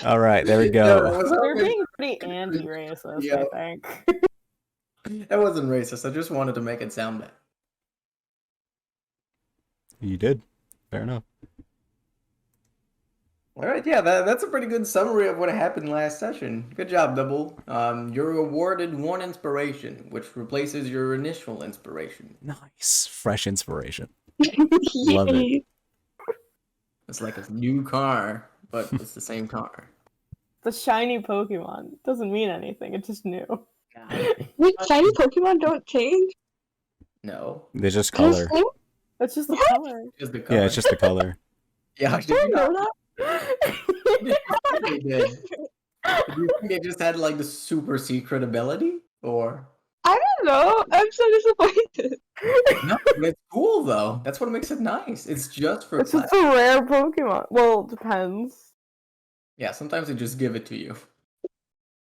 All right, there we No, go. that was They're always- being pretty anti-racist, Yeah. I think. That wasn't racist. I just wanted to make it sound bad. You did. Fair enough. All right, yeah, that's a pretty good summary of what happened last session. Good job, Double. You're awarded 1 inspiration, which replaces your initial inspiration. Nice. Fresh inspiration. Love it. Yay. It's like a new car, but it's the same car. The shiny Pokemon doesn't mean anything. It's just new. Wait, shiny Pokemon don't change? No, They just They're the color. same? It's just the What? color. just the car. Yeah, it's just the color. Yeah, I didn't know that. they did. Do you think they just had like the super secret ability, or I don't know. I'm so disappointed. no? But it's cool though. That's what makes it nice. It's just for It's class. just a rare Pokemon. Well, it depends. Yeah, sometimes they just give it to you.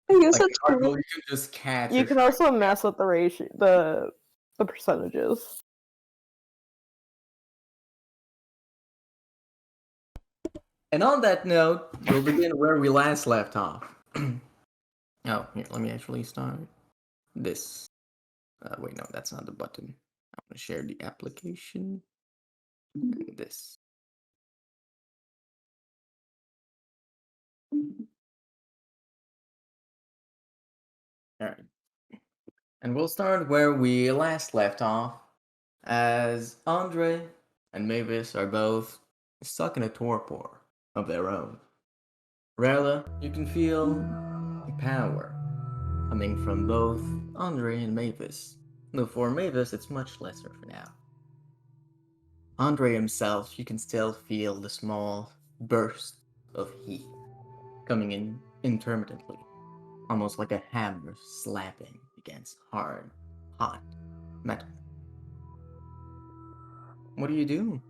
I guess Like that's Cardinal, cool. you can just catch. You or can also mess with the ratio, the percentages. And on that note, we'll begin where we last left off. Oh, here, let me actually start this. Wait, no, that's not the button. I'm gonna share the application. This. Alright. And we'll start where we last left off, as Andre and Mavis are both stuck in a torpor of their own. Rella, you can feel the power coming from both Andre and Mavis. Though for Mavis, it's much lesser for now. Andre himself, you can still feel the small burst of heat coming in intermittently, almost like a hammer slapping against hard, hot metal. What do you do?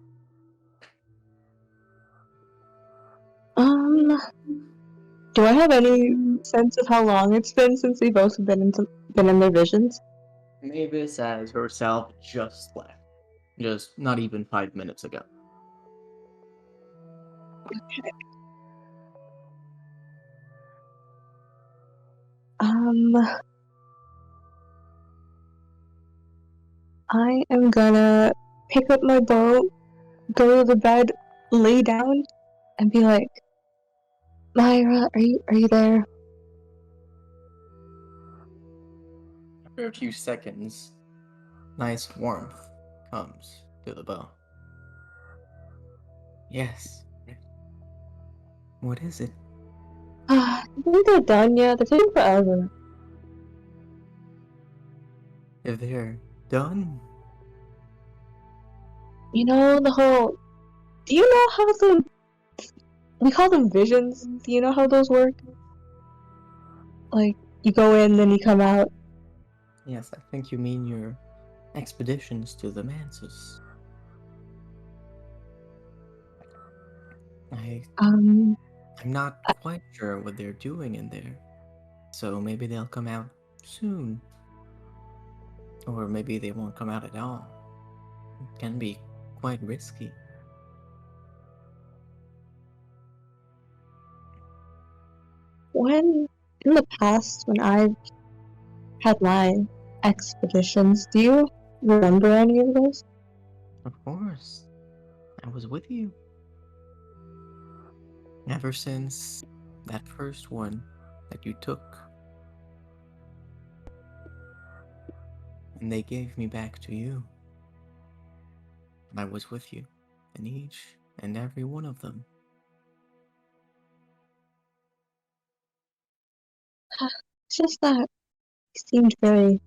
Do I have any sense of how long it's been since we both have been in their visions? Mavis has herself just left. Just not even 5 minutes ago. Okay. I am gonna pick up my bow, go to the bed, lay down, and be like, Myra, are you there? After a few seconds, nice warmth comes to the bow. Yes. What is it? I think they're done yet. They're taking forever. If they're done? You know the whole. Do you know how we call them visions? Do you know how those work? Like you go in, then you come out. Yes, I think you mean your expeditions to the Mansus. I'm not quite sure what they're doing in there. So maybe they'll come out soon. Or maybe they won't come out at all. It can be quite risky. When in the past, when I've had my expeditions, do you remember any of those? Of course. I was with you. Ever since that first one that you took. And they gave me back to you. And I was with you in each and every one of them. It's just that it seemed very,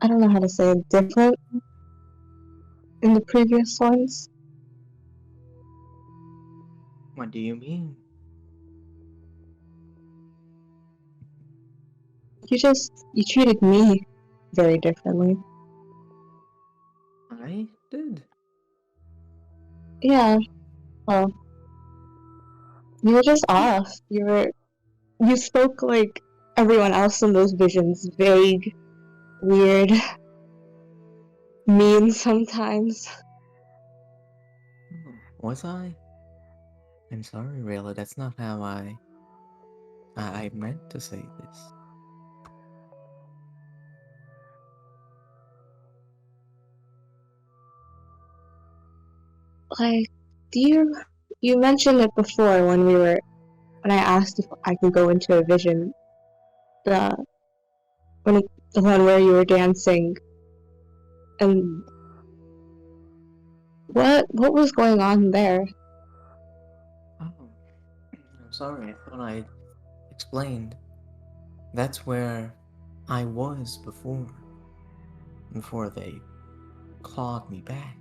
I don't know how to say it, different in the previous ones. What do you mean? You treated me very differently. I did. Yeah, well, you were just off. You spoke like everyone else in those visions, vague, weird, mean sometimes. Was I? I'm sorry, Rayla, that's not how I I meant to say this. Like, you mentioned it before when I asked if I could go into a vision, the the one where you were dancing, and what was going on there? Oh, I'm sorry. I thought I explained. That's where I was before they clawed me back.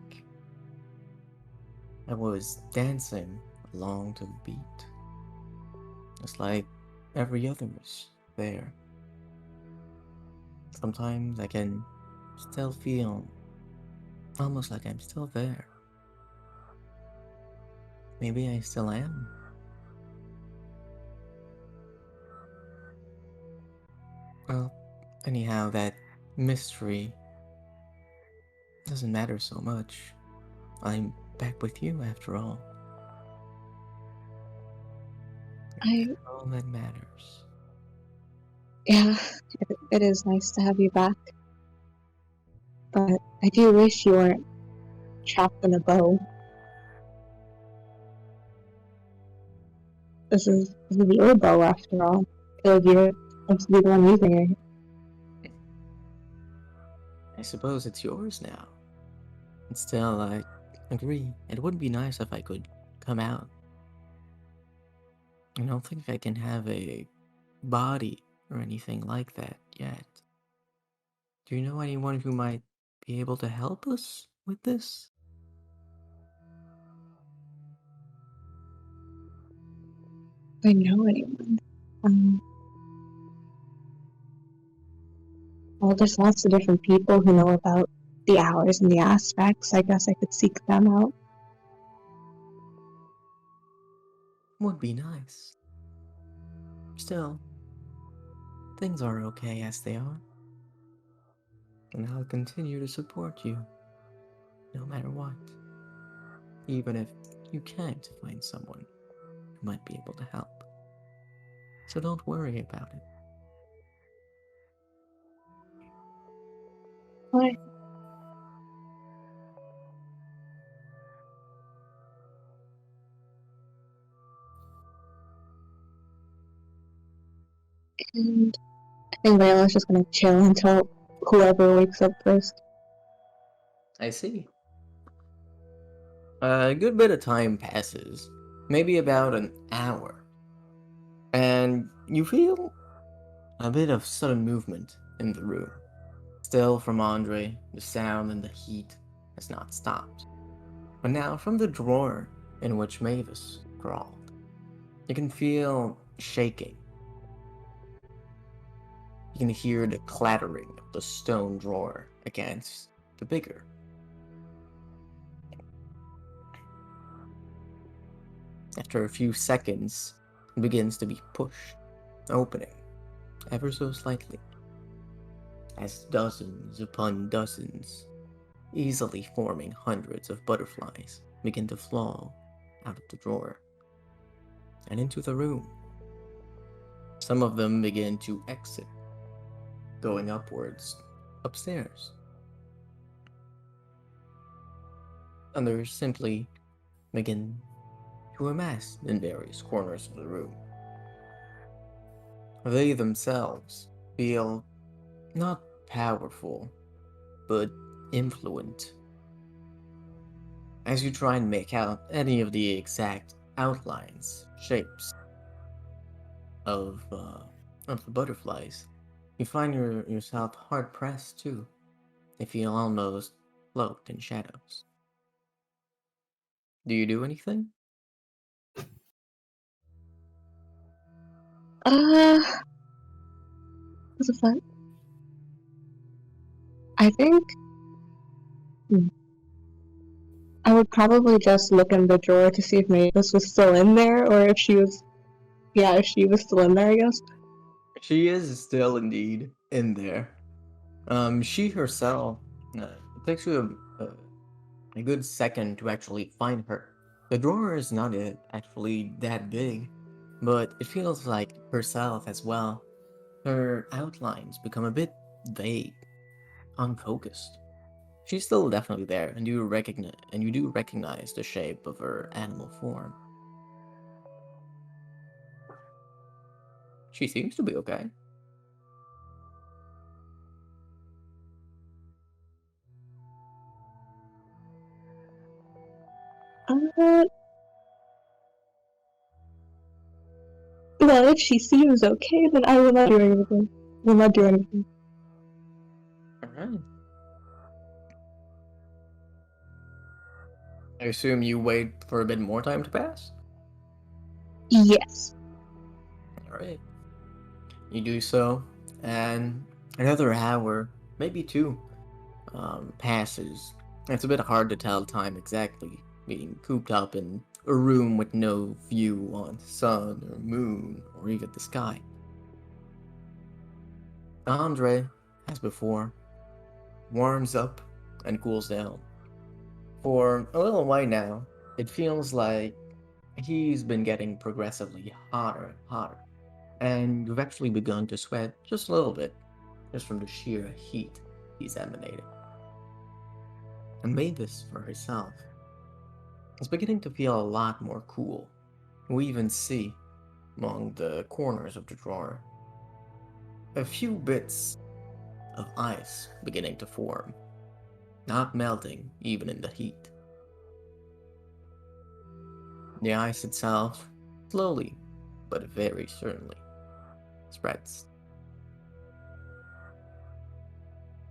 I was dancing along to the beat, just like every other's there. Sometimes I can still feel almost like I'm still there. Maybe I still am. Well, anyhow, that mystery doesn't matter so much. I'm back with you after all. I That's all that matters. Yeah, it is nice to have you back, but I do wish you weren't trapped in a bow. This is your bow after all. You're supposed to be the one using it. I suppose it's yours now. And still, I agree. It would be nice if I could come out. I don't think I can have a body or anything like that yet. Do you know anyone who might be able to help us with this? If I know anyone. Well, there's lots of different people who know about the hours and the aspects. I guess I could seek them out. Would be nice. Still, things are okay as they are. And I'll continue to support you, no matter what. Even if you can't find someone who might be able to help. So don't worry about it. What? And I think Layla's just gonna chill until whoever wakes up first. I see. A good bit of time passes, maybe about an hour, and you feel a bit of sudden movement in the room. Still from Andre, the sound and the heat has not stopped. But now from the drawer in which Mavis crawled, you can feel shaking. You can hear the clattering of the stone drawer against the bigger. After a few seconds, it begins to be pushed, opening ever so slightly, as dozens upon dozens, easily forming hundreds of butterflies, begin to flow out of the drawer and into the room. Some of them begin to exit, going upwards, upstairs. Others simply begin to amass in various corners of the room. They themselves feel not powerful, but influent. As you try and make out any of the exact outlines, shapes of the butterflies, you find yourself hard pressed too. They feel almost cloaked in shadows. Do you do anything? What's the fun? I think I would probably just look in the drawer to see if Mavis was still in there, or if she was, if she was still in there, I guess. She is still indeed in there. She herself, it takes you a good second to actually find her. The drawer is not actually that big, but it feels like herself as well. Her outlines become a bit vague, unfocused. She's still definitely there, and you do recognize the shape of her animal form. She seems to be okay. Well, if she seems okay, then I will not do anything. Will not do anything. Alright. I assume you wait for a bit more time to pass? Yes. Alright. You do so, and another hour, maybe two, passes. It's a bit hard to tell time exactly, being cooped up in a room with no view on sun or moon or even the sky. Andre, as before, warms up and cools down. For a little while now, it feels like he's been getting progressively hotter and hotter, and you've actually begun to sweat just a little bit, just from the sheer heat he's emanating. And Mavis, for herself, is beginning to feel a lot more cool. We even see, among the corners of the drawer, a few bits of ice beginning to form, not melting even in the heat. The ice itself, slowly, but very certainly, spreads.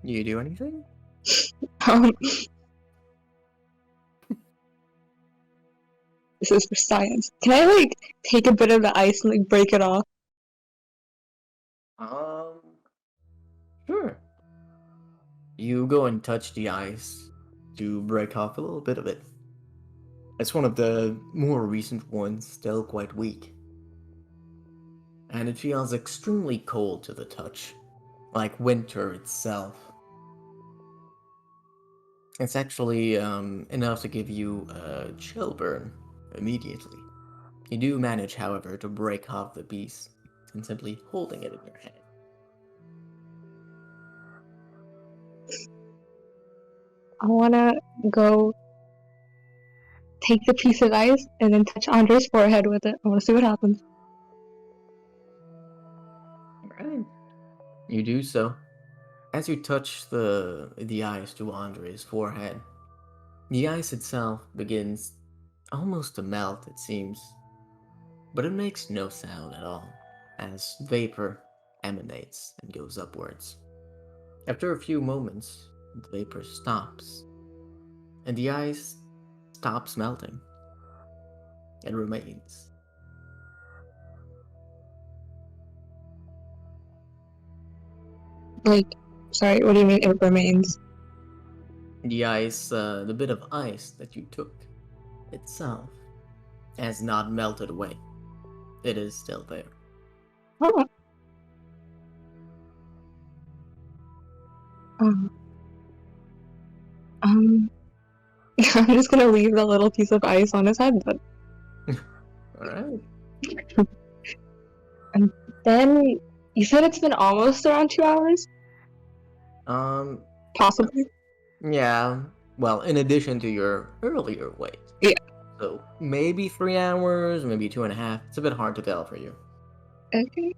You do anything? Um, this is for science. Can I, like, take a bit of the ice and, like, break it off? Sure. You go and touch the ice to break off a little bit of it. It's one of the more recent ones, still quite weak. And it feels extremely cold to the touch, like winter itself. It's actually enough to give you a chill burn immediately. You do manage, however, to break off the piece and simply holding it in your hand. I wanna go take the piece of ice and then touch Andre's forehead with it. I wanna see what happens. Alright. You do so. As you touch the ice to Andre's forehead, the ice itself begins almost to melt, it seems. But it makes no sound at all, as vapor emanates and goes upwards. After a few moments, the vapor stops, and the ice stops melting. It remains. Like, sorry, what do you mean it remains? The ice, the bit of ice that you took itself has not melted away. It is still there. Oh. I'm just gonna leave the little piece of ice on his head, but Alright. then you said it's been almost around 2 hours? Possibly. Yeah. Well, in addition to your earlier wait. Yeah. So maybe 3 hours, maybe 2.5. It's a bit hard to tell for you. Okay.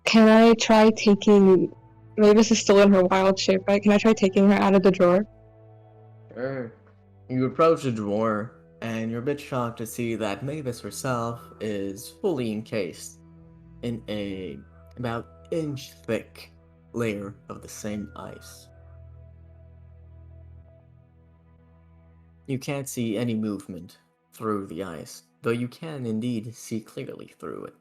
Can I try taking... Mavis is still in her wild shape, right? Can I try taking her out of the drawer? Sure. You approach the drawer, and you're a bit shocked to see that Mavis herself is fully encased in a about inch thick layer of the same ice. You can't see any movement through the ice, though you can indeed see clearly through it.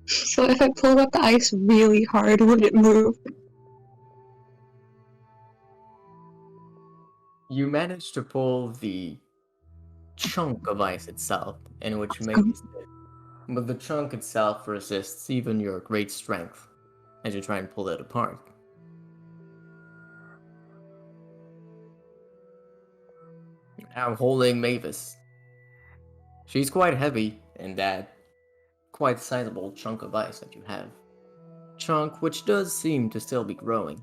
So if I pull up the ice really hard, would it move? You manage to pull the chunk of ice itself, in which Mavis did. But the chunk itself resists even your great strength as you try and pull it apart. Now holding Mavis. She's quite heavy in that quite sizable chunk of ice that you have. Chunk which does seem to still be growing,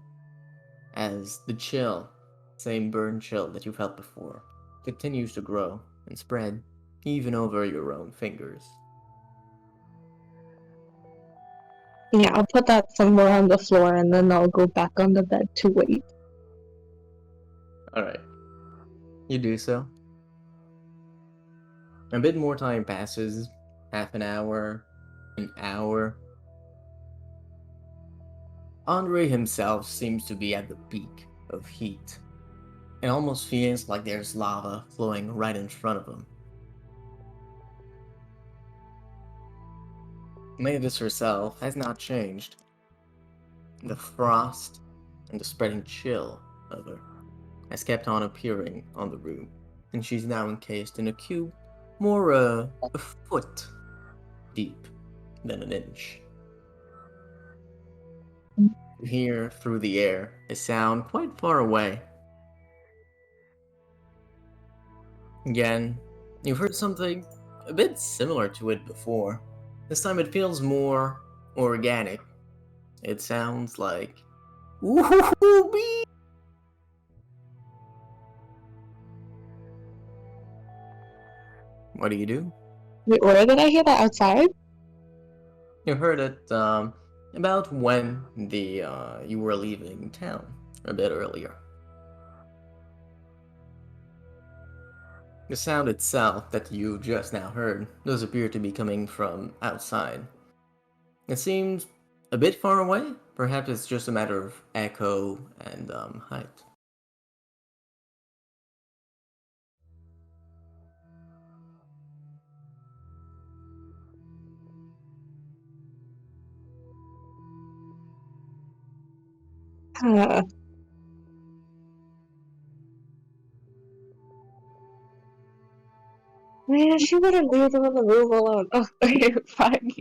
as the chill, same burn chill that you felt before, continues to grow and spread even over your own fingers. Yeah, I'll put that somewhere on the floor and then I'll go back on the bed to wait. Alright. You do so. A bit more time passes, half an hour, an hour. Andre himself seems to be at the peak of heat. It almost feels like there's lava flowing right in front of him. Mavis herself has not changed. The frost and the spreading chill of her has kept on appearing on the room, and she's now encased in a cube more a foot deep than an inch. You hear through the air a sound quite far away. Again, you've heard something a bit similar to it before. This time it feels more organic. It sounds like woo-hoo-hoo-bee. What do you do? Wait, where did I hear that outside? You heard it about when you were leaving town a bit earlier. The sound itself that you just now heard does appear to be coming from outside. It seems a bit far away. Perhaps it's just a matter of echo and height. Uh, Man, she wouldn't leave them in the room alone. Oh, okay, fine.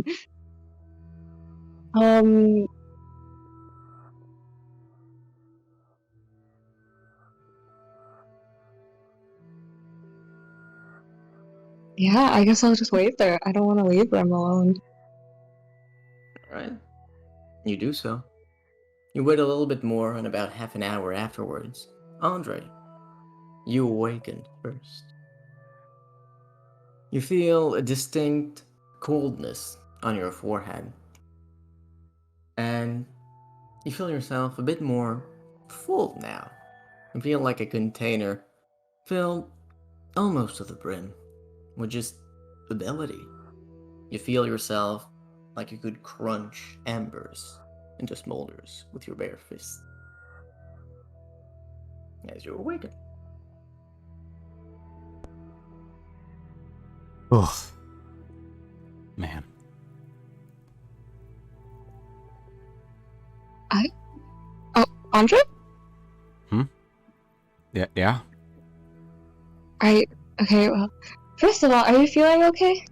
Yeah, I guess I'll just wait there. I don't want to leave them alone. Alright. You do so. You wait a little bit more, and about half an hour afterwards, Andre, you awaken first. You feel a distinct coldness on your forehead. And you feel yourself a bit more full now. You feel like a container filled almost to the brim with just ability. You feel yourself like you could crunch embers into smolders with your bare fists. As you awaken. Ugh. Man. Andre? Yeah? Okay, well, first of all, are you feeling okay?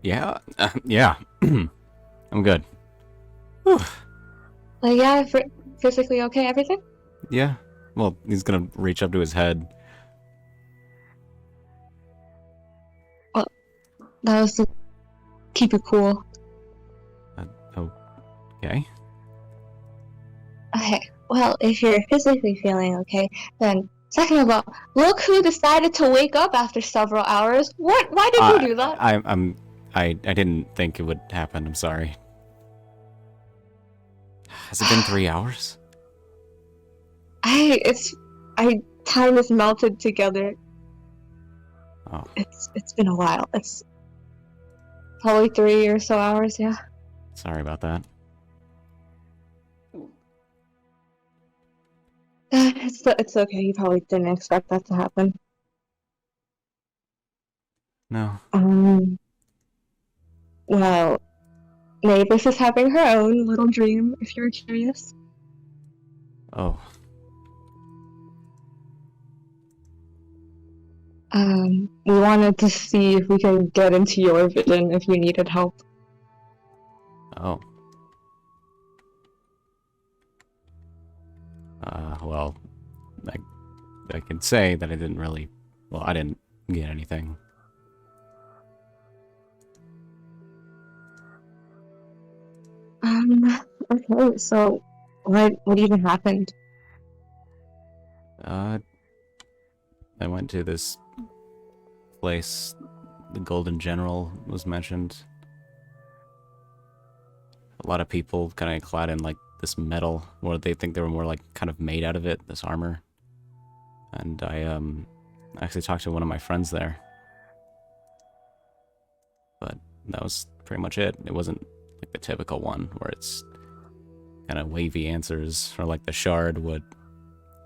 Yeah? Yeah. I'm good. Whew. Like, yeah, physically okay, everything? Yeah. Well, he's gonna reach up to his head. That was to keep it cool. Okay. Okay, well, if you're physically feeling okay, then second of all, look who decided to wake up after several hours. What? Why did you do that? I didn't think it would happen. I'm sorry. Has it been 3 hours? Time is melted together. Oh, It's been a while. It's probably 3 or so hours, yeah. sorry about that. It's okay. You probably didn't expect that to happen. No. Well, Mavis is having her own little dream, if you're curious. Oh. We wanted to see if we could get into your vision if you needed help. Oh. Well, I can say that I didn't really... Well, I didn't get anything. Okay, so what even happened? I went to this place, the Golden General was mentioned. A lot of people kind of clad in like this metal, or they think they were more like kind of made out of it, this armor. And I actually talked to one of my friends there. But that was pretty much it. It wasn't like the typical one where it's kind of wavy answers, or like the shard would,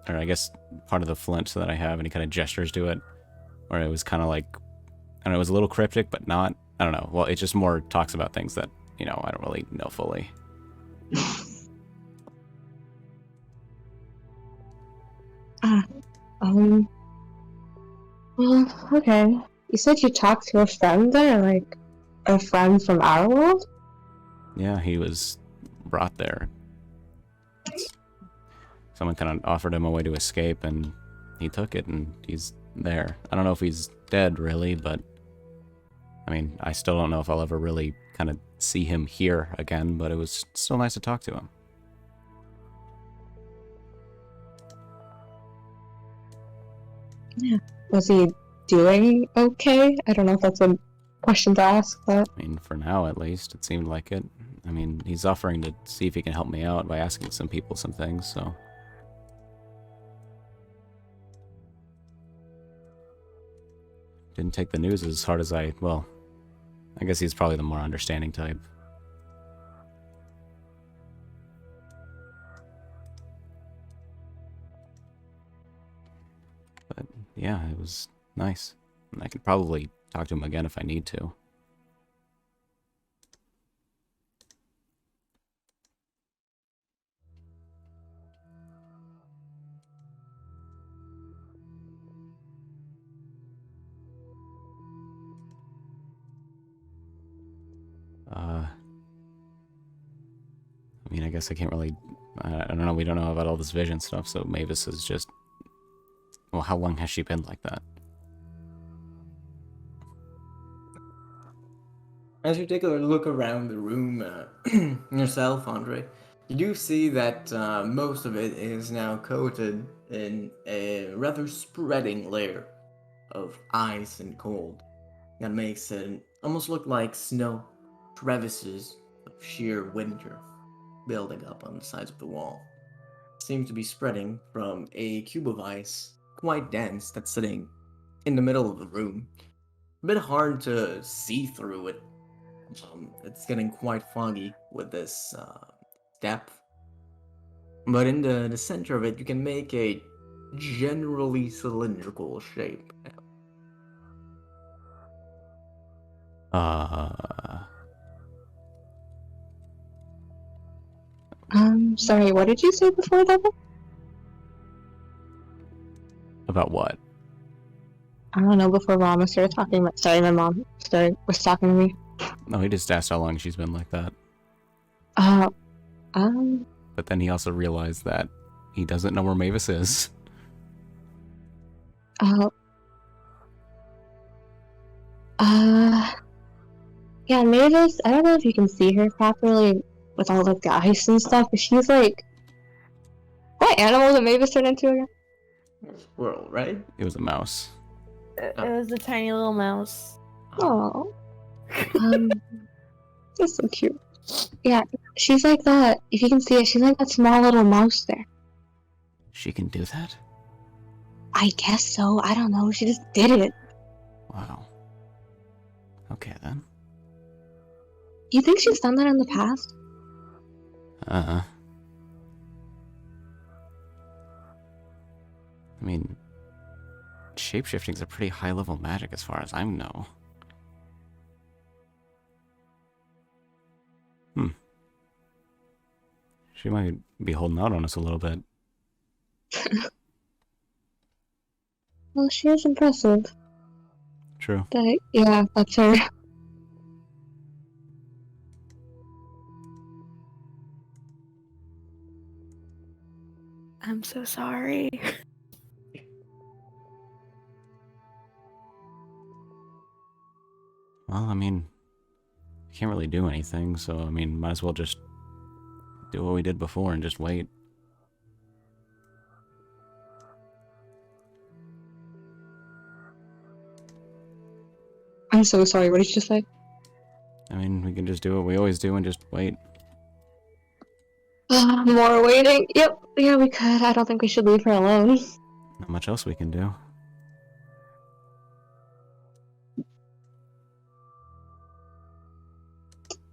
or I guess part of the flint that I have, and he kind of gestures to it, or it was kind of like, I don't know, it was a little cryptic, but not, I don't know. Well, it just more talks about things that, you know, I don't really know fully. Well, okay. You said you talked to a friend there, like a friend from our world? Yeah, he was brought there. Someone kind of offered him a way to escape, and he took it, and he's there. I don't know if he's dead, really, but I mean, I still don't know if I'll ever really kind of see him here again, but it was still nice to talk to him. Yeah. Was he doing okay? I don't know if that's a question to ask, but... I mean, for now, at least, it seemed like it. I mean, he's offering to see if he can help me out by asking some people some things, so... Didn't take the news as hard as well, I guess he's probably the more understanding type. But, yeah, it was nice. And I could probably talk to him again if I need to. I mean, I guess I can't really... I don't know, we don't know about all this vision stuff, so Mavis is just... Well, how long has she been like that? As you take a look around the room yourself, Andre, you do see that most of it is now coated in a rather spreading layer of ice and cold that makes it almost look like snow crevices of sheer winter building up on the sides of the wall. It seems to be spreading from a cube of ice, quite dense, that's sitting in the middle of the room. A bit hard to see through it. It's getting quite foggy with this depth. But in the center of it, you can make a generally cylindrical shape. Sorry, what did you say before that? About what? I don't know, before Mama started talking about... Sorry, my mom was talking to me. No, he just asked how long she's been like that. But then he also realized that he doesn't know where Mavis is. Yeah, Mavis, I don't know if you can see her properly with all the ice and stuff, but she's like... What animal did Mavis turn into again? Squirrel, right? It was a mouse. It was a tiny little mouse. Oh. That's so cute. Yeah, she's like that. If you can see it, she's like that small little mouse there. She can do that? I guess so. I don't know. She just did it. Wow. Okay, then. You think she's done that in the past? I mean, shapeshifting's a pretty high-level magic as far as I know. She might be holding out on us a little bit. Well, she is impressive. True. Yeah, that's her. I'm so sorry. Well, I mean, we can't really do anything, so I mean, might as well just do what we did before and just wait. I'm so sorry. What did you say? I mean, we can just do what we always do and just wait. More waiting. Yep. Yeah, we could. I don't think we should leave her alone. Not much else we can do.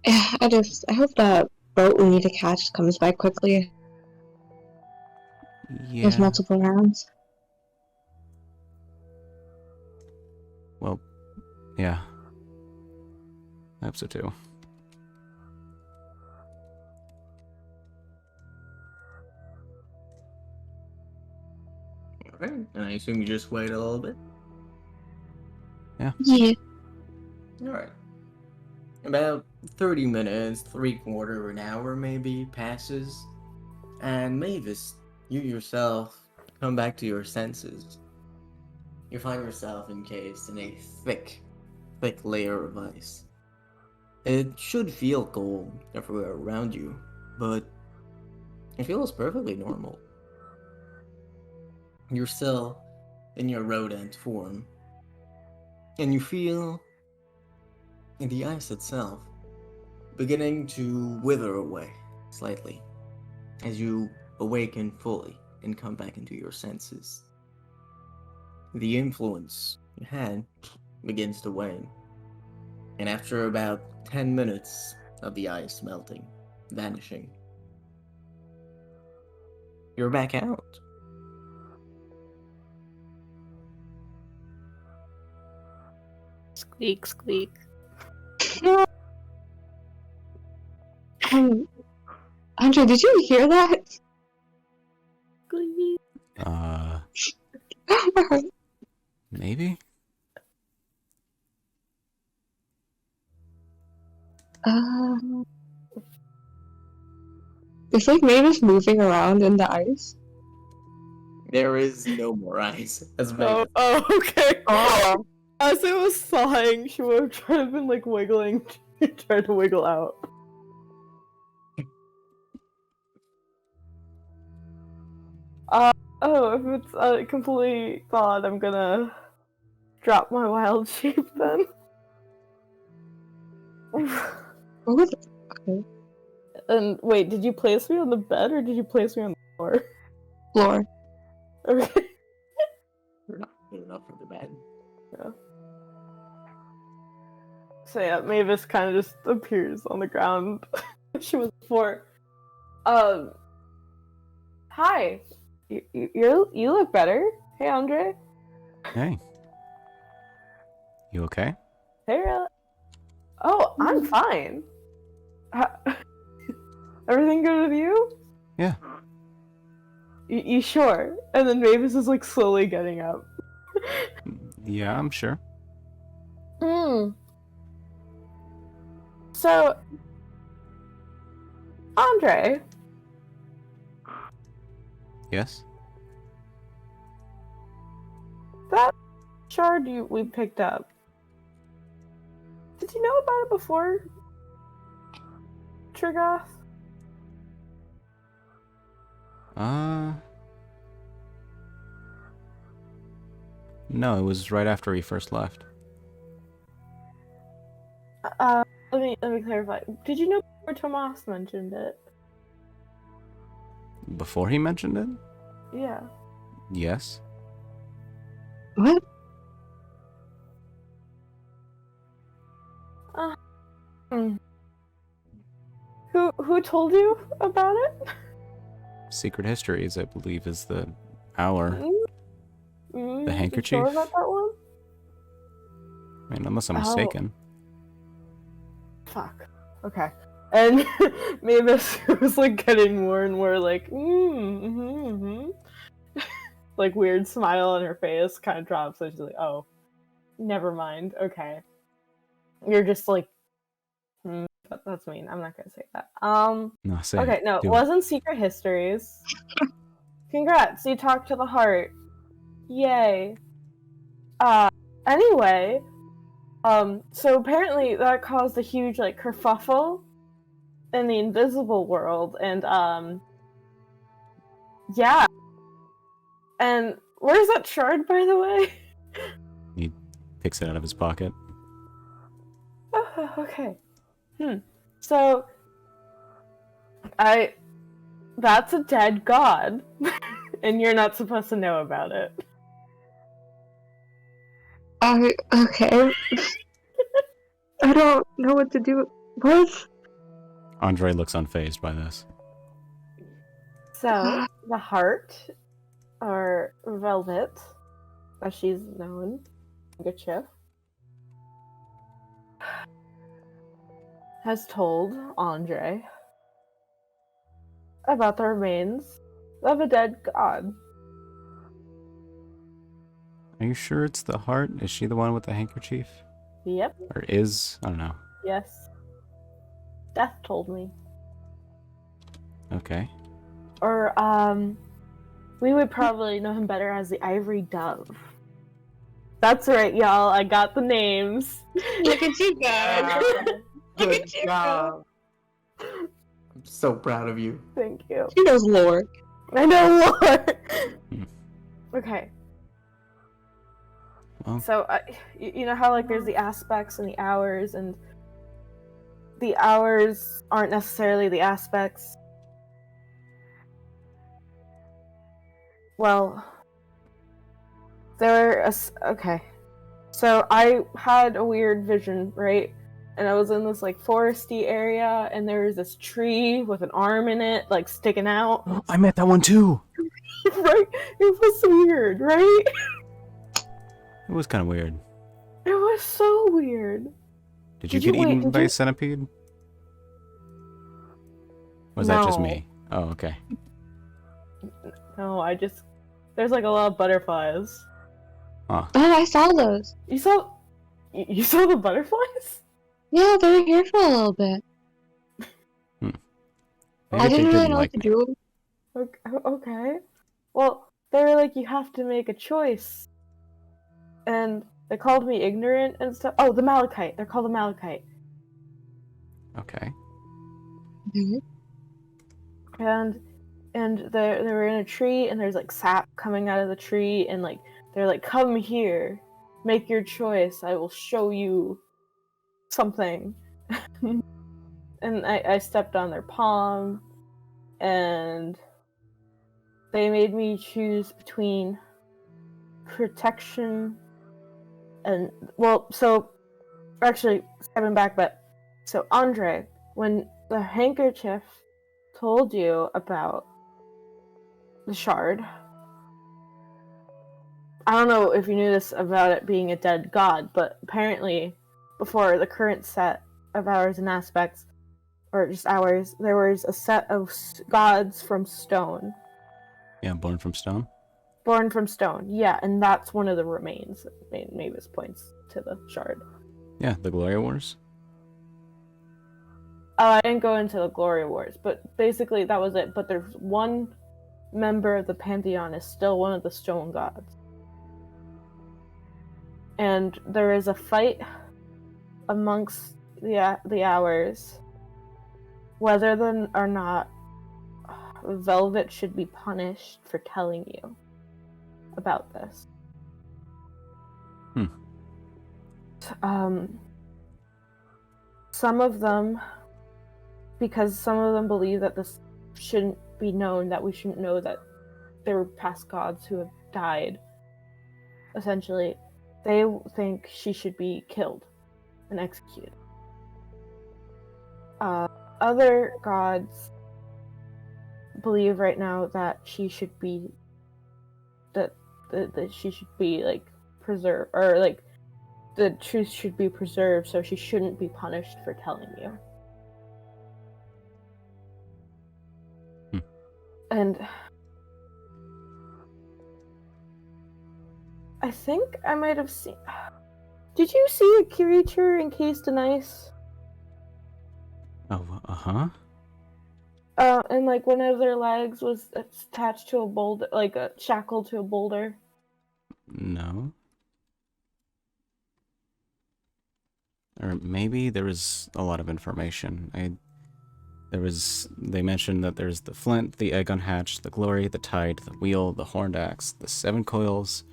Yeah, I hope that boat we need to catch comes by quickly. There's Yeah. multiple rounds. Well, yeah. I hope so too. Alright, and I assume you just wait a little bit. Yeah. Alright. About 30 minutes, 3/4 of an hour maybe, passes. And Mavis, you yourself come back to your senses. You find yourself encased in a thick layer of ice. It should feel cold everywhere around you, but it feels perfectly normal. You're still in your rodent form, and you feel the ice itself beginning to wither away slightly as you awaken fully and come back into your senses. The influence you had begins to wane, and after about 10 minutes of the ice melting, vanishing, you're back out. Squeak, squeak. Andre, did you hear that? Squeak. Maybe? It's like Mavis moving around in the ice. There is no more ice. As Oh, okay. Oh. As it was thawing, she would have tried to been like wiggling, tried to wiggle out. Oh, if it's completely thawed, I'm gonna drop my wild shape then. What was it? Okay. And wait, did you place me on the bed or did you place me on the floor? Floor. Okay. You're not good enough for the bed. Yeah. So yeah, Mavis kind of just appears on the ground. She was before. Hi. You look better. Hey, Andre. Hey. You okay? Hey, Oh, I'm fine. Everything good with you? Yeah. You sure? And then Mavis is like slowly getting up. Yeah, I'm sure. So, Andre, Yes? that shard we picked up. Did you know about it before, Trigoth? No, it was right after we first left. Let me clarify. Did you know before Tomas mentioned it? Before he mentioned it? Yeah. Yes. What? Who told you about it? Secret Histories, I believe, is the hour. The handkerchief? You sure about that one? I mean, unless I'm Oh. mistaken. Fuck. Okay. And Mavis was like getting more and more like, like weird smile on her face kind of drops, and she's like, oh, Never mind. Okay. You're just like, that's mean. I'm not gonna say that. No, say Okay, it. no, it Do it. wasn't Secret Histories. Congrats, you talked to the heart. Yay. Anyway, so apparently that caused a huge, like, kerfuffle in the invisible world, and, yeah. And where's that shard, by the way? He picks it out of his pocket. Oh, okay. So, that's a dead god, and you're not supposed to know about it. Okay. I don't know what to do. What? Andre looks unfazed by this. So, the heart, or Velvet, as she's known, Handkerchief, has told Andre about the remains of a dead god. Are you sure it's the heart? Is she the one with the handkerchief? Yep, Or is? I don't know. yes. Death told me. Okay. Or, we would probably know him better as the Ivory Dove. That's right, y'all. I got the names. Look at you guys. Look Good at you. job. I'm so proud of you. Thank you. She knows lore. I know more. Hmm. Okay. Well, So, you know how, like, there's the aspects and the hours, and the hours aren't necessarily the aspects? Well, okay. So, I had a weird vision, right? And I was in this, like, foresty area, and there was this tree with an arm in it, like, sticking out. I met that one too. Right? It was weird, right? It was kind of weird. It was so weird. Did you Did you- get wait, eaten did by you- a centipede? Was that just No. me? Oh, okay. No, there's like a lot of butterflies. Huh. Oh, I saw those. You saw the butterflies? Yeah, they were here for a little bit. Maybe I they didn't really know like what me. to do. Okay. Well, they were like, you have to make a choice. And they called me ignorant and stuff. Oh, the Malachite. They're called the Malachite. Okay. Mhm. And they were in a tree, and there's like sap coming out of the tree, and like they're like, come here, make your choice. I will show you something. And I stepped on their palm, and they made me choose between protection and, well, so actually stepping back, but so Andre, when the handkerchief told you about the shard, I don't know if you knew this about it being a dead god, but apparently before the current set of hours and aspects, or just hours, there was a set of gods from stone. Yeah, born from stone. Born from stone, yeah, and that's one of the remains. Mavis points to the shard. Yeah, the Gloria Wars. Oh, I didn't go into the Glory Wars, but basically that was it. But there's one member of the Pantheon is still one of the stone gods. And there is a fight amongst the hours whether or not Velvet should be punished for telling you about this. Some of them, because some of them believe that this shouldn't be known, that we shouldn't know that there were past gods who have died, essentially, they think she should be killed and executed. Other gods believe right now that she should be that she should be like preserved, or like the truth should be preserved, so she shouldn't be punished for telling you. And I think I might have seen Did you see a creature encased in ice? Oh, uh-huh. And like one of their legs was attached to a boulder, like a shackle to a boulder. No. Or maybe there was a lot of information. They mentioned that there's the flint, the egg unhatched, the glory, the tide, the wheel, the horned axe, the 7 coils,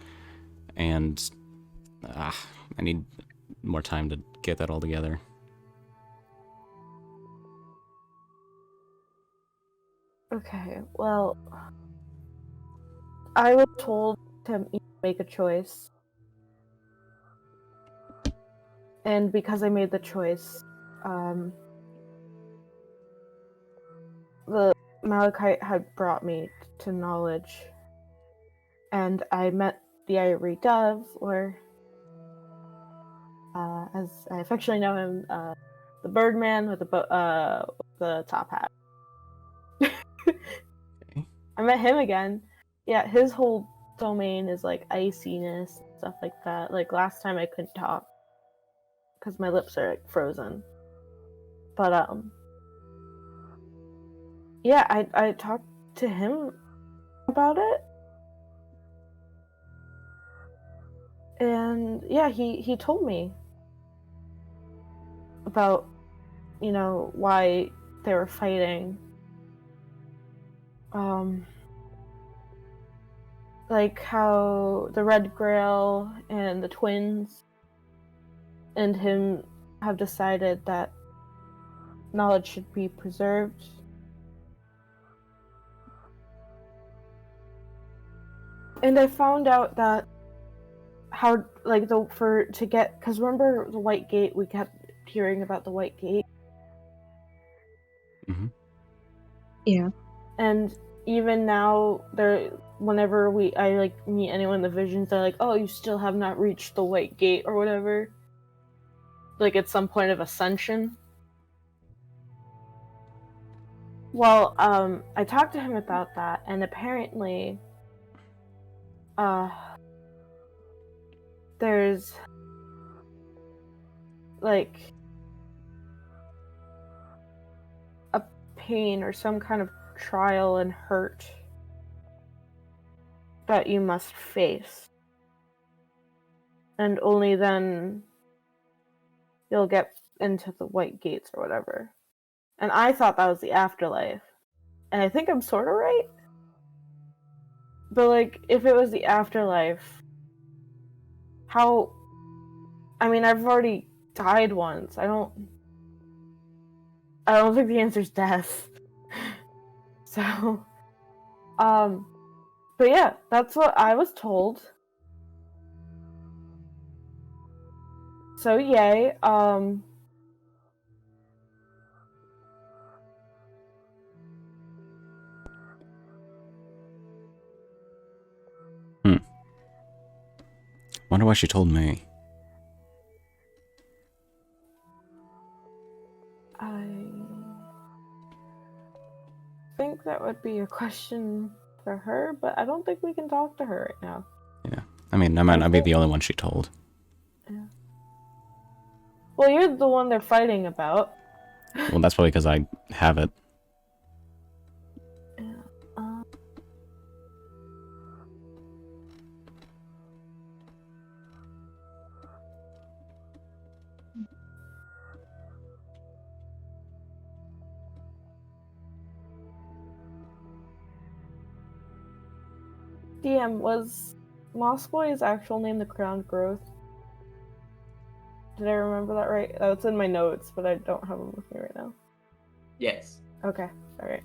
and I need more time to get that all together. Okay, well, I was told to make a choice. And because I made the choice, the Malachite had brought me to knowledge. And I met the Ivory Dove, or as I affectionately know him, the Birdman with the top hat. Okay. I met him again. Yeah, his whole domain is like iciness and stuff like that. Like last time I couldn't talk because my lips are like frozen. But yeah, I talked to him about it. And yeah, he told me about, you know, why they were fighting. Like how the Red Grail and the twins and him have decided that knowledge should be preserved. And I found out that how, like, because remember the White Gate, we kept hearing about the White Gate. Mm-hmm. Yeah. And even now, whenever I like meet anyone in the visions, they're like, "Oh, you still have not reached the White Gate," or whatever. Like at some point of ascension. Well, I talked to him about that, and apparently, there's like a pain or some kind of trial and hurt that you must face. And only then you'll get into the White Gates or whatever. And I thought that was the afterlife. And I think I'm sort of right. But like, if it was the afterlife, how... I mean, I've already died once. I don't think the answer's death. So, but yeah, that's what I was told. So yay, Wonder why she told me. I think that would be a question for her, but I don't think we can talk to her right now. Yeah. I mean, I might not be the only one she told. Yeah. Well, you're the one they're fighting about. Well, that's probably because I have it. Yeah. DM, was Moss Boy's actual name the Crowned Growth? Did I remember that right? That's in my notes, but I don't have them with me right now. Yes. Okay, alright.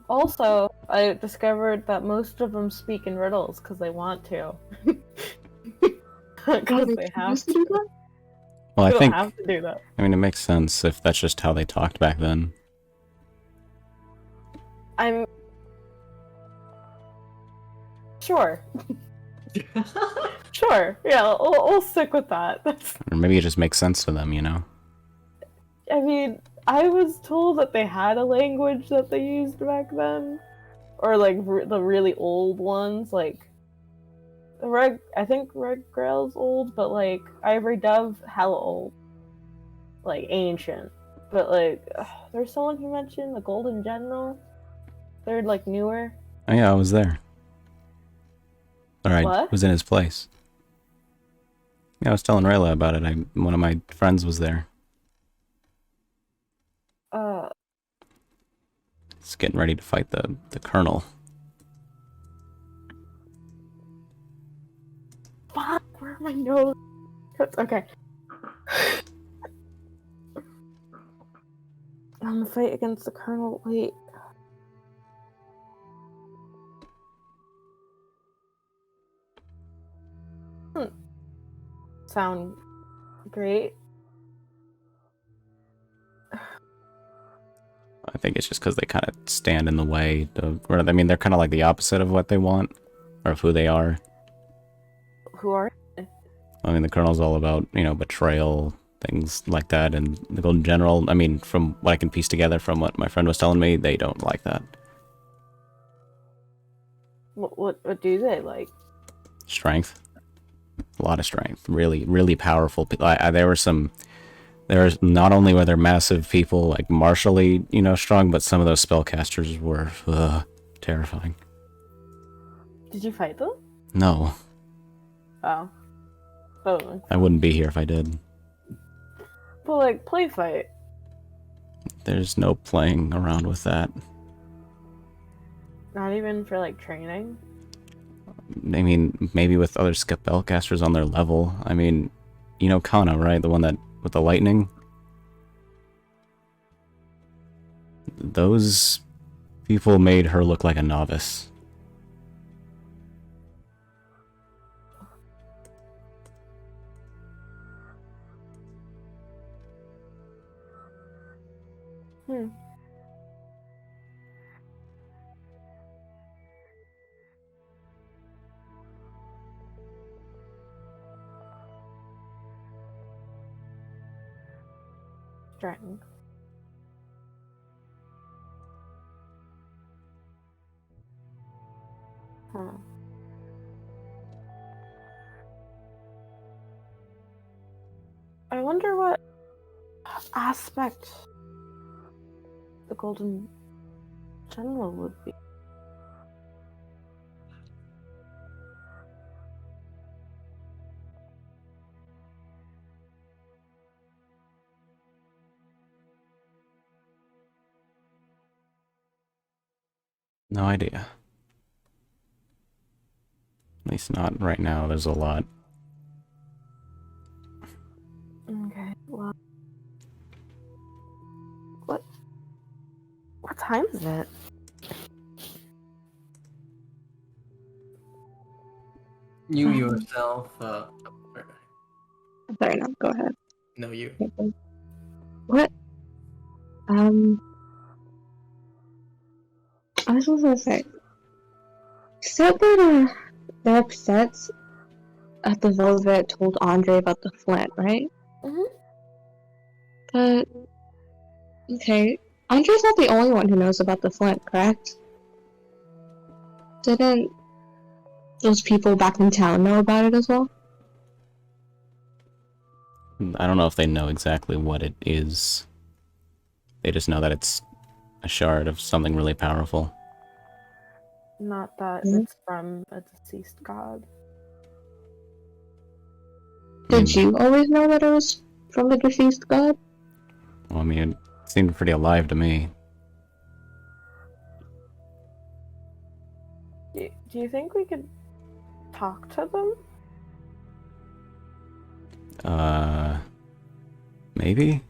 Also, I discovered that most of them speak in riddles because they want to. Because they have to. do that? Well, I They think, don't have to do that. I mean, it makes sense if that's just how they talked back then. I'm sure. Sure. Yeah, we'll stick with that. Or maybe it just makes sense to them, you know? I mean, I was told that they had a language that they used back then, or like the really old ones, like I think Red Grail's old, but like Ivory Dove, hella old, like ancient. But like, there's someone who mentioned the Golden General. They're like newer. Oh yeah, I was there. Or I What? was in his place. Yeah, I was telling Rayla about it. One of my friends was there. He's getting ready to fight the Colonel. Fuck, where are my nose? Okay. I'm gonna fight against the Colonel. Wait. Sound great. I think it's just because they kind of stand in the way. Or I mean, they're kind of like the opposite of what they want, or of who they are. Who are? I mean, the Colonel's all about, betrayal, things like that, and the Golden General, I mean, from what I can piece together from what my friend was telling me, they don't like that. What do they like? Strength. A lot of strength. Really, really powerful. There was not only were there massive people, like martially, strong, but some of those spellcasters were terrifying. Did you fight them? No, Oh. Oh. I wouldn't be here if I did. But like, play fight. There's no playing around with that. Not even for like training. I mean, maybe with other spellcasters on their level. I mean, Kana, right? The one that with the lightning. Those people made her look like a novice. Strength. Huh. I wonder what aspect the Golden General would be. No idea. At least not right now. There's a lot. Okay, well, what time is it? You yourself, Fair enough. Go ahead. no, you. What? I was just gonna say. You said that they're upset at the Velvet told Andre about the Flint, right? Mhm. But okay, Andre's not the only one who knows about the Flint, correct? Didn't those people back in town know about it as well? I don't know if they know exactly what it is. They just know that it's a shard of something really powerful. Not that Mhm. it's from a deceased god. Did you always know that it was from the deceased god? Well, I mean, it seemed pretty alive to me. Do you think we could talk to them? Maybe?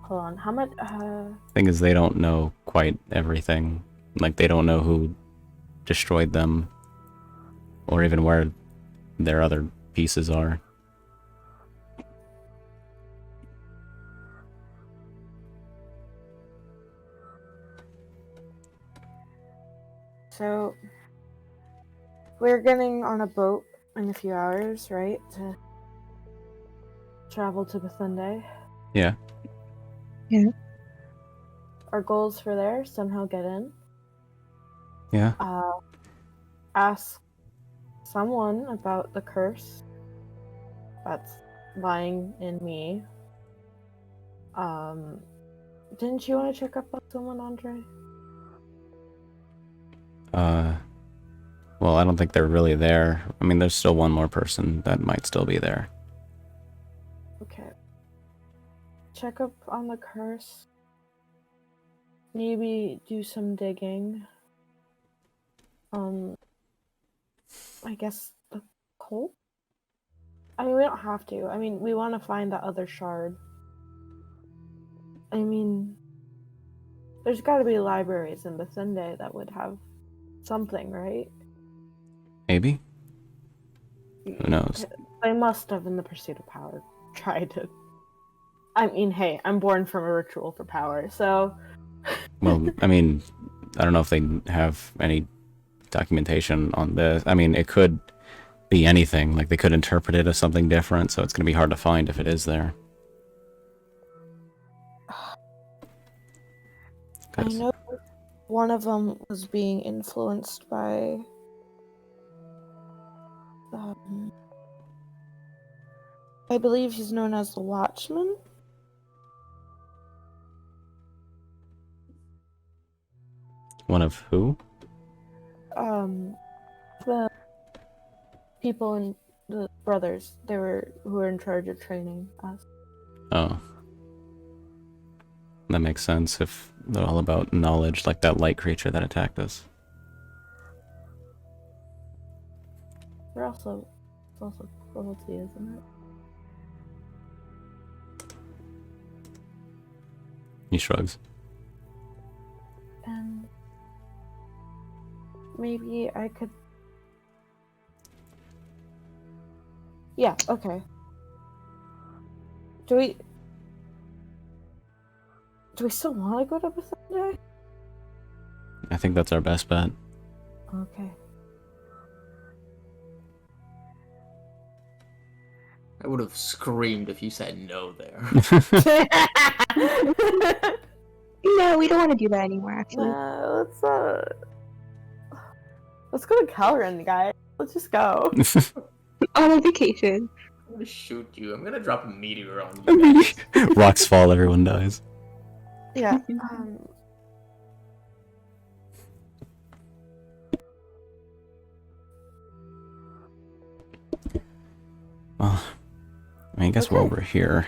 Hold on, how much? Thing is, they don't know quite everything. Like, they don't know who destroyed them, or even where their other pieces are. So, we're getting on a boat in a few hours, right? To travel to Bethunde. Yeah. Yeah. our goals for there, somehow get in. Yeah. Ask someone about the curse that's lying in me. Didn't you want to check up on someone, Andre? Well, I don't think they're really there. I mean, there's still one more person that might still be there. Okay. Check up on the curse. Maybe do some digging. I guess the cult? I mean, we don't have to. I mean, we want to find that other shard. I mean, there's got to be libraries in Bethende that would have something, right? Maybe? Who knows? They must have, in the pursuit of power, tried to. I mean, hey, I'm born from a ritual for power, so. Well, I mean, I don't know if they have any documentation on this. I mean, it could be anything. Like, they could interpret it as something different, so it's going to be hard to find if it is there. I know one of them was being influenced by. I believe he's known as the Watchman. One of who? The people in the brothers, who were in charge of training us. Oh. That makes sense if they're all about knowledge, like that light creature that attacked us. They're also, it's also cruelty, isn't it? He shrugs. And maybe I could. Yeah, okay. Do we still want to go to Bethesda? I think that's our best bet. Okay. I would have screamed if you said no there. No, we don't want to do that anymore, actually. Let's go to Calren, guys. Let's just go. On a vacation. I'm gonna shoot you. I'm gonna drop a meteor on you. Rocks fall, everyone dies. Yeah. Well, I mean, I guess while we're here,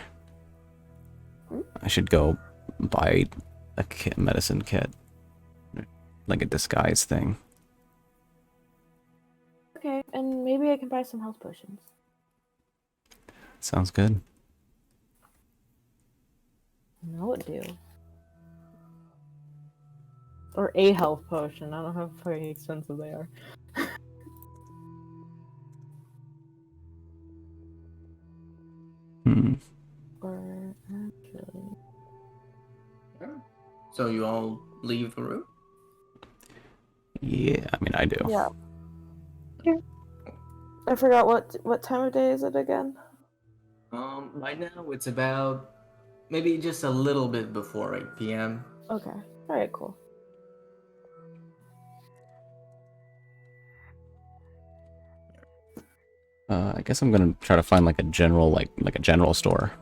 I should go buy a medicine kit. Like a disguise thing. Okay, and maybe I can buy some health potions. Sounds good. No, it do. Or a health potion. I don't know how fucking expensive they are. Or actually. So you all leave the room? Yeah, I mean, I do. Yeah. I forgot what time of day is it again? Right now it's about maybe just a little bit before 8 p.m. Okay. Alright, cool. I guess I'm gonna try to find like a general store.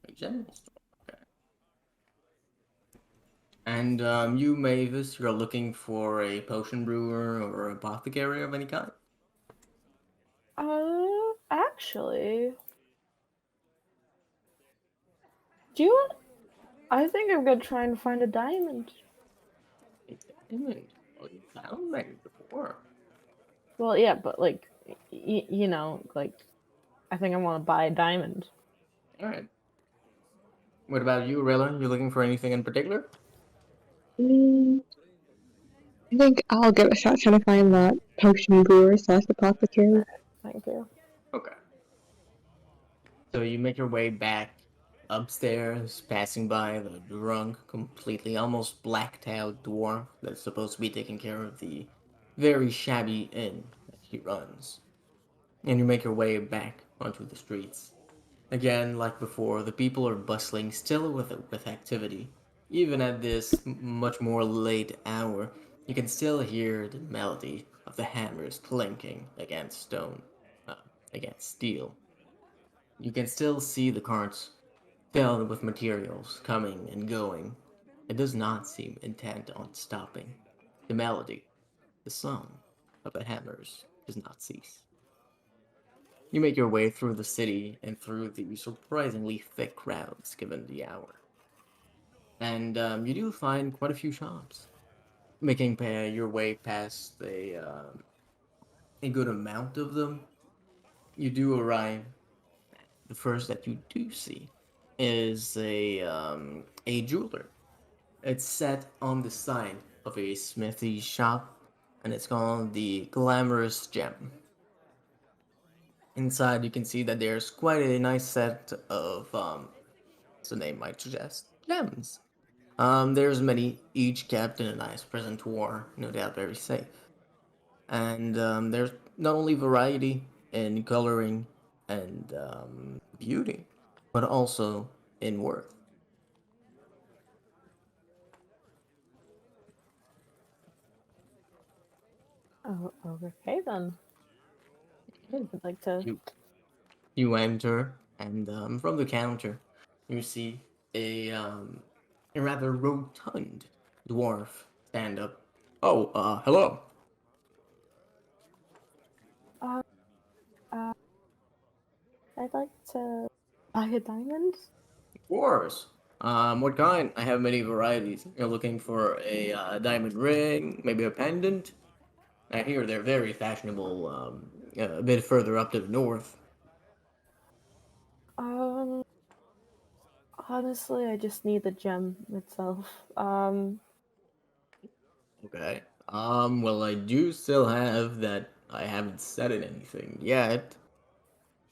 A general store. Okay. And you, Mavis, you're looking for a potion brewer or apothecary of any kind? Actually, do you want? I think I'm gonna try and find a diamond. A diamond? Well, you found many before. Well, yeah, but like, you know, like, I think I want to buy a diamond. Alright. What about you, Rilla? You looking for anything in particular? I think I'll give it a shot trying to find that potion brewer / apothecary. Thank you. Okay. So you make your way back upstairs, passing by the drunk, completely almost blacked-out dwarf that's supposed to be taking care of the very shabby inn that he runs. And you make your way back onto the streets. Again, like before, the people are bustling still with activity. Even at this much more late hour, you can still hear the melody of the hammers clinking against stone, uh, against steel. You can still see the carts filled with materials coming and going. It does not seem intent on stopping. The melody, the song of the hammers does not cease. You make your way through the city and through the surprisingly thick crowds given the hour. And you do find quite a few shops. Making your way past a good amount of them, you do arrive. The first that you do see is a jeweler. It's set on the side of a smithy shop, and it's called the Glamorous Gem. Inside, you can see that there's quite a nice set of, as the name might suggest, gems. There's many, each kept in a nice presentoir, no doubt very safe. And there's not only variety in coloring and beauty, but also in worth. Oh, okay then. I'd like to. You you enter, and from the counter, you see a rather rotund dwarf stand up. Oh, hello. Uh, uh, I'd like to buy a diamond. Of course. What kind? I have many varieties. You're looking for a diamond ring, maybe a pendant? I hear they're very fashionable a bit further up to the north. Um, Honestly, I just need the gem itself. Okay. Well, I do still have that. I haven't said it anything yet.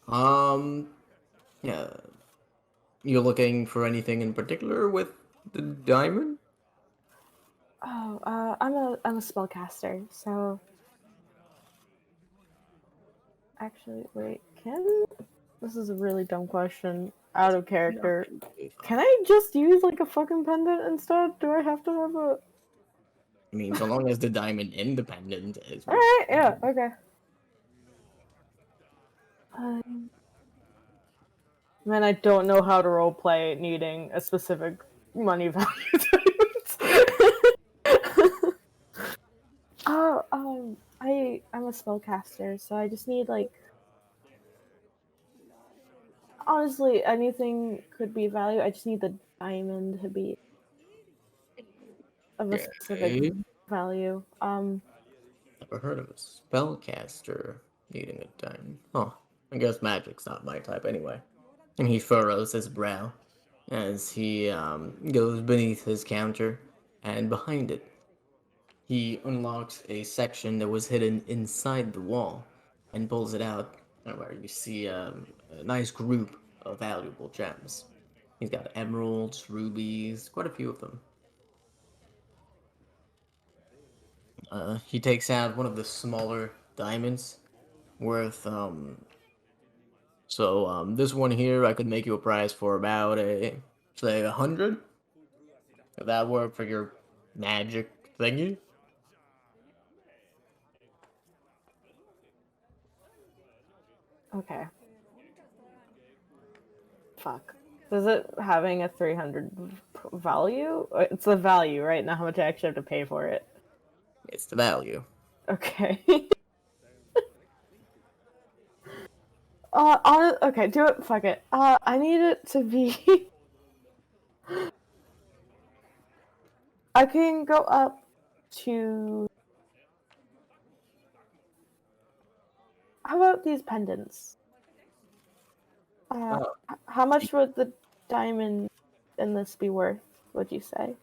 Um, yeah. You're looking for anything in particular with the diamond? I'm a spellcaster, so actually, wait, this is a really dumb question. Out of character. Can I just use like a fucking pendant instead? Do I have to have a? I mean, so long as the diamond independent is. All right, yeah, okay. Man, I don't know how to roleplay needing a specific money value diamonds. Oh, I'm a spellcaster, so I just need like honestly anything could be value. I just need the diamond to be of a specific Okay. value. Never heard of a spellcaster needing a diamond. Huh. I guess magic's not my type anyway. And he furrows his brow as he goes beneath his counter, and behind it, he unlocks a section that was hidden inside the wall and pulls it out, where you see a nice group of valuable gems. He's got emeralds, rubies, quite a few of them. He takes out one of the smaller diamonds, worth this one here I could make you a price for about say 100. If that work for your magic thingy. Okay. Fuck. Is it having a 300 value? It's the value, right? Not how much I actually have to pay for it. It's the value. Okay. Okay, do it. Fuck it. I need it to be. I can go up to. How about these pendants? How much would the diamond in this be worth? Would you say?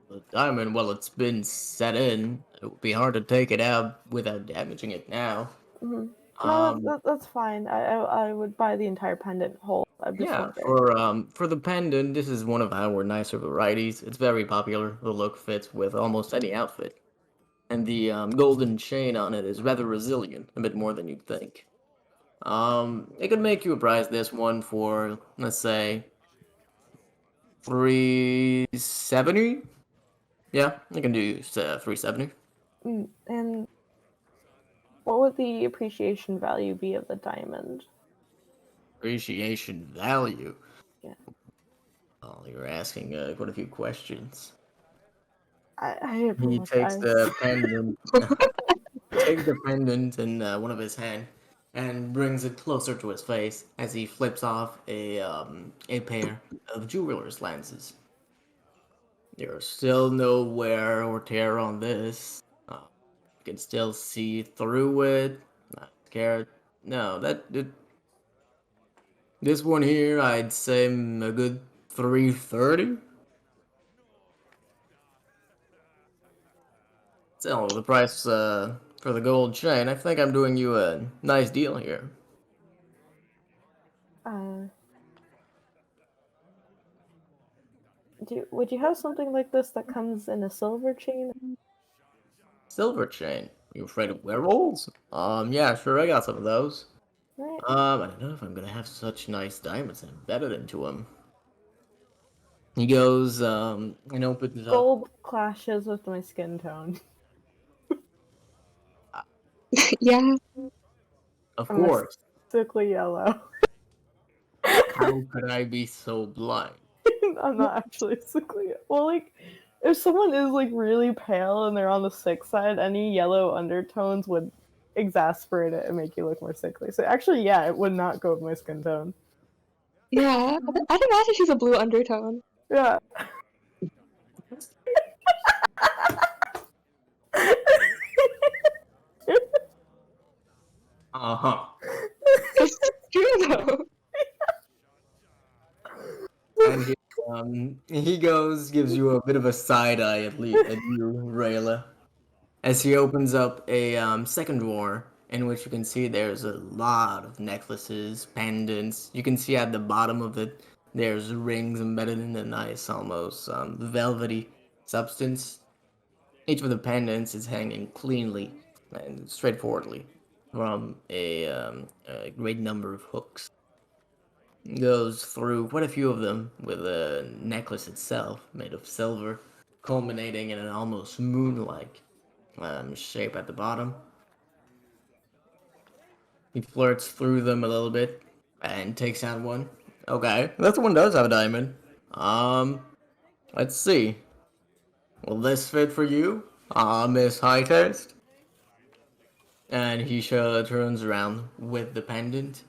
The diamond, well, it's been set in. It would be hard to take it out without damaging it now. Mm-hmm. Um, No, that's fine. I would buy the entire pendant whole. I'm just yeah, wondering. for the pendant, this is one of our nicer varieties. It's very popular. The look fits with almost any outfit. And the golden chain on it is rather resilient, a bit more than you'd think. It could make you a price this one for, let's say, 370. Yeah, I can do 370. And what would the appreciation value be of the diamond? Appreciation value. Yeah. Oh, you're asking quite a few questions. I He apologize. takes the pendant. Takes the pendant in one of his hand and brings it closer to his face as he flips off a pair of jeweler's lenses. There's still no wear or tear on this. You can still see through it. Not scared. No, this one here, I'd say a good 330. So the price for the gold chain, I think I'm doing you a nice deal here. Would you have something like this that comes in a silver chain? Silver chain. You afraid of werewolves? Yeah, sure, I got some of those. Right. I don't know if I'm gonna have such nice diamonds embedded into them. He goes, and opens up. Gold clashes with my skin tone. Yeah. Of I'm a course. sickly yellow. How could I be so blind? I'm not actually sickly. Well, like, if someone is like really pale and they're on the sick side, any yellow undertones would exasperate it and make you look more sickly. So actually, yeah, it would not go with my skin tone. Yeah. I'd imagine she's a blue undertone. Yeah. Uh-huh. It's true though. And he goes, gives you a bit of a side eye at you, Rayla, as he opens up a second drawer in which you can see there's a lot of necklaces, pendants. You can see at the bottom of it there's rings embedded in a nice, almost velvety substance. Each of the pendants is hanging cleanly and straightforwardly from a great number of hooks. Goes through quite a few of them with a necklace itself made of silver, culminating in an almost moon-like shape at the bottom. He flirts through them a little bit and takes out one. Okay, this one does have a diamond. Let's see. Will this fit for you, Miss High Taste? And he turns around with the pendant.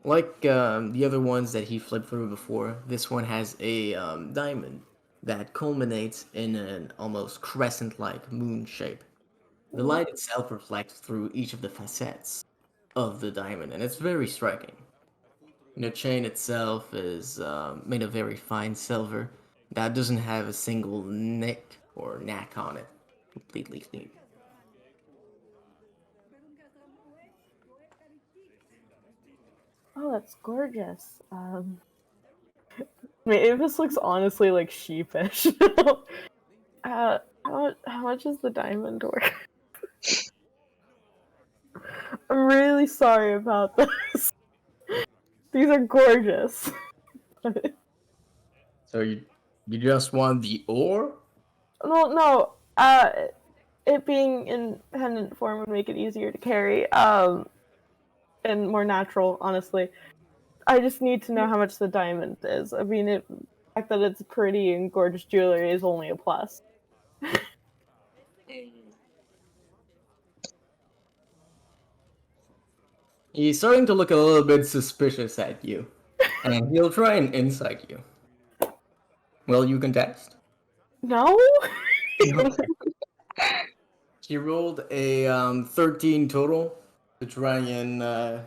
Like the other ones that he flipped through before, this one has a diamond that culminates in an almost crescent-like moon shape. The light itself reflects through each of the facets of the diamond, and it's very striking. The chain itself is made of very fine silver that doesn't have a single nick or knack on it, completely clean. Oh, that's gorgeous. Mavis looks honestly like sheepish. How much is the diamond worth? I'm really sorry about this. These are gorgeous. So you just want the ore? No. It being in pendant form would make it easier to carry. And more natural, honestly. I just need to know how much the diamond is. I mean, the fact that it's pretty and gorgeous jewelry is only a plus. He's starting to look a little bit suspicious at you, and he'll try and insight you. Well, you can test. No? She rolled a 13 total to try and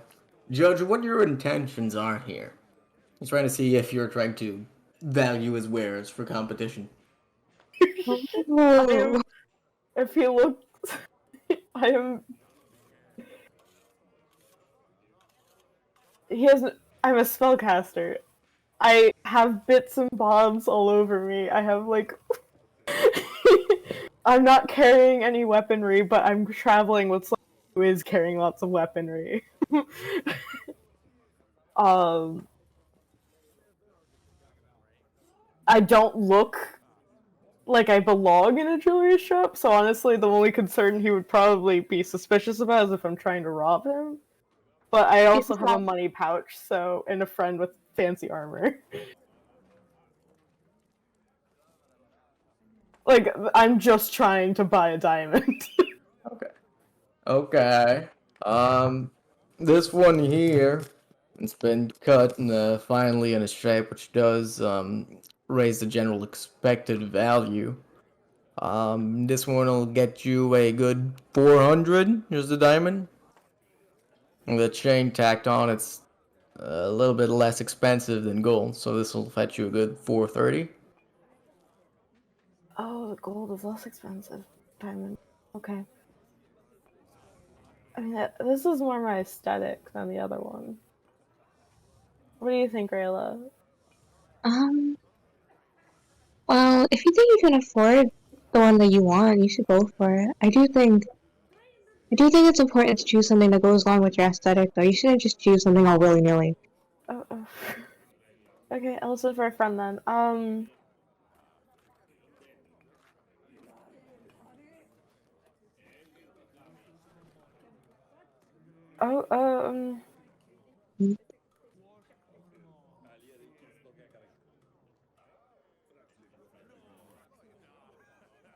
judge what your intentions are here. He's trying to see if you're trying to value his wares for competition. Whoa. If you look, I am. I'm a spellcaster. I have bits and bobs all over me. I have like. I'm not carrying any weaponry, but I'm traveling with someone who is carrying lots of weaponry. um, I don't look like I belong in a jewelry shop, so honestly, the only concern he would probably be suspicious about is if I'm trying to rob him. But I also have a money pouch, so and a friend with fancy armor. Like, I'm just trying to buy a diamond. Okay. Okay. This one here, it's been cut finally in a shape which does raise the general expected value. This one will get you a good 400. Here's the diamond. And the chain tacked on, it's a little bit less expensive than gold, so this will fetch you a good 430. Oh, the gold is less expensive. Diamond. Okay. I mean, this is more my aesthetic than the other one. What do you think, Rayla? Um, well, if you think you can afford the one that you want, you should go for it. I do think it's important to choose something that goes along with your aesthetic, though. You shouldn't just choose something all willy-nilly. Oh. Okay, I'll listen for a friend then. Oh,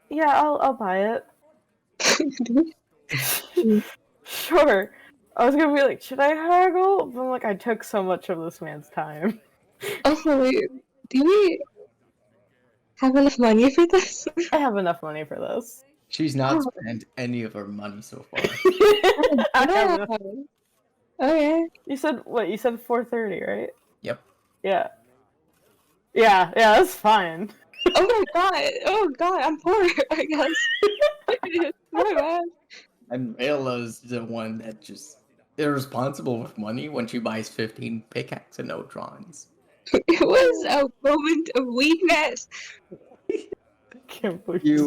yeah, I'll buy it. Sure. I was gonna be like, should I haggle? But I'm like, I took so much of this man's time. Also, wait, do we have enough money for this? I have enough money for this. She's not spent any of her money so far. I have enough. Okay. You said what? You said 430, right? Yep. Yeah. Yeah, that's fine. Oh my god. Oh god, I'm poor, I guess. My bad. And Ayla's the one that just irresponsible with money when she buys 15 pickaxe and no drawings. It was a moment of weakness. Can't believe You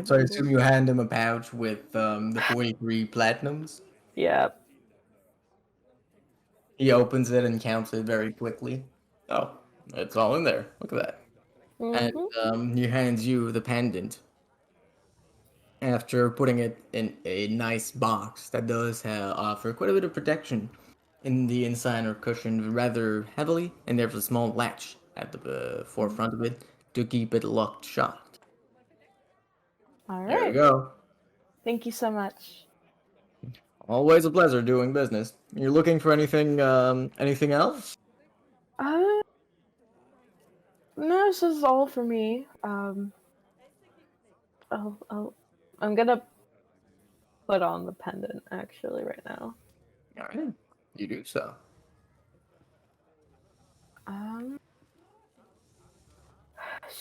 so I assume you hand him a pouch with the 43 platinums. Yeah. He opens it and counts it very quickly. Oh, it's all in there. Look at that. And he hands you the pendant. After putting it in a nice box that does offer quite a bit of protection in the inside or cushioned rather heavily, and there's a small latch at the forefront of it to keep it locked shut. All There you right. go. Thank you so much. Always a pleasure doing business. You're looking for anything else? No, this is all for me. I'm gonna put on the pendant actually right now. All right, you do so.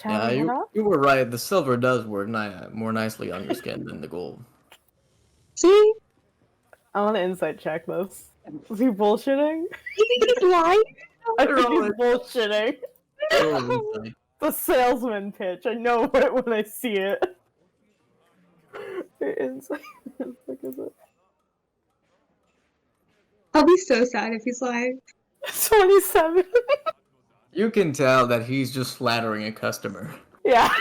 Shall Yeah, we head off? you were right. The silver does work more nicely on your skin than the gold. See? I want to insight check this. Is he bullshitting? You think he's lying? I think he's bullshitting. The salesman pitch. I know it when I see it. Insight. What is it? I'll be so sad if he's lying. 27. You can tell that he's just flattering a customer. Yeah.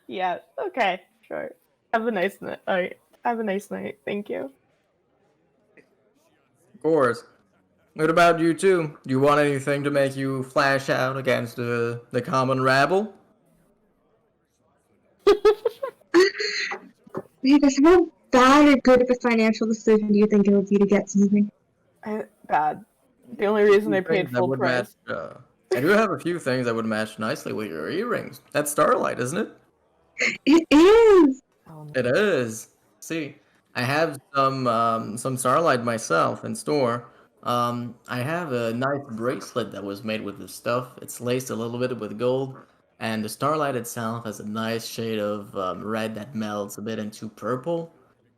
Yeah. Okay. Sure. Have a nice night. All right. Have a nice night. Thank you. Of course. What about you two? Do you want anything to make you flash out against the common rabble? Vegas, how bad or good of a financial decision do you think it would be to get something? Bad. The only reason I paid Things that full would price. match, I do have a few things that would match nicely with your earrings. That's Starlight, isn't it? It is! Oh, no. It is. See, I have some Starlight myself in store. I have a nice bracelet that was made with this stuff. It's laced a little bit with gold, and the Starlight itself has a nice shade of red that melts a bit into purple.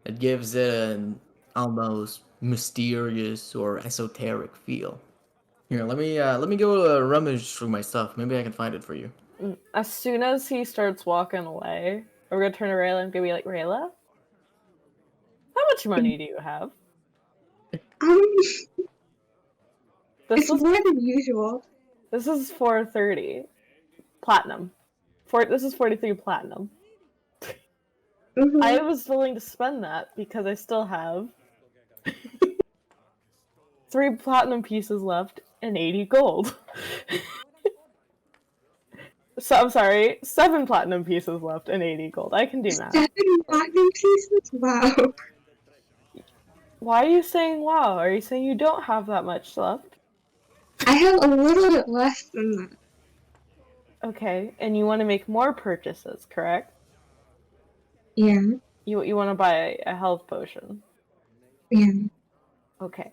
It gives it an almost mysterious or esoteric feel. Here, let me go rummage through my stuff. Maybe I can find it for you. As soon as he starts walking away, we're gonna turn to Rayla and gonna be like, Rayla, how much money do you have? Um, This it's was more than usual. this is 430 platinum. This is 43 platinum. Mhm. I was willing to spend that because I still have 3 platinum pieces left and 80 gold. So I'm sorry, 7 platinum pieces left and 80 gold. I can do math. 7 platinum pieces? Wow. Why are you saying wow? Are you saying you don't have that much left? I have a little bit less than that. Okay, and you want to make more purchases, correct? Yeah, You want to buy a health potion. yeah. Okay.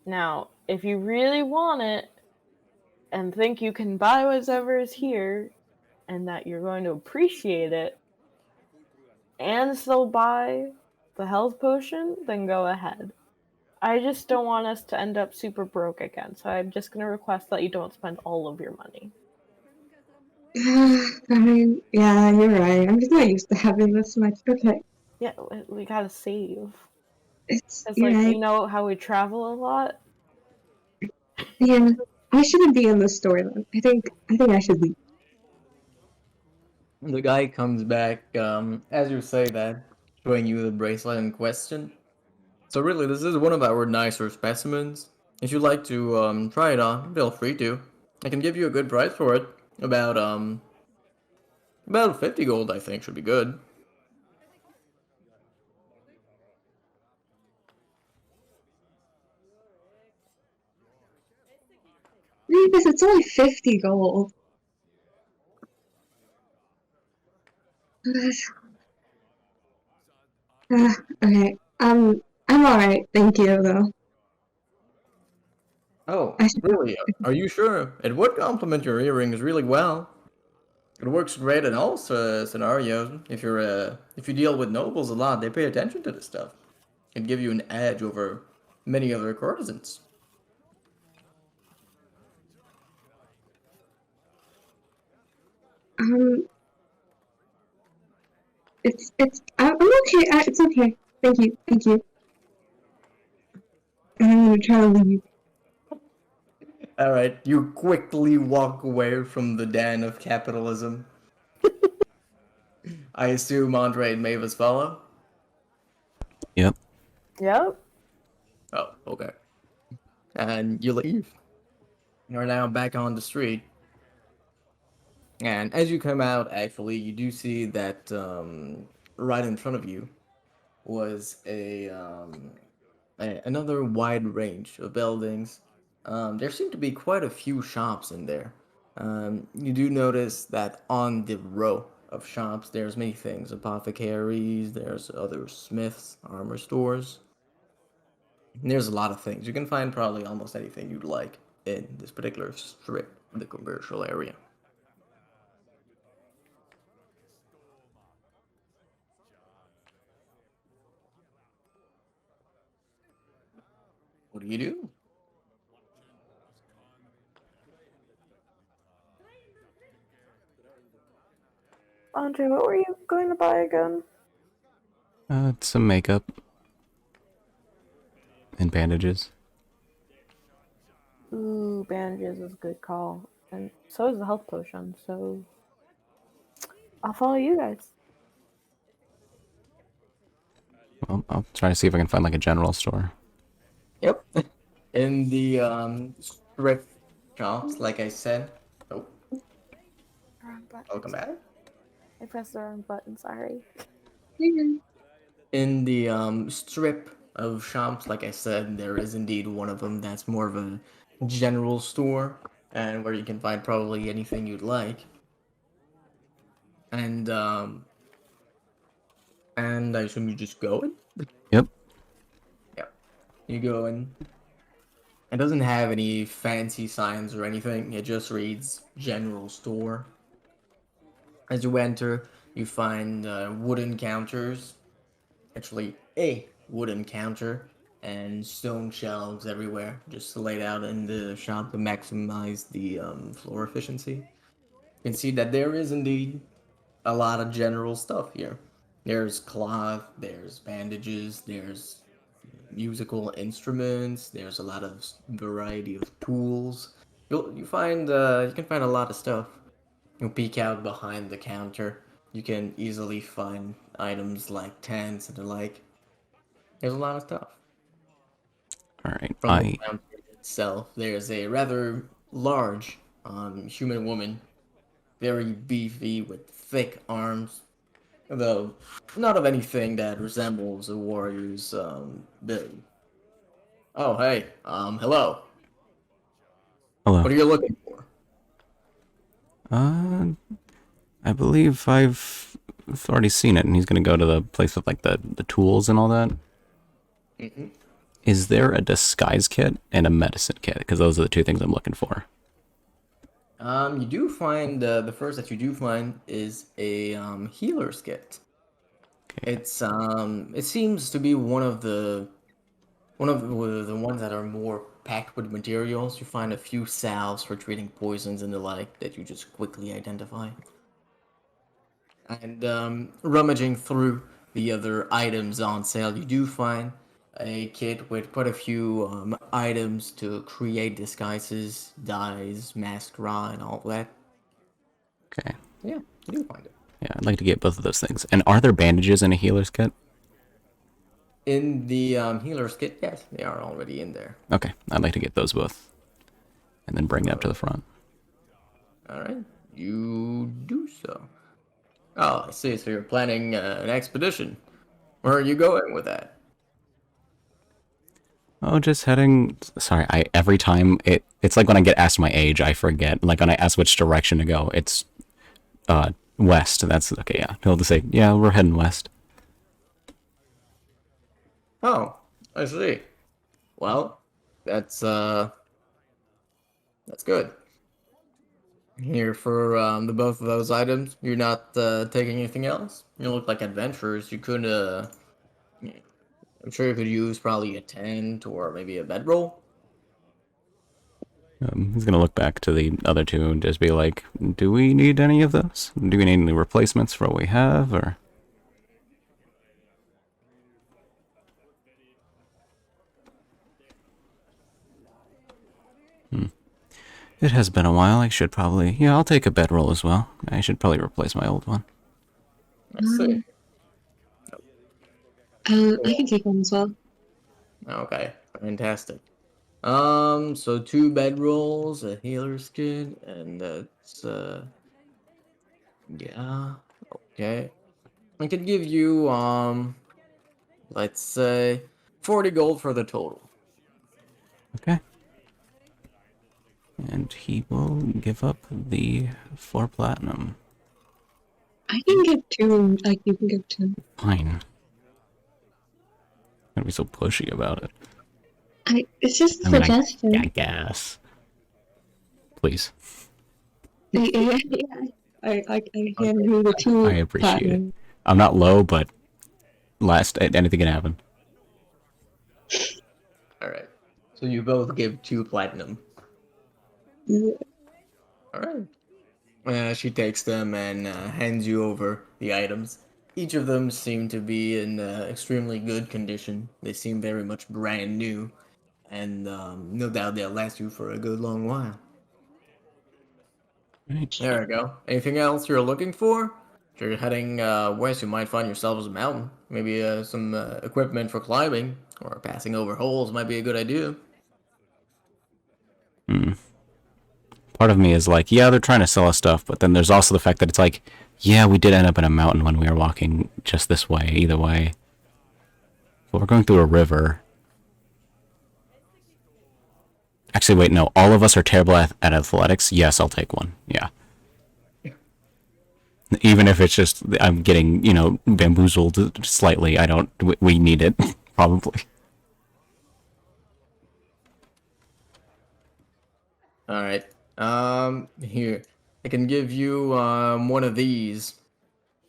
Now, if you really want it and think you can buy whatever is here and that you're going to appreciate it and still buy the health potion, then go ahead. I just don't want us to end up super broke again, so I'm just going to request that you don't spend all of your money. I mean, yeah, you're right. I'm just not used to having this much. Okay, Yeah, we gotta save. It's you're like, right. you know how we travel a lot? Yeah, I shouldn't be in the store then. I think I should leave. The guy comes back as you say that, showing you the bracelet in question. So really, this is one of our nicer specimens. If you'd like to try it on, feel free to. I can give you a good price for it. About 50 gold, I think, should be good. Because it's only 50 gold. Okay. I'm alright. Thank you, though. Oh, I should really? Are you sure? It would complement your earrings really well. It works great in all scenarios. If you deal with nobles a lot, they pay attention to this stuff. It'd give you an edge over many other courtesans. Um, I'm okay. It's okay. Thank you. And I'm gonna try to leave. All right, you quickly walk away from the den of capitalism. I assume Andre and Mavis follow. Yep. Yep. Oh, okay. And you leave. You're now back on the street. And as you come out, actually, you do see that right in front of you was another wide range of buildings. There seem to be quite a few shops in there. You do notice that on the row of shops, there's many things: apothecaries, there's other smiths, armor stores. There's a lot of things. You can find probably almost anything you'd like in this particular strip, the commercial area. What do you do? Andre, what were you going to buy again? Some makeup and bandages. Ooh, bandages is a good call. And so is the health potion, so I'll follow you guys. Well, I'll try to see if I can find like a general store. Yep. In the thrift shops, like I said. Oh, Wrong button. welcome back. I pressed the wrong button, sorry. Yeah. In the strip of shops, like I said, there is indeed one of them that's more of a general store, and where you can find probably anything you'd like. And and I assume you just go in. Yep. Yep. You go in. It doesn't have any fancy signs or anything. It just reads general store. As you enter, you find wooden counters, actually a wooden counter, and stone shelves everywhere, just laid out in the shop to maximize the floor efficiency. You can see that there is indeed a lot of general stuff here. There's cloth, there's bandages, there's musical instruments. There's a lot of variety of tools. You can find a lot of stuff. You peek out behind the counter. You can easily find items like tents and the like. There's a lot of stuff. All right. From the counter itself, there's a rather large human woman, very beefy with thick arms, though not of anything that resembles a warrior's build. Oh, hey, hello. Hello. What are you looking for? I believe I've already seen it, and he's gonna go to the place with like the tools and all that. hmm Is there a disguise kit and a medicine kit? Because those are the two things I'm looking for. You do find the first that you do find is a healer's kit. Okay. It seems to be one of the ones that are more packed with materials. You find a few salves for treating poisons and the like that you just quickly identify. And rummaging through the other items on sale, you do find a kit with quite a few items to create disguises, dyes, mascara, and all that. Okay. Yeah, you do find it. Yeah, I'd like to get both of those things. And are there bandages in a healer's kit? In the healer's kit, yes, they are already in there. Okay, I'd like to get those both, and then bring it up to the front. All right, you do so. Oh, I see. So you're planning an expedition. Where are you going with that? Oh, just heading. Sorry, every time it's like when I get asked my age, I forget. Like when I ask which direction to go, it's west. That's okay. Yeah, he'll just say, yeah, we're heading west. Oh, I see. Well, that's good. Here for the both of those items. You're not taking anything else. You look like adventurers. You could I'm sure you could use probably a tent or maybe a bedroll. He's gonna look back to the other two and just be like, "Do we need any of those? Do we need any replacements for what we have, or?" It has been a while. I should probably... Yeah, I'll take a bedroll as well. I should probably replace my old one. I see. I can take one as well. Okay, fantastic. So two bedrolls, a healer's kit, and that's yeah, okay. I could give you let's say 40 gold for the total. Okay. And he will give up the 4 platinum. I can give two. Like you can give two. Fine. Gonna be so pushy about it. It's just a I mean, suggestion. I guess. Please. Yeah. I hand you the two. I appreciate platinum. it. I'm not low, but anything can happen. All right. So you both give 2 platinum. Yeah. All right. She takes them and hands you over the items. Each of them seem to be in extremely good condition. They seem very much brand new, and no doubt they'll last you for a good long while. Right. There we go. Anything else you're looking for? If you're heading west, you might find yourselves a mountain. Maybe some equipment for climbing, or passing over holes might be a good idea. Part of me is like, yeah, they're trying to sell us stuff, but then there's also the fact that it's like, yeah, we did end up in a mountain when we were walking just this way, either way. But we're going through a river. Actually, wait, no, all of us are terrible at athletics. Yes, I'll take one. Yeah. Even if it's just, I'm getting, bamboozled slightly, we need it, probably. All right. Here, I can give you one of these.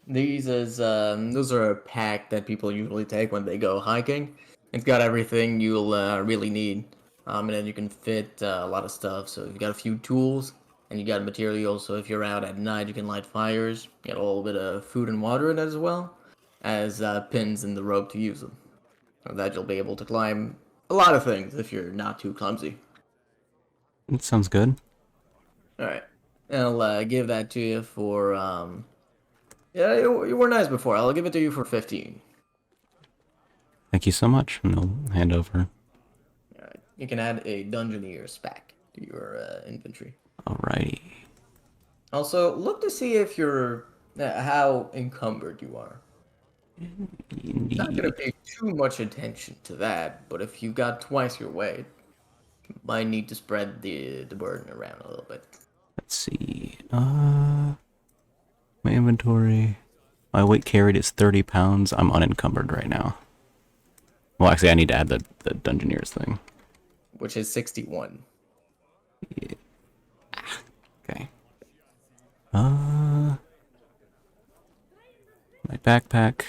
Those are a pack that people usually take when they go hiking. It's got everything you'll really need. And then you can fit a lot of stuff. So you've got a few tools, and you got materials. So if you're out at night, you can light fires. You got a little bit of food and water in it as well as pins and the rope to use them. so that you'll be able to climb a lot of things if you're not too clumsy. That sounds good. Alright. I'll give that to you for, yeah, you were nice before. I'll give it to you for 15. Thank you so much. And I'll hand over. Alright. You can add a Dungeoneer spec to your inventory. Alrighty. Also, look to see if you're, how encumbered you are. Not gonna pay too much attention to that, but if you got twice your weight, you might need to spread the burden around a little bit. Let's see. My inventory. My weight carried is 30 pounds. I'm unencumbered right now. Well, actually, I need to add the Dungeoneers thing. Which is 61. Yeah. Okay. My backpack.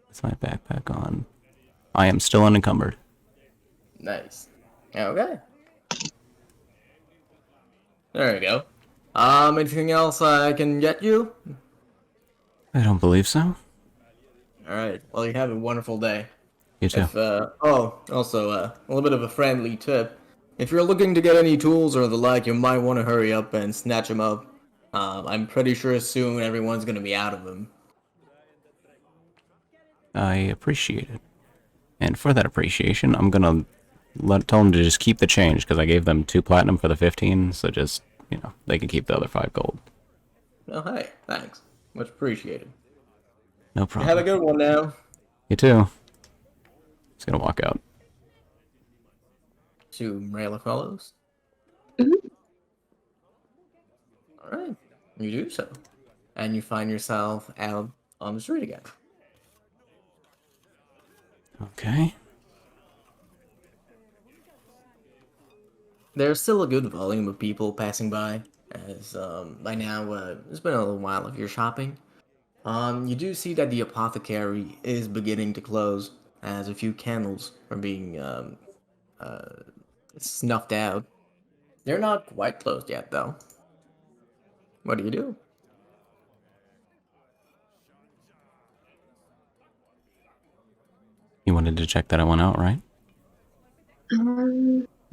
What's my backpack on? I am still unencumbered. Nice. Okay. There you go. Anything else I can get you? I don't believe so. Alright, well, you have a wonderful day. You too. Also, a little bit of a friendly tip. If you're looking to get any tools or the like, you might want to hurry up and snatch them up. I'm pretty sure soon everyone's gonna be out of them. I appreciate it. And for that appreciation, I'm gonna tell them to just keep the change, because I gave them 2 platinum for the 15, so just, they can keep the other 5 gold. Oh, hey, thanks. Much appreciated. No problem. Have a good one now. You too. Just gonna walk out. To Marilla follows. Mhm. Alright, you do so. And you find yourself out on the street again. Okay. There's still a good volume of people passing by, as by now it's been a little while of your shopping. You do see that the apothecary is beginning to close, as a few candles are being snuffed out. They're not quite closed yet, though. What do you do? You wanted to check that one out, right?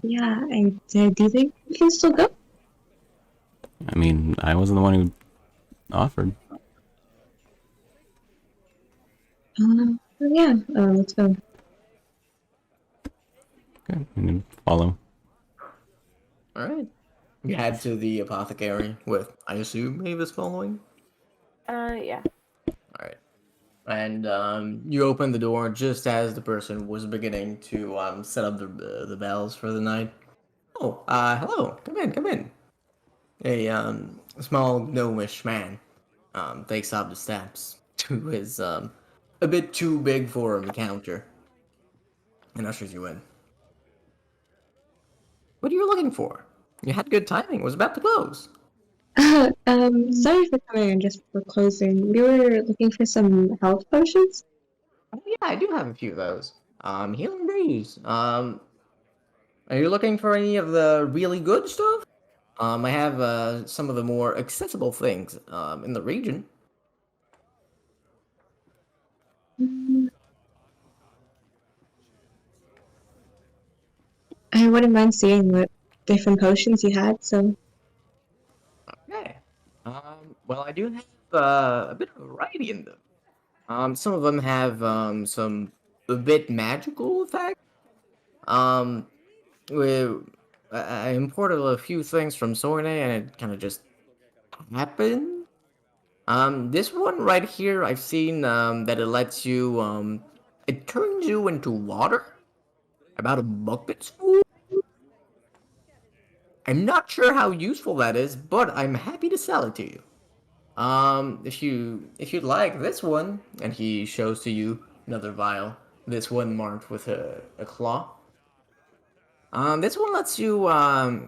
Yeah, do you think we can still go? I mean, I wasn't the one who offered. Yeah, let's go. Okay, you can follow. Alright. You head to the apothecary with, I assume, Mavis following? Yeah. Alright. And you open the door just as the person was beginning to set up the bells for the night. Oh, hello. Come in, come in. A small gnomish man takes up the steps to his a bit too big for him counter and ushers you in. What are you looking for? You had good timing. It was about to close. Sorry for coming and just for closing. We were looking for some health potions. Oh, yeah, I do have a few of those. Healing breeze. Are you looking for any of the really good stuff? I have some of the more accessible things in the region. I wouldn't mind seeing what different potions you had, so. Okay. Well, I do have a bit of a variety in them. Some of them have some a bit magical effect. Um, I imported a few things from Sorne, and it kind of just happened. This one right here, I've seen that it lets you it turns you into water. About a bucket's full. I'm not sure how useful that is, but I'm happy to sell it to you. If you'd like this one, and he shows to you another vial. This one marked with a claw. This one lets you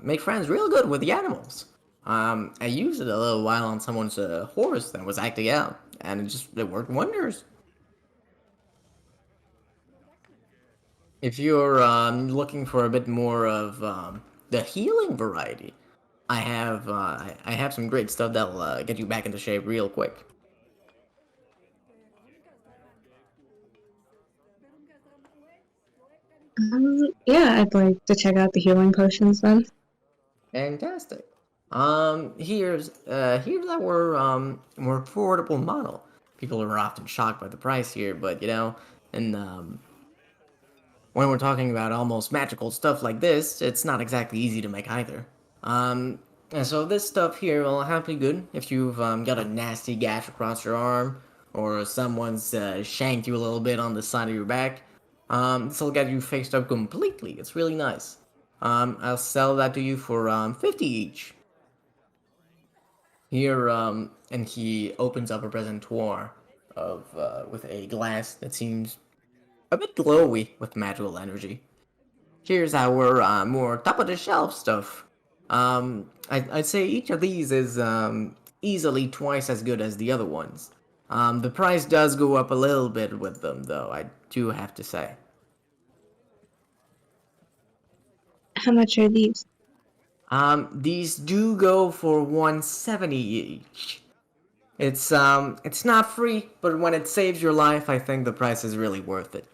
make friends real good with the animals. I used it a little while on someone's horse that was acting out, and it worked wonders. If you're looking for a bit more of the healing variety, I have some great stuff that'll get you back into shape real quick. Yeah, I'd like to check out the healing potions then. Fantastic. Here's our more affordable model. People are often shocked by the price here, but and when we're talking about almost magical stuff like this, it's not exactly easy to make either. And so this stuff here will help you good if you've got a nasty gash across your arm, or someone's shanked you a little bit on the side of your back. This will get you fixed up completely. It's really nice. I'll sell that to you for 50 each. Here, and he opens up a presentoir of with a glass that seems a bit glowy with magical energy. Here's our more top of the shelf stuff. I'd say each of these is easily twice as good as the other ones. The price does go up a little bit with them, though, I do have to say. How much are these? These do go for 170 each. It's not free, but when it saves your life, I think the price is really worth it.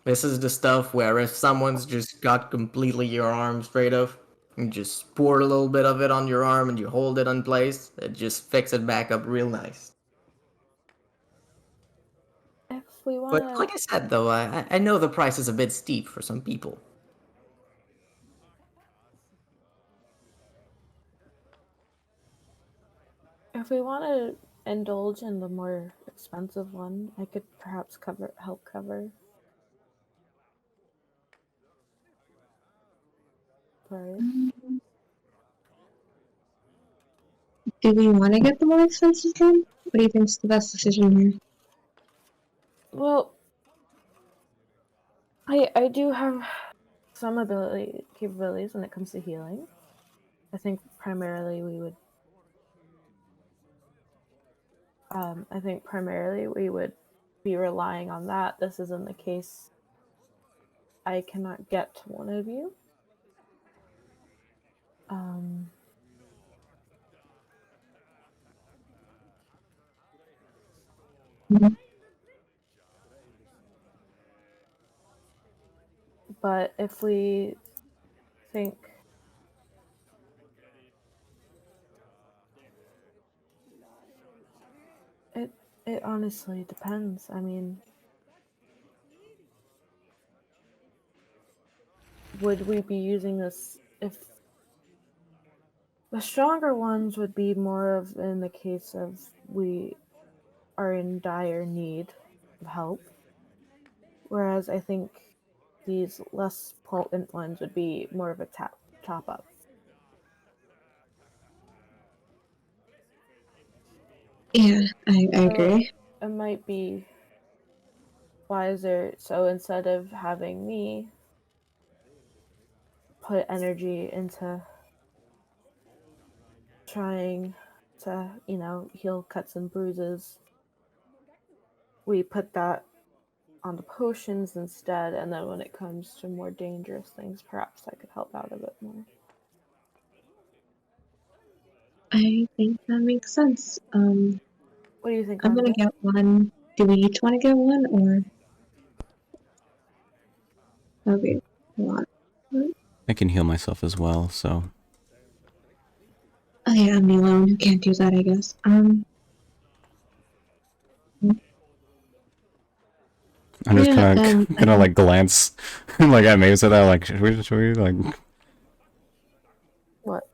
This is the stuff where if someone's just got completely your arm straight off, you just pour a little bit of it on your arm and you hold it in place, it just fix it back up real nice. If we But wanna, like I said though, I know the price is a bit steep for some people. if we wanna indulge in the more expensive one, I could perhaps help cover. Right. Do we want to get the more expensive one? What do you think's the best decision here? Well, I do have some capabilities when it comes to healing. I think primarily we would be relying on that. This isn't the case. I cannot get to one of you. Mhm. But if we think it honestly depends. I mean, would we be using this if the stronger ones would be more of in the case of we are in dire need of help, whereas I think these less potent ones would be more of a top up. Yeah, I So agree. it might be wiser. So instead of having me put energy into trying to, heal cuts and bruises, we put that on the potions instead, and then when it comes to more dangerous things, perhaps I could help out a bit more. I think that makes sense. What do you think, I'm gonna Andre? get one. Do we each want to get one, or okay, hold on. I can heal myself as well, so Oh yeah, I'm the alone who can't do that, I guess. I'm just Yeah, gonna like glance like at Maze at that, like should we like What?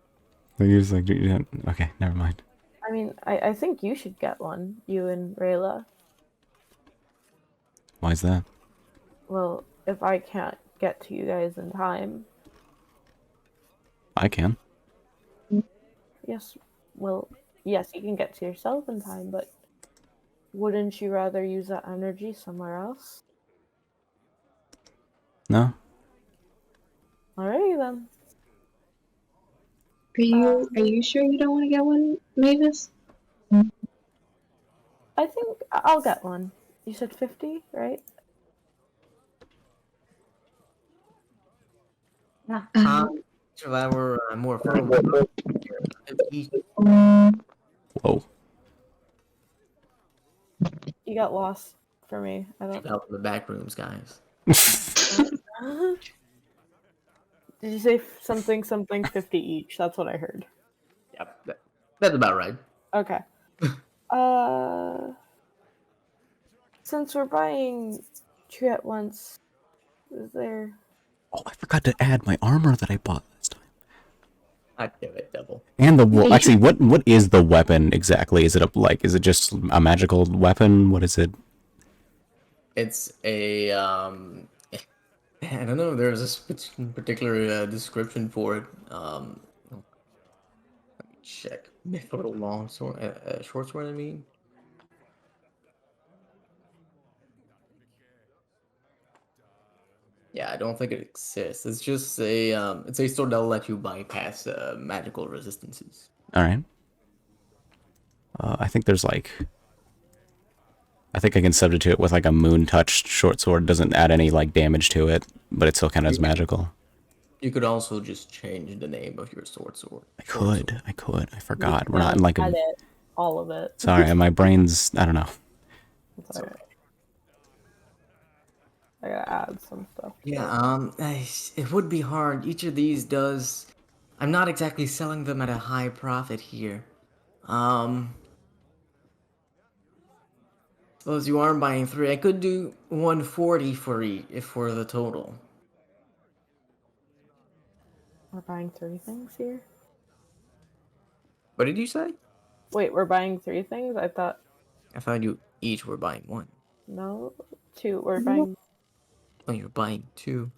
like use like okay, never mind. I mean, I think you should get one, you and Rayla. Why is that? Well, if I can't get to you guys in time, I can. yes, well, yes, you can get to yourself in time, but wouldn't you rather use that energy somewhere else? No? Alrighty then. are you sure you don't want to get one, Mavis? I think I'll get one. You said 50, right? Yeah. Um, Each of our more affordable each Whoa. You got lost for me. I don't. out in the back rooms, guys. Did you say something 50 each? That's what I heard. Yep, that's about right. Okay. Since we're buying two at once, is there? Oh, I forgot to add my armor that I bought this time. I do it double. And actually, what is the weapon exactly? Is it just a magical weapon? What is it? It's a I don't know. There's a particular description for it. Let me check. Mithril long sword, short sword. I mean. Yeah, I don't think it exists. It's just it's a sword that'll let you bypass magical resistances. All right. I think there's like. I think I can substitute it with like a moon touch short sword. It doesn't add any like damage to it, but it still kind of is magical. You could also just change the name of your sword. I could. I forgot. We're No, not in like a. add it, all of it. Sorry, my brain's. I don't know. It's alright. I gotta add some stuff. Yeah, it would be hard. Each of these does. I'm not exactly selling them at a high profit here. Suppose you are buying 3. I could do 140 for the total. We're buying 3 things here. What did you say? Wait, we're buying 3 things? I thought I thought you each were buying 1. no, 2. We're buying. Oh, you're buying 2.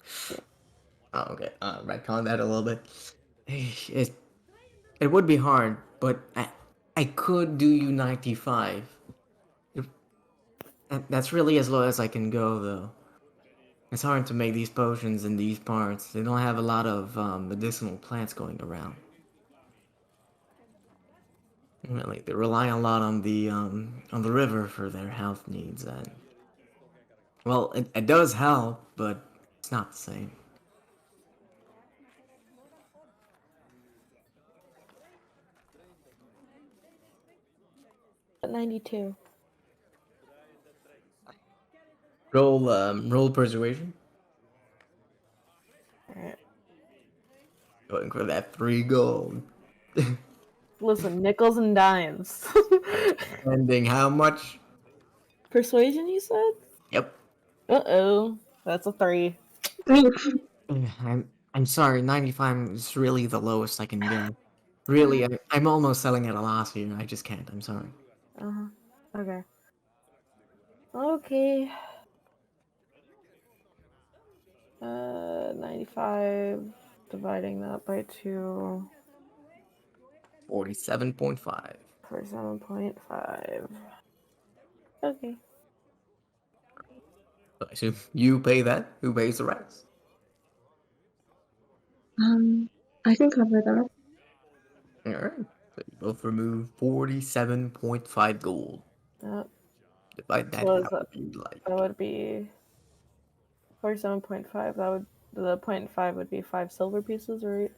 Oh, okay. Retcon that a little bit. It would be hard, but I could do you 95. That's really as low as I can go, though. It's hard to make these potions in these parts. They don't have a lot of medicinal plants going around. Really, they rely a lot on the river for their health needs, and well, it does help, but it's not the same. At 92. Roll persuasion. Alright. Going for that 3 gold. Listen, nickels and dimes. Spending how much? Persuasion, you said? Yep. Uh-oh. That's a 3. I'm sorry. 95 is really the lowest I can go. Really, I'm almost selling at a loss here. I just can't. I'm sorry. Uh-huh. Okay. Okay. 95, dividing that by 2 47.5. for 7.5. Okay. So I assume you pay that. Who pays the rest? I can cover that. All right. So you both remove 47.5 gold. Yep. Divide that So is however you'd like. that would be 47.5. That would the 0.5 would be 5 silver pieces, right?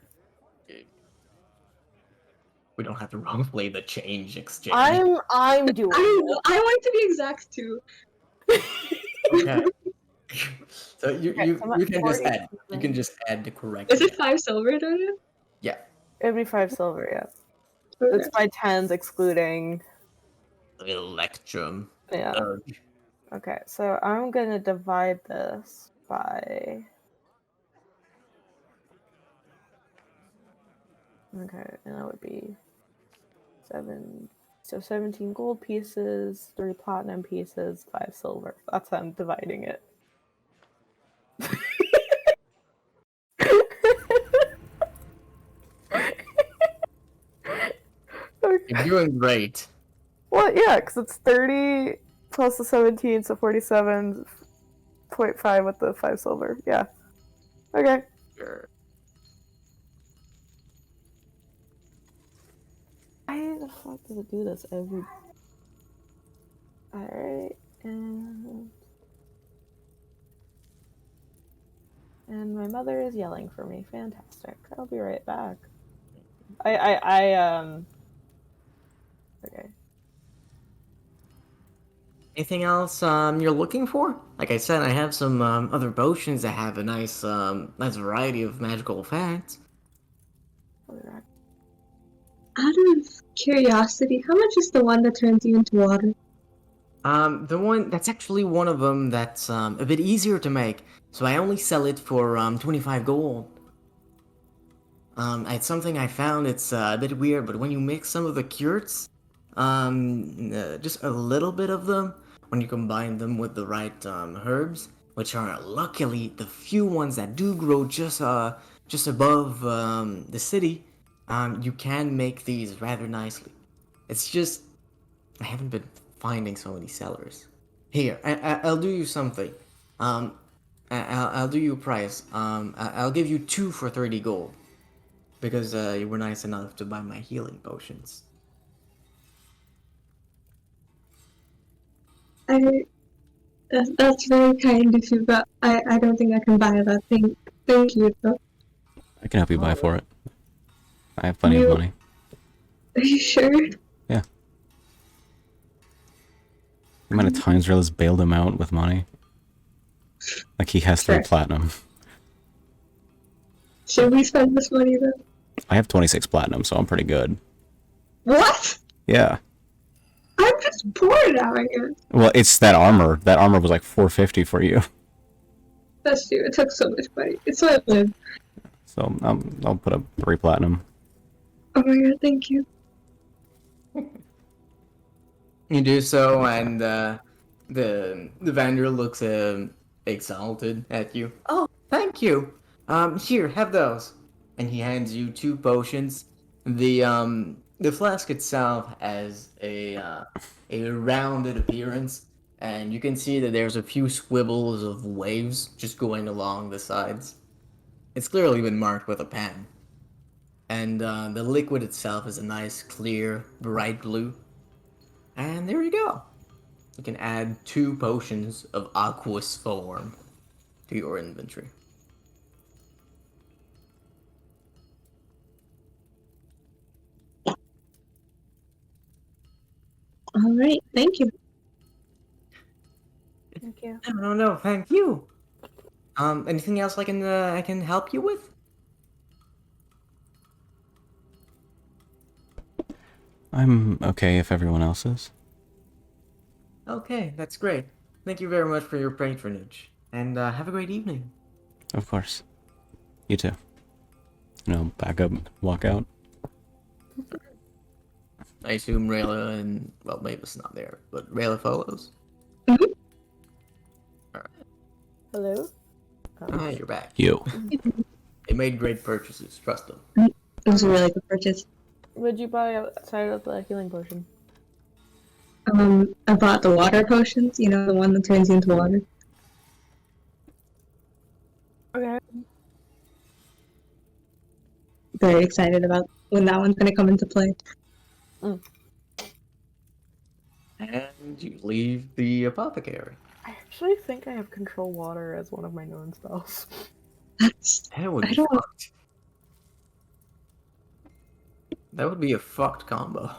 We don't have to roleplay the change exchange. I'm doing it. I want to be exact too. Okay. So you Okay, so I'm at can just 40 add. You can just add the correct. Is it 5 silver, Dorian? Yeah. It'd be 5 silver, yeah. Okay. It's by 10s excluding. Electrum. Yeah. Okay, so I'm gonna divide this by. Okay, and that would be 7. So 17 gold pieces, 3 platinum pieces, 5 silver. That's how I'm dividing it. You're doing great. Well, yeah, because it's 30 plus the 17, so 47.5 with the 5 silver. Yeah. Okay. Sure. Why the fuck does it do this every... Alright, and... And my mother is yelling for me. Fantastic. I'll be right back. Okay. Anything else you're looking for? Like I said, I have some other potions that have a nice variety of magical effects. I'll be right. Out of curiosity, how much is the one that turns you into water? The one that's actually one of them that's a bit easier to make, so I only sell it for 25 gold. It's something I found. It's a bit weird, but when you mix some of the curets, just a little bit of them, when you combine them with the right herbs, which are luckily the few ones that do grow just above the city, you can make these rather nicely. It's just I haven't been finding so many sellers. Here, I'll do you something. I'll do you a price. I'll give you 2 for 30 gold. Because you were nice enough to buy my healing potions. That's very kind of you, but I don't think I can buy that. Thank you, though. I can help you buy Oh, for it. I have plenty of You- money. Are you sure? Yeah. The amount of times Relis bailed him out with money. Like he has 3 Sure. platinum. Should we spend this money then? I have 26 platinum, so I'm pretty good. What? Yeah. I'm just poor now, I guess. Well, it's that armor. That armor was like 450 for you. That's true. It took so much money. It's what I live. So I'll put up 3 platinum. Oh my god, thank you. You do so, and the vendor looks exalted at you. Oh, thank you. Here, have those. And he hands you 2 potions. The flask itself has a rounded appearance, and you can see that there's a few squibbles of waves just going along the sides. It's clearly been marked with a pen. And the liquid itself is a nice, clear, bright blue. And there you go. You can add 2 potions of Aquos form to your inventory. Alright, thank you. Thank you. No, thank you. Anything else I can help you with? I'm okay if everyone else is. Okay, that's great. Thank you very much for your patronage, and have a great evening. Of course. You too. Back up, walk out. I assume Rayla and well, Mavis not there, but Rayla follows. Hello? Ah, you're back. You. They made great purchases. Trust them. It was a really good purchase. Would you buy outside of the healing potion? I bought the water potions, you know, the one that turns you into water. Okay. Very excited about when that one's gonna come into play. And you leave the apothecary. I actually think I have control water as one of my known spells. That's That would I be don't- fucked. That would be a fucked combo.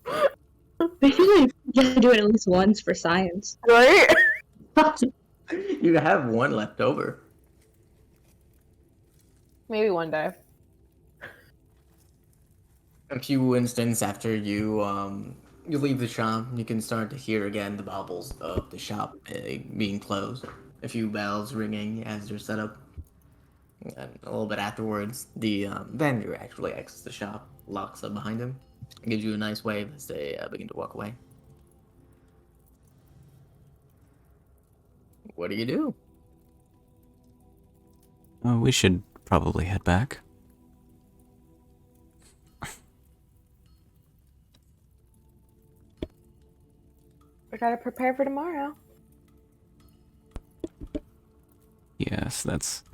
I feel like you have to do it at least once for science. Right? You have 1 left over. Maybe one day. A few instants after you you leave the shop, you can start to hear again the baubles of the shop being closed. A few bells ringing as they're set up. And a little bit afterwards, the vendor actually exits the shop, locks up behind him, and gives you a nice wave as they begin to walk away. What do you do? We should probably head back. I gotta prepare for tomorrow. Yes, that's...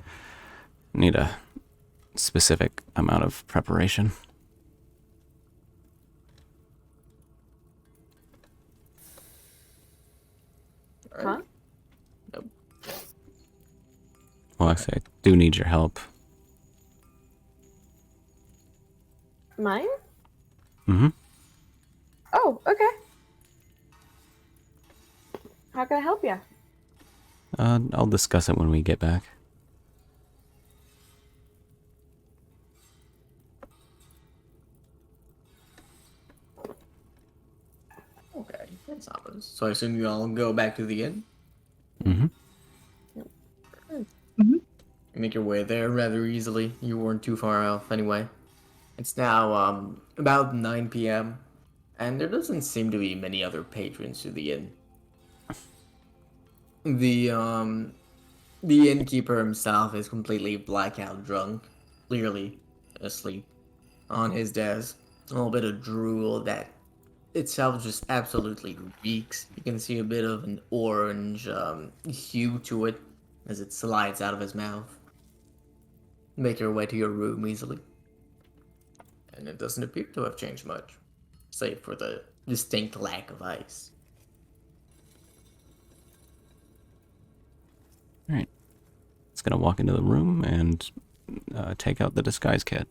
Need a specific amount of preparation. Huh? Nope. Well, actually, I do need your help. Mine? Mm-hmm. Oh, okay. How can I help you? I'll discuss it when we get back. Okay, that's ominous. So I assume you all go back to the inn? Mm-hmm. You make your way there rather easily. You weren't too far off anyway. It's now about 9 p.m. and there doesn't seem to be many other patrons to the inn. The innkeeper himself is completely blackout drunk, clearly asleep on his desk. A little bit of drool that itself just absolutely reeks. You can see a bit of an orange hue to it as it slides out of his mouth. Make your way to your room easily. And it doesn't appear to have changed much, save for the distinct lack of ice. Alright. It's gonna walk into the room and take out the disguise kit.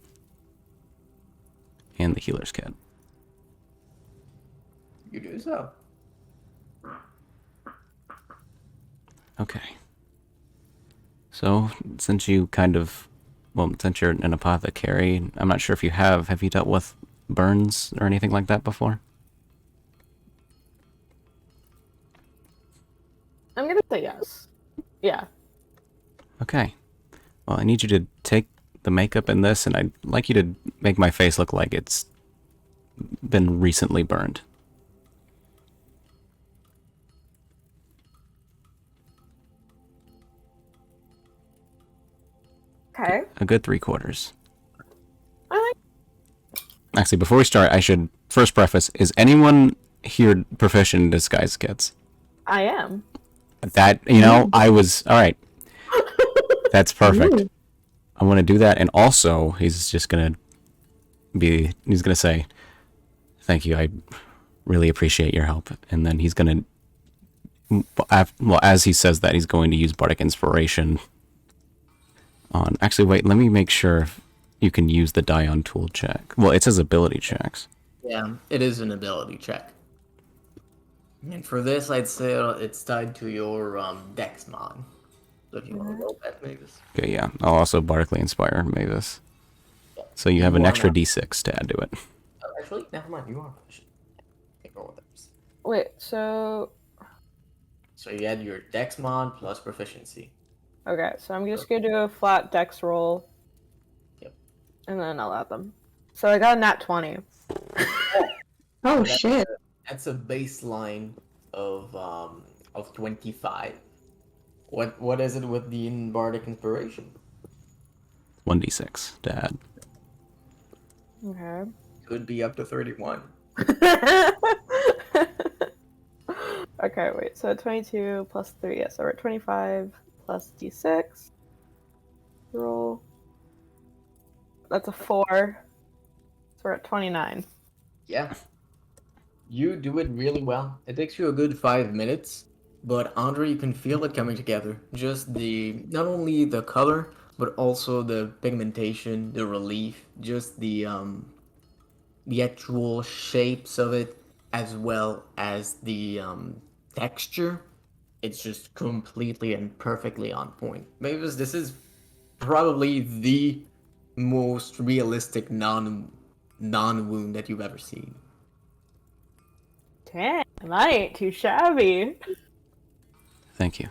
And the healer's kit. You do so. Okay. So, since you since you're an apothecary, I'm not sure if you have you dealt with burns or anything like that before? I'm gonna say yes. Yeah. Okay. Well, I need you to take the makeup in this, and I'd like you to make my face look like it's been recently burned. Okay. A good 3/4. I Actually, before we start, I should first preface, is anyone here proficient in disguise kits? I am. That, I was, alright. That's perfect. Ooh. I want to do that, and also, he's gonna say, thank you, I really appreciate your help, and then he's gonna, well, as he says that, he's going to use Bardic Inspiration on, actually, wait, let me make sure if you can use the die on tool check. Well, it says ability checks. Yeah, it is an ability check. And for this, I'd say it's tied to your dex mod. So if you want to roll that, Mavis. Okay, yeah, I'll also Bardically Inspire Mavis. So you have an extra d6 to add to it. Oh, actually, never mind. You are proficient. Okay, roll with those. Wait, so So you add your dex mod plus proficiency. okay, so I'm just gonna do a flat dex roll. Yep. And then I'll add them. So I got a nat 20. Oh That's shit. That's a baseline of 25. What is it with the bardic inspiration? 1d6 to add. Okay. Could be up to 31. Okay, wait, so 22 plus 3, yeah, so we're at 25 plus d6. Roll. That's a 4. So we're at 29. Yeah. You do it really well. It takes you a good 5 minutes, but Andre, you can feel it coming together. Just not only the color, but also the pigmentation, the relief, just the actual shapes of it, as well as the texture. It's just completely and perfectly on point. Maybe this is probably the most realistic non-wound that you've ever seen. Damn, that ain't too shabby. Thank you.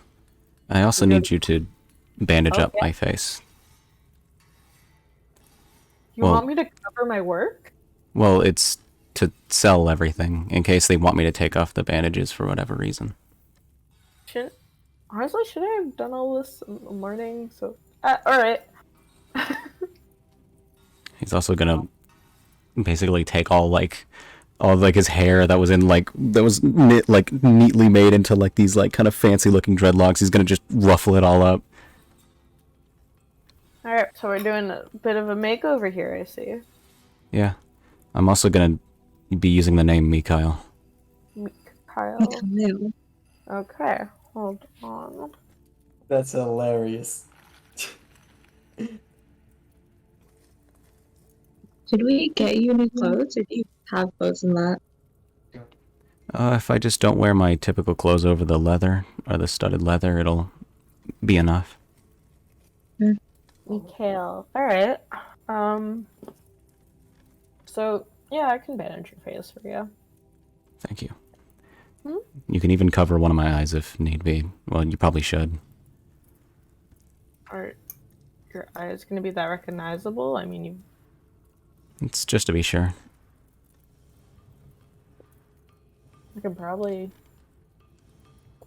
I also need you to bandage up Okay. my face. You Well- want me to cover my work? Well, it's to sell everything, in case they want me to take off the bandages for whatever reason. Honestly, should I have done all this in the morning? So, alright. He's also gonna basically take all his hair that was neatly made into like these like kind of fancy looking dreadlocks. He's gonna just ruffle it all up. Alright, so we're doing a bit of a makeover here, I see. Yeah. I'm also gonna be using the name Mikhail. Kyle. Mikhail. Okay, hold on. That's hilarious. Did we get you new clothes, or do you have clothes in that? If I just don't wear my typical clothes over the leather, or the studded leather, it'll be enough. Mikhail. Alright. So, yeah, I can bandage your face for you. Thank you. Hmm? You can even cover one of my eyes if need be. Well, you probably should. Are your eyes going to be that recognizable? I mean, you. It's just to be sure. I can probably.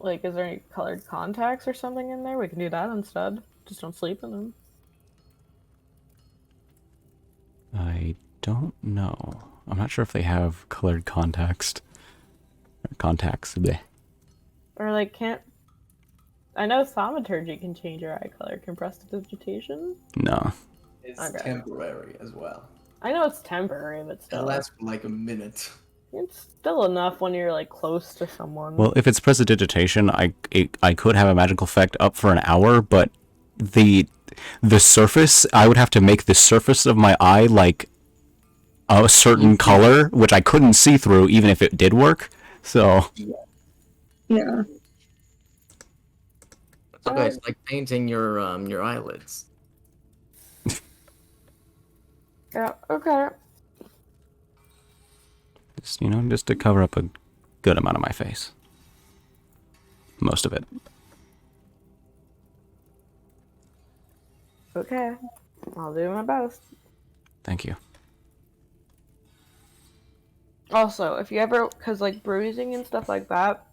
Like, is there any colored contacts or something in there? We can do that instead. Just don't sleep in them. I don't know. I'm not sure if they have colored contacts. Bleh. Or, like, can't. I know thaumaturgy can change your eye color. Can prestidigitation? No. It's Okay. temporary as well. I know it's temporary, but It still. lasts for like a minute. It's still enough when you're, like, close to someone. Well, if it's prestidigitation, I could have a magical effect up for an hour, but the surface, I would have to make the surface of my eye like a certain color, which I couldn't see through even if it did work. So Yeah. It's okay. It's like painting your eyelids. Yeah, okay. just, just to cover up a good amount of my face. Most of it. Okay. I'll do my best. Thank you. Also, if you ever, because like bruising and stuff like that,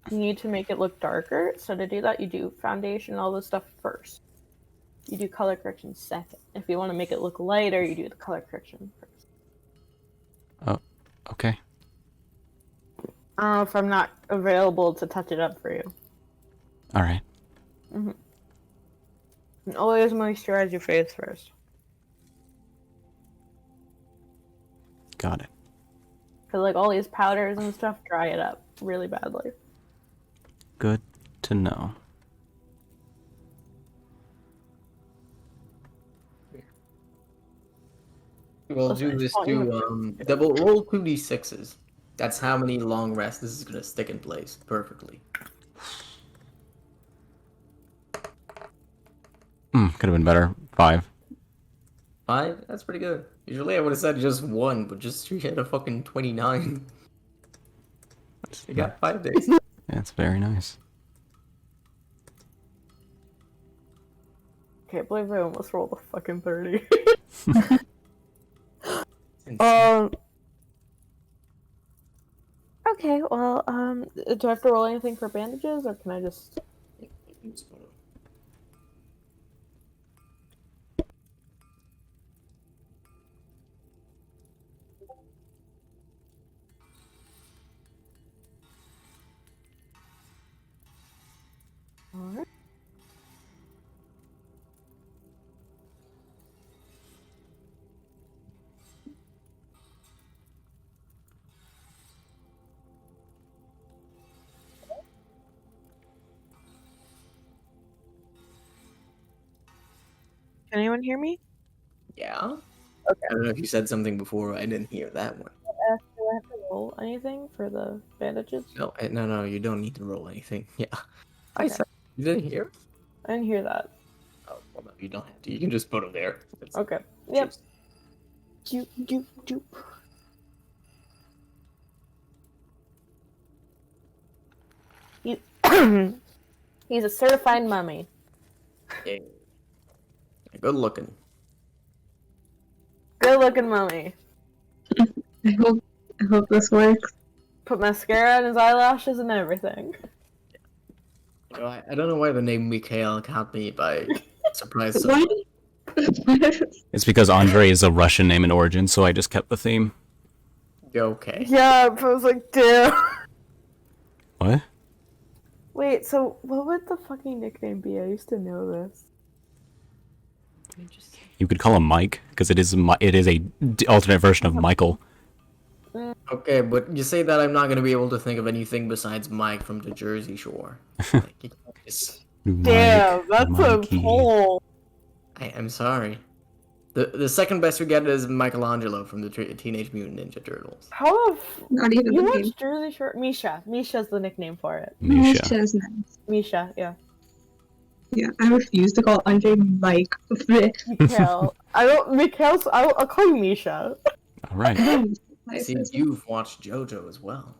you need to make it look darker. So to do that, you do foundation, all this stuff first. You do color correction second. If you want to make it look lighter, you do the color correction first. Oh, okay. I don't know if I'm not available to touch it up for you. All right. And always moisturize your face first. Got it. Because like all these powders and stuff dry it up really badly. Good to know. We'll Listen, do I this just want you to double roll 2d6s. That's how many long rests this is gonna stick in place perfectly. Could have been better. 5. 5? That's pretty good. Usually I would have said just 1, but just you hit a fucking 29. You got 5 days. That's very nice. Can't believe I almost rolled a fucking 30. Insane. Okay, well, do I have to roll anything for bandages, or can I just... Alright. Can anyone hear me? Yeah? Okay. I don't know if you said something before, I didn't hear that one. Do I have to roll anything for the bandages? No, you don't need to roll anything. Yeah. I Okay. said, you didn't hear? I didn't hear that. Oh, well, no, you don't have to. You can just put them there. It's- Okay. Yep. choose. Doop. He's a certified mummy. Yeah. Good looking. Good looking mummy. I hope this works. Put mascara on his eyelashes and everything. You know, I don't know why the name Mikhail caught me by surprise. What? It's because Andre is a Russian name in origin, so I just kept the theme. Okay. Yeah, but I was like, damn. What? Wait, so what would the fucking nickname be? I used to know this. You could call him Mike, because it is a alternate version of Michael. Okay, but you say that I'm not gonna be able to think of anything besides Mike from the Jersey Shore. Like, you can't just- Damn, that's Mikey. a poll. I'm sorry. The second best we get is Michelangelo from the Teenage Mutant Ninja Turtles. How have Not even you the name. watched Jersey Shore? Misha. Misha's the nickname for it. Misha. Misha's nice. Misha, yeah. Yeah, I refuse to call Andre Mike. Mikhail. I'll call you Misha. All right. I see you've watched JoJo as well.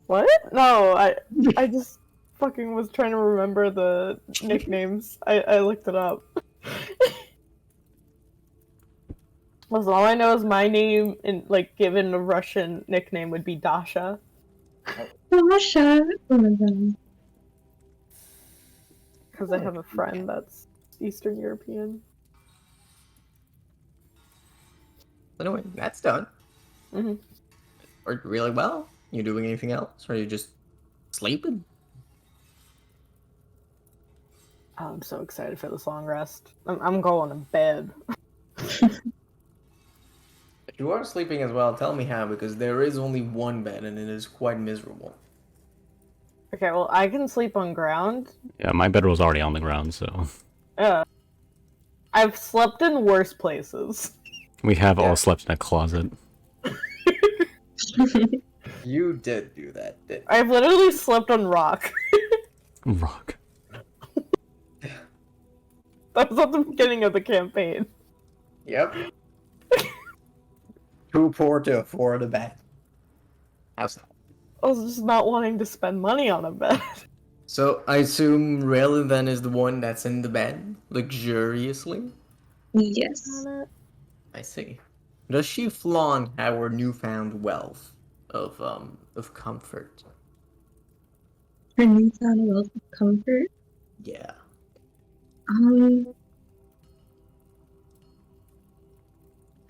What? No, I just fucking was trying to remember the nicknames. I looked it up. Listen, all I know is my name, in like given a Russian nickname, would be Dasha. Russia. Oh my god. Because I have a friend that's Eastern European. Anyway, that's done. Mm-hmm. Worked really well. You doing anything else, or are you just sleeping? Oh, I'm so excited for this long rest. I'm going to bed. If you are sleeping as well, tell me how, because there is only one bed and it is quite miserable. Okay, well, I can sleep on ground. Yeah, my bed was already on the ground, so I've slept in worse places. we have Yeah. all slept in a closet. You did do that, didn't I've literally slept on rock. Rock. That was at the beginning of the campaign. you? Yep. Too poor to afford a bed. How's that? I was just not wanting to spend money on a bed. So I assume Raylan then is the one that's in the bed, luxuriously? Yes. I see. Does she flaunt our newfound wealth of comfort? Her newfound wealth of comfort. Yeah.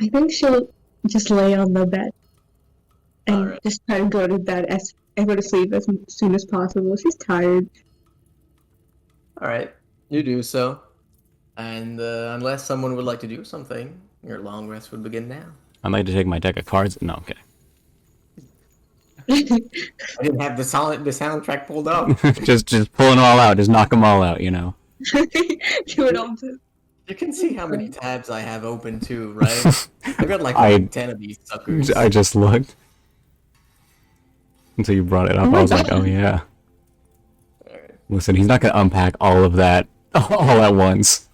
I think she'll just lay on the bed and Alright. just try to go to bed and go to sleep as soon as possible. She's tired. Alright. You do so. And unless someone would like to do something, your long rest would begin now. I'd like to take my deck of cards. No, okay. I didn't have the soundtrack pulled up. just pulling them all out. Just knock them all out, you know. Do it all. You can see how many tabs I have open too, right? I've got like I- 10 of these suckers. I just looked. Until you brought it up, Oh my I was like, God. oh yeah. Alright. Listen, he's not gonna unpack all of that all at once.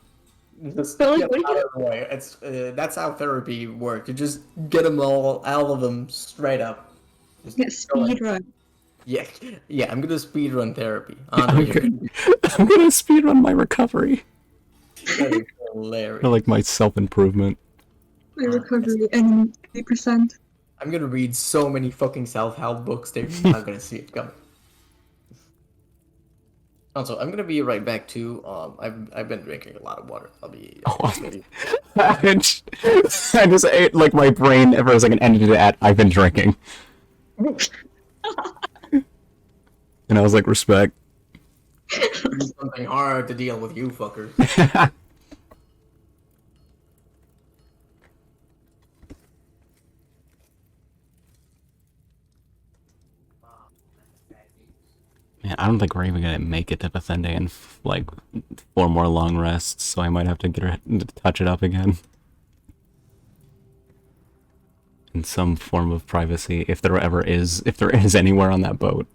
Just But, like, get what do out you- of the way. It's that's how therapy works. You just get them all of them straight up. Just Yeah, go in. speed run. Yeah. I'm gonna speedrun therapy. I'm Andre, you're gonna speedrun my recovery. gonna be hilarious. Or like my self-improvement. My recovery and 80%. I'm gonna read so many fucking self-help books. They're not gonna see it coming. Also, I'm gonna be right back too. I've been drinking a lot of water. I'll be. maybe- I just ate like my brain for a second ended it at I've been drinking. And I was like, respect. do something hard to deal with you fuckers. Man, I don't think we're even gonna make it to Bethende in like 4 more long rests, so I might have to get her to touch it up again. In some form of privacy, if there is anywhere on that boat.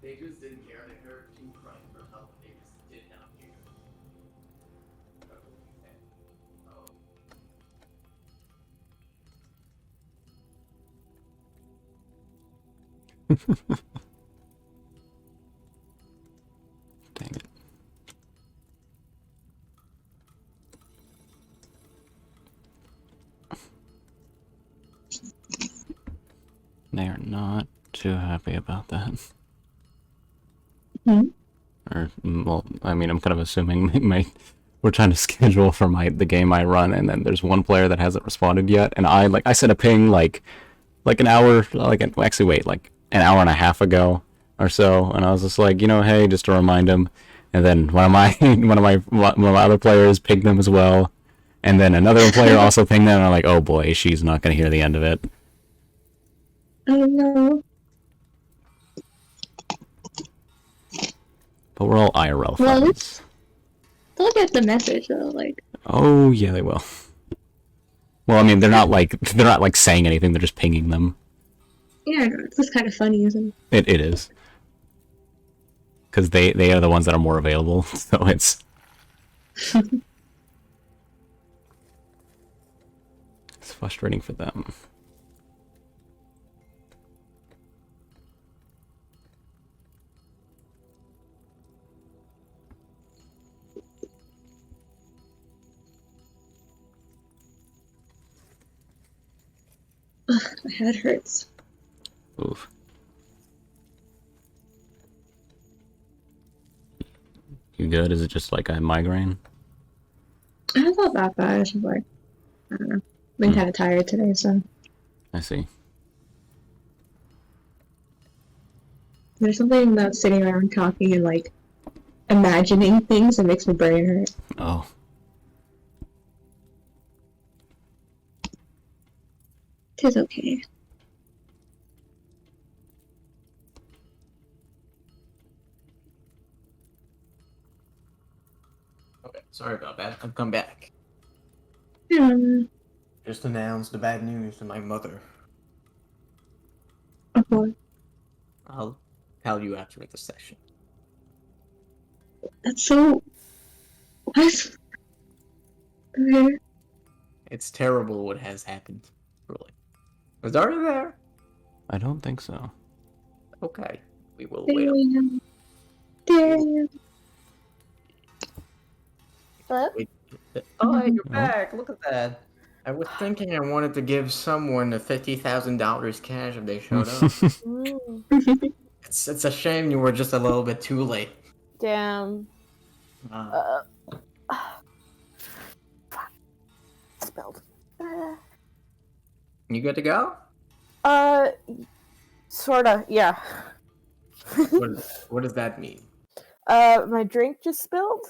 They just didn't care. They heard you crying for help. They just did not care. Dang it. They are not too happy about that. Hmm? Or, well, I mean, I'm kind of assuming we're trying to schedule for the game I run, and then there's one player that hasn't responded yet, and I sent a ping like an hour, actually wait, like an hour and a half ago or so, and I was just like, hey, just to remind him, and then one of my other players pinged them as well, and then another player also pinged them, and I'm like, oh boy, she's not gonna hear the end of it. Oh no. But we're all IRL Well, friends. They'll get the message though, like, Oh yeah, they will. Well, I mean, they're not like saying anything. They're just pinging them. yeah, no, it's just kind of funny, isn't it? It is because they are the ones that are more available. So it's frustrating for them. My head hurts. Oof. You good? Is it just like a migraine? I felt that bad. I just like, I don't know. Been kind of tired today, so I see. there's something about sitting around talking and like imagining things that makes my brain hurt. Oh. Tis okay. Okay, sorry about that. I've come back. Yeah. Just announced the bad news to my mother. Okay. I'll tell you after the session. That's so. What? Okay. It's terrible what has happened. Really. Was Daria there? I don't think so. Okay. We will wait. Damn. Damn. Hello? Oh, hey, you're back. Look at that. I was thinking I wanted to give someone a $50,000 cash if they showed up. Mm, It's a shame you were just a little bit too late. damn. Uh, Fuck. Spelled. you good to go? Sorta, yeah. What does that mean? My drink just spilled.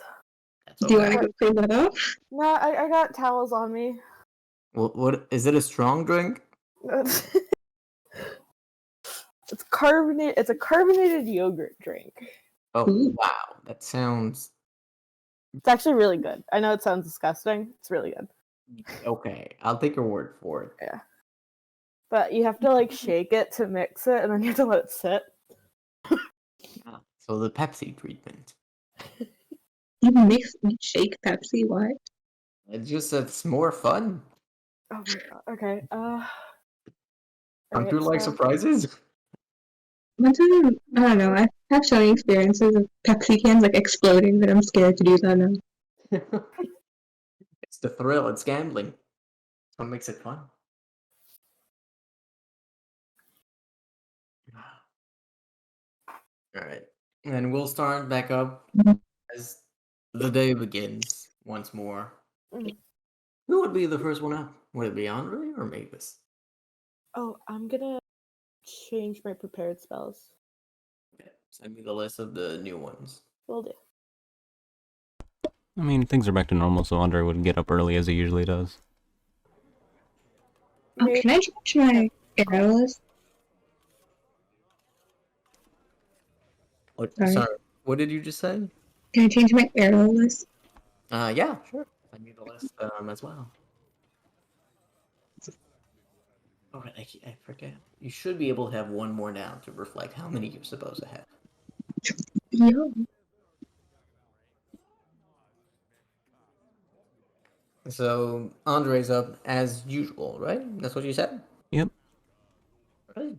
That's Do you want okay. to go clean that up? No, I got towels on me. What is it? A strong drink? It's carbonate. It's a carbonated yogurt drink. Oh Ooh. wow, that sounds It's actually really good. I know it sounds disgusting. It's really good. okay. I'll take your word for it. But you have to like shake it to mix it, and then you have to let it sit. So the Pepsi treatment. You shake Pepsi? What? It's more fun. Oh my god. Okay. Don't alright, you like so- surprises? One time, I don't know. I have so many experiences of Pepsi cans like exploding that I'm scared to do that now. It's the thrill. It's gambling. That's what makes it fun. All right, and we'll start back up Mhm. as the day begins once more. Mm. Who would be the first one up? Would it be Andre or Mavis? Oh, I'm gonna change my prepared spells. Okay, send me the list of the new ones. Will do. I mean, things are back to normal, so Andre would get up early as he usually does. Oh, Maybe- can I change my arrow list? Oh, Sorry. sorry, what did you just say? Can I change my arrow list? Yeah, sure. Send me the list as well. Oh, right, I forget. You should be able to have one more now to reflect how many you're supposed to have. Yo. So Andre's up as usual, right? That's what you said? Yep. Right.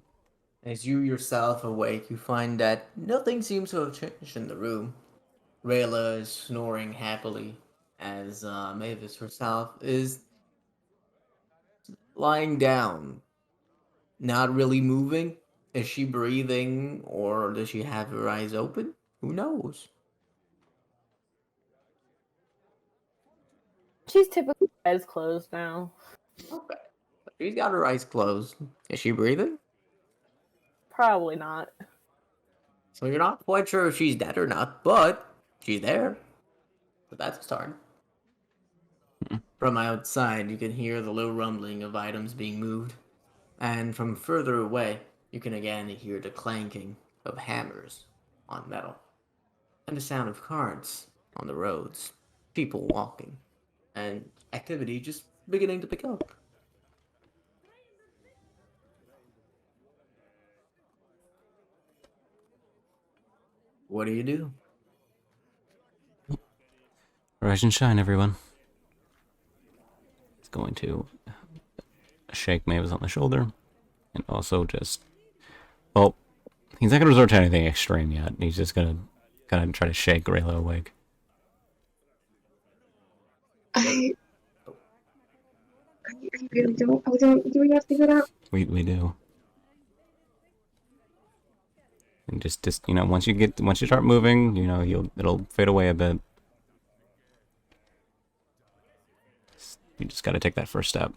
As you yourself awake, you find that nothing seems to have changed in the room. Rayla is snoring happily, as Mavis herself is lying down, not really moving. Is she breathing, or does she have her eyes open? Who knows? She's typically eyes closed now. Okay. She's got her eyes closed. Is she breathing? Probably not. So you're not quite sure if she's dead or not, but she's there. So that's a start. From outside, you can hear the low rumbling of items being moved. And from further away, you can again hear the clanking of hammers on metal. And the sound of carts on the roads. people walking, and activity just beginning to pick up. What do you do? Rise and shine, everyone. He's going to shake Mavis on the shoulder, and also just, well, he's not gonna resort to anything extreme yet. He's just gonna try to shake Rayla awake. I really don't. Do we have to get out? We do. And just you know, once you start moving, you know, it'll fade away a bit. You just gotta take that first step.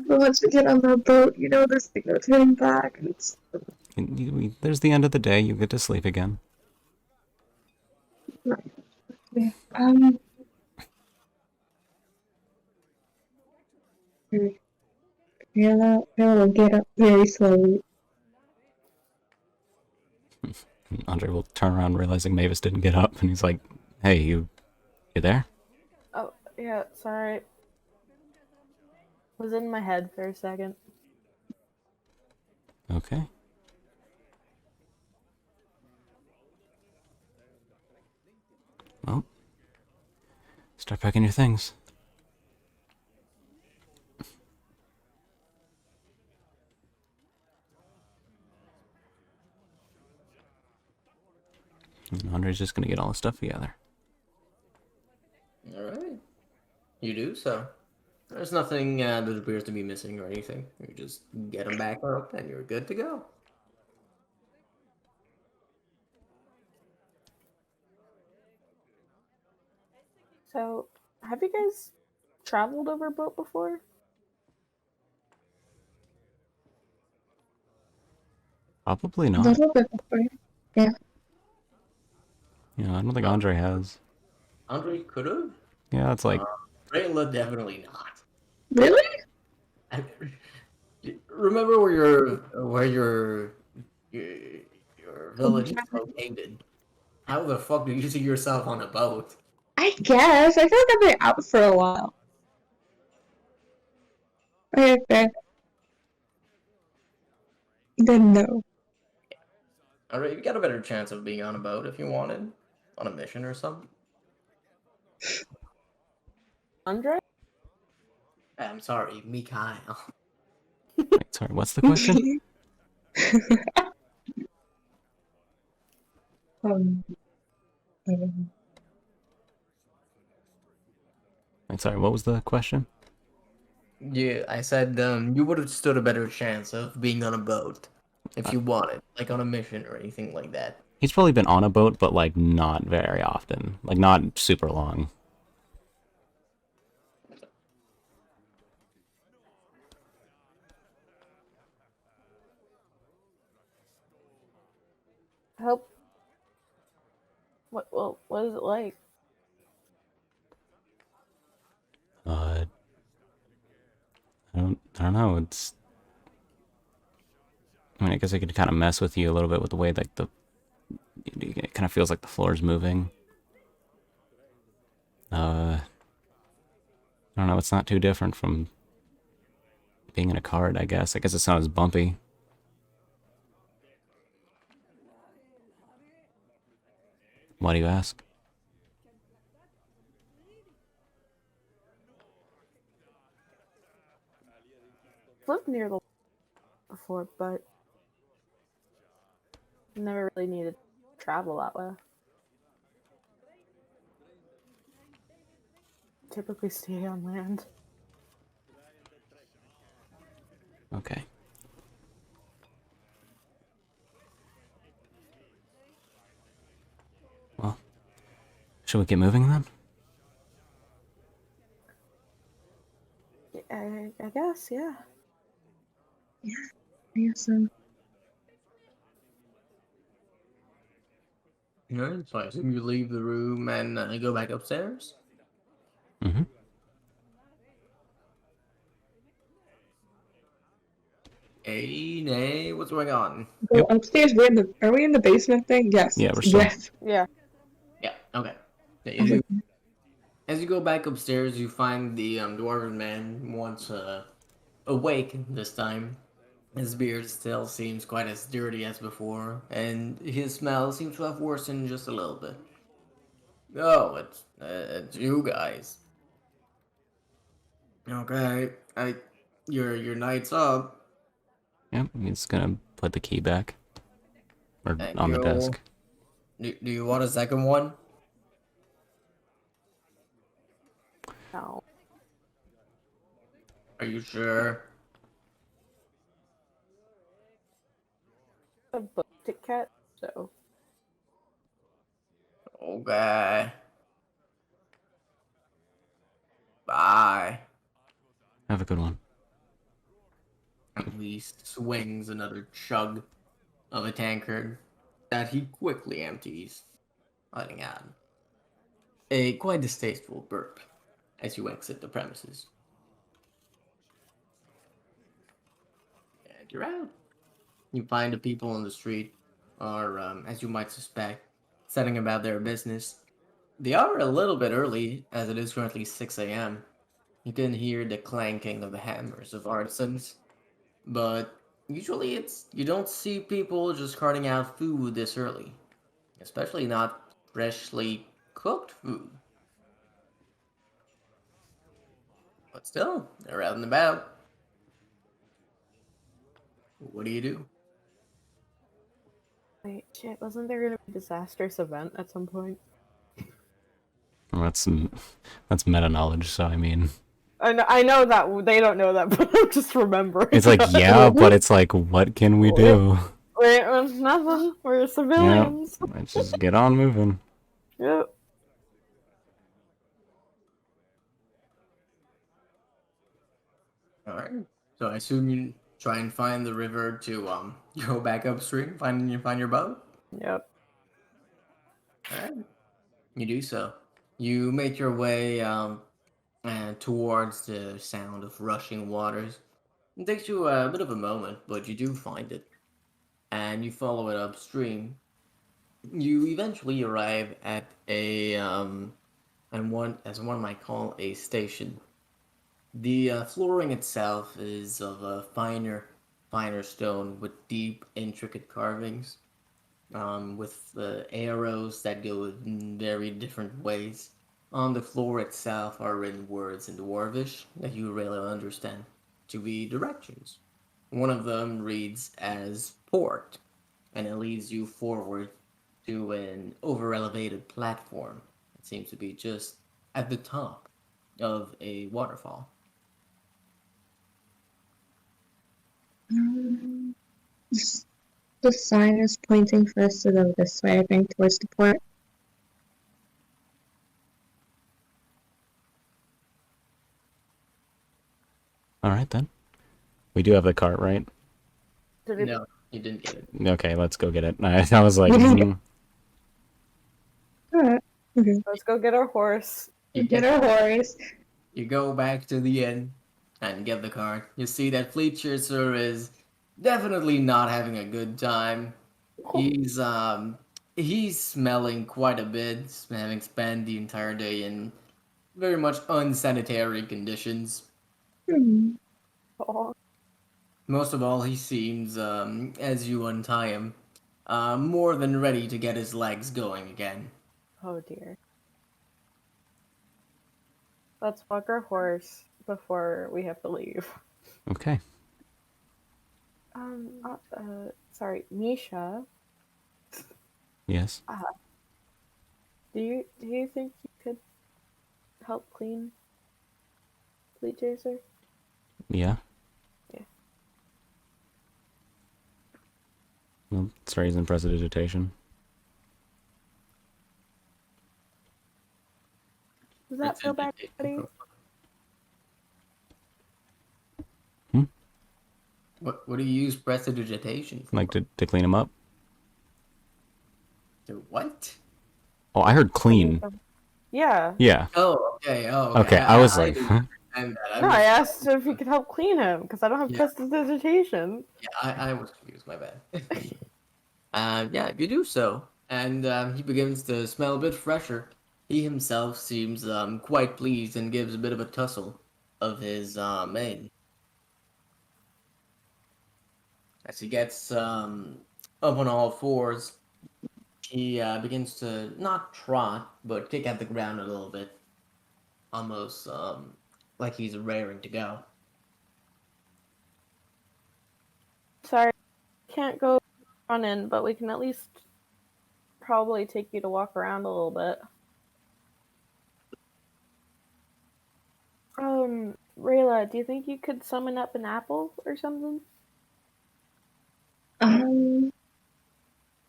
But once we get on the boat, you know, there's no turning back. It's And there's the end of the day. You get to sleep again. um. Rayla will get up very slowly. Andre will turn around, realizing Mavis didn't get up, and he's like, "Hey, you there?" Oh, yeah, sorry. Was in my head for a second. Okay. Well, start packing your things. And Andre's just gonna get all the stuff together. All right, you do so. There's nothing that appears to be missing or anything. You just get them back up, and you're good to go. So, have you guys traveled over a boat before? Probably A not. little bit before. You know, I don't think Andre has. Andre could have. Yeah, it's like, Rayla definitely not. Really? Remember where your village is located? How the fuck do you see yourself on a boat? I guess. I feel like I've been out for a while. Okay, fair. Then no. Alright, you got a better chance of being on a boat if you wanted, on a mission or something. Andre? I'm sorry, Mikhail. wait, sorry, what's the question? um, Wait, sorry, what was the question? Yeah, I said you would have stood a better chance of being on a boat if you wanted, like on a mission or anything like that. He's probably been on a boat, but like not very often. Like not super long. I hope. What is it like? I don't know. It's. I mean, I guess I could kind of mess with you a little bit with the way like it kind of feels like the floor is moving. I don't know. It's not too different from being in a cart, I guess. I guess it's not as bumpy. Why do you ask? I've lived near the before, but never really needed to travel that way. Typically stay on land. Okay. Well, should we get moving then? I guess, yeah. yes, Alright, so I assume you leave the room and go back upstairs? Mm-hmm. Hey, nay, what's going on? Go upstairs. Are we in the basement thing? Yes. Yeah, we're still- Yes. Yeah. Yeah, okay. As you go back upstairs, you find the dwarven man once awake this time. His beard still seems quite as dirty as before, and his smell seems to have worsened just a little bit. Oh, it's you guys. Okay, your night's up. Yep, he's gonna put the key back. Or Thank on the you. desk. Do you want a second one? No. Are you sure? A book Kit Kat, so Okay. Bye. Have a good one. And he swings another chug of a tankard that he quickly empties, letting out a quite distasteful burp as you exit the premises. And you're out. You find the people on the street are, as you might suspect, setting about their business. They are a little bit early, as it is currently 6 a.m. You can hear the clanking of the hammers of artisans, but usually you don't see people just carting out food this early, especially not freshly cooked food. But still, they're out and about. What do you do? wait, shit, wasn't there gonna be a disastrous event at some point? Well, that's meta knowledge, so I mean, I know that they don't know that, but I'm just remembering. it's like that. yeah, but it's like what can we do? Wait, nothing. We're civilians. Let's just get on moving. Yep. All right. So I assume you try and find the river to go back upstream, find your boat. Yep. All right. You do so. You make your way towards the sound of rushing waters. It takes you a bit of a moment, but you do find it, and you follow it upstream. You eventually arrive at a and one might call a station. The flooring itself is of a finer stone with deep, intricate carvings, with arrows that go in very different ways. On the floor itself are written words in Dwarvish that you really understand to be directions. One of them reads as port, and it leads you forward to an over-elevated platform. It seems to be just at the top of a waterfall. The sign is pointing for us to go this way, I think, towards the port. All right then. We do have the cart, right? Did it, No, you didn't get it. Okay, let's go get it. I was like, Alright. let's go get our horse. You Get our horse. You go back to the inn and get the card. You see that Fleetchaser is definitely not having a good time. He's smelling quite a bit, having spent the entire day in very much unsanitary conditions. Oh, Most of all, he seems, as you untie him, more than ready to get his legs going again. oh dear. Let's walk our horse before we have to leave. okay. Sorry, Misha. Yes. Do you think you could help clean Fleetchaser? Yeah. Yeah. Well, it's raising prestidigitation. Does that feel bad, buddy? What do you use prestidigitation for? Like to clean him up. To what? Oh, I heard clean. Yeah. Yeah. Oh, okay. Oh, Okay, I was like, didn't huh? understand that. No, I asked if you could help clean him because I don't have Yeah. prestidigitation. Yeah, I was confused. My bad. Yeah, if you do so, and he begins to smell a bit fresher, he himself seems quite pleased and gives a bit of a tussle of his mane. As he gets up on all fours, he begins to not trot, but kick at the ground a little bit, almost like he's raring to go. Sorry, can't go running, but we can at least probably take you to walk around a little bit. Rayla, do you think you could summon up an apple or something? Um,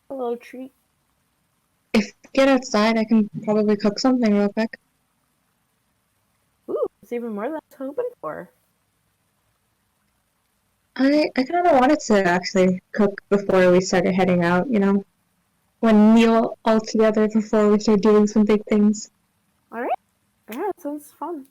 A little treat? if we get outside, I can probably cook something real quick. Ooh, it's even more than I was hoping for. I kind of wanted to actually cook before we started heading out, you know? One meal all together before we start doing some big things. Alright. Yeah, it sounds fun.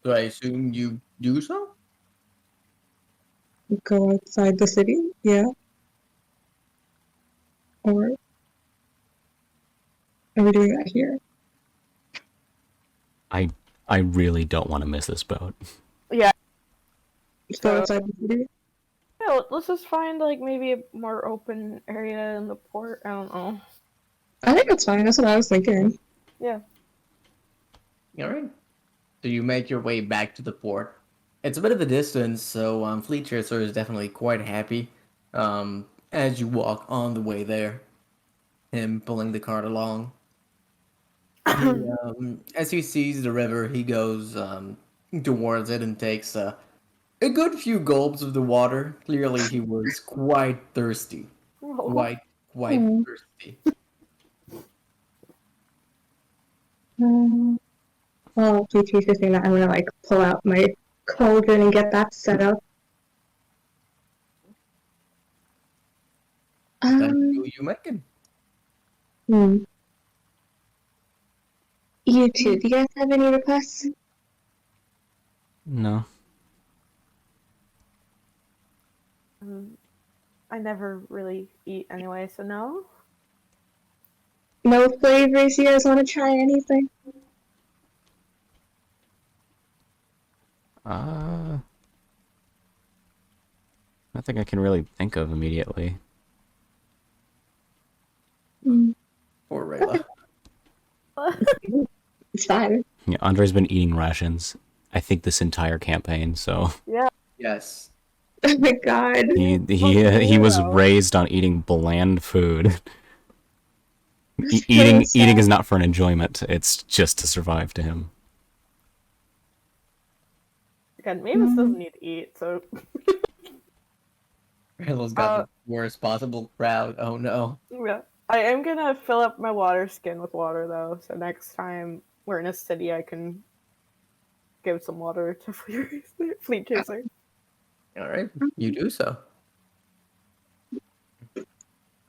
So I assume you do so? Go outside the city, yeah. Or are we doing that here? I really don't want to miss this boat. Yeah. Just go outside the city? Yeah, let's just find like maybe a more open area in the port. I don't know. I think that's fine. That's what I was thinking. Yeah. Alright. So you make your way back to the port. It's a bit of a distance, so Fleet Chaser is definitely quite happy as you walk on the way there. Him pulling the cart along. As he sees the river, he goes towards it and takes a good few gulps of the water. Clearly, he was quite thirsty. Oh. Quite Hmm. thirsty. Well, PT's just saying that I'm gonna like pull out my cauldron and get that set up. Then who you making? Hmm. You two, do you guys have any requests? No. I never really eat anyway, so no. No flavors? You guys want to try anything? Nothing I can really think of immediately. Poor Rayla. It's fine. Yeah, Andre's been eating rations, I think, this entire campaign, so Yes. Oh my god. he was raised on eating bland food. That's Eating so sad. is not for an enjoyment, it's just to survive to him. Again, Mavis doesn't need to eat, so Rayla's got the worst possible crowd. Oh no. yeah. I am gonna fill up my water skin with water though, so next time we're in a city I can give some water to Fleet Chaser. Alright, you do so.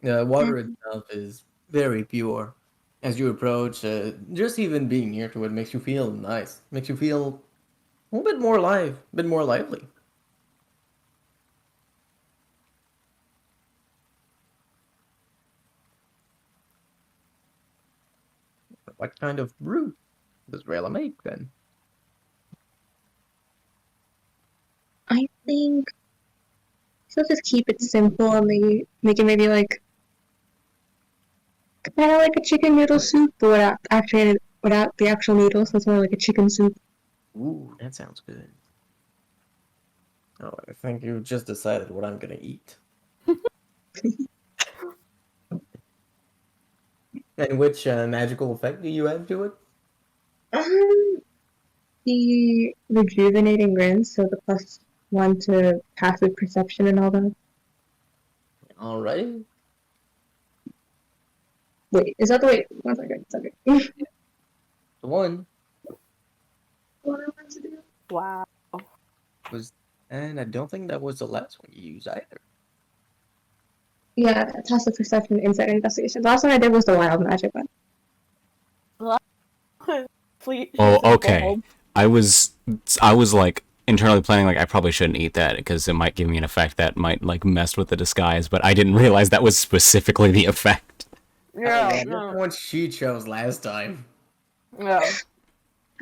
The water itself is very pure. As you approach, just even being near to it makes you feel nice. Makes you feel a little bit more alive, a bit more lively. What kind of brew does Rayla make then? I think so. Just keep it simple and make it maybe like kind of like a chicken noodle soup, but without the actual noodles. So it's more like a chicken soup. Ooh, that sounds good. Oh, I think you just decided what I'm gonna eat. And which magical effect do you add to it? The rejuvenating rinse, so the +1 to passive perception and all that. Alrighty. Wait, is that the wait? 1 second. Sorry. The one What I wanted to do? Wow. was, and I don't think that was the last one you used either. Yeah, passive perception, insight, investigation. The last one I did was the wild magic one. Fleet Oh, Chaser okay. bold. I was like internally planning, like, I probably shouldn't eat that because it might give me an effect that might, like, mess with the disguise, but I didn't realize that was specifically the effect. Yeah, man, that's no, what she chose last time. yeah.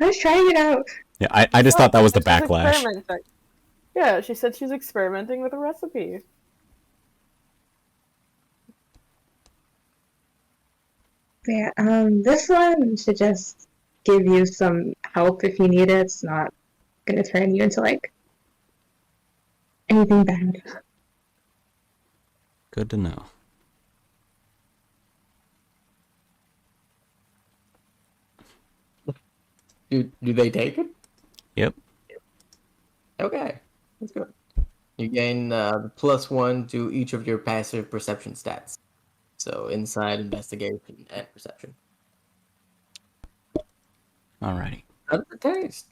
I was trying it out. Yeah, I just thought that was the She was backlash. experimenting. Yeah, she said she's experimenting with a recipe. Yeah, this one should just give you some help if you need it. It's not gonna turn you into like anything bad. Good to know. Do they take it? Yep. Okay, that's good. You gain +1 to each of your passive perception stats. So insight, investigation, and perception. Alrighty. How does it taste?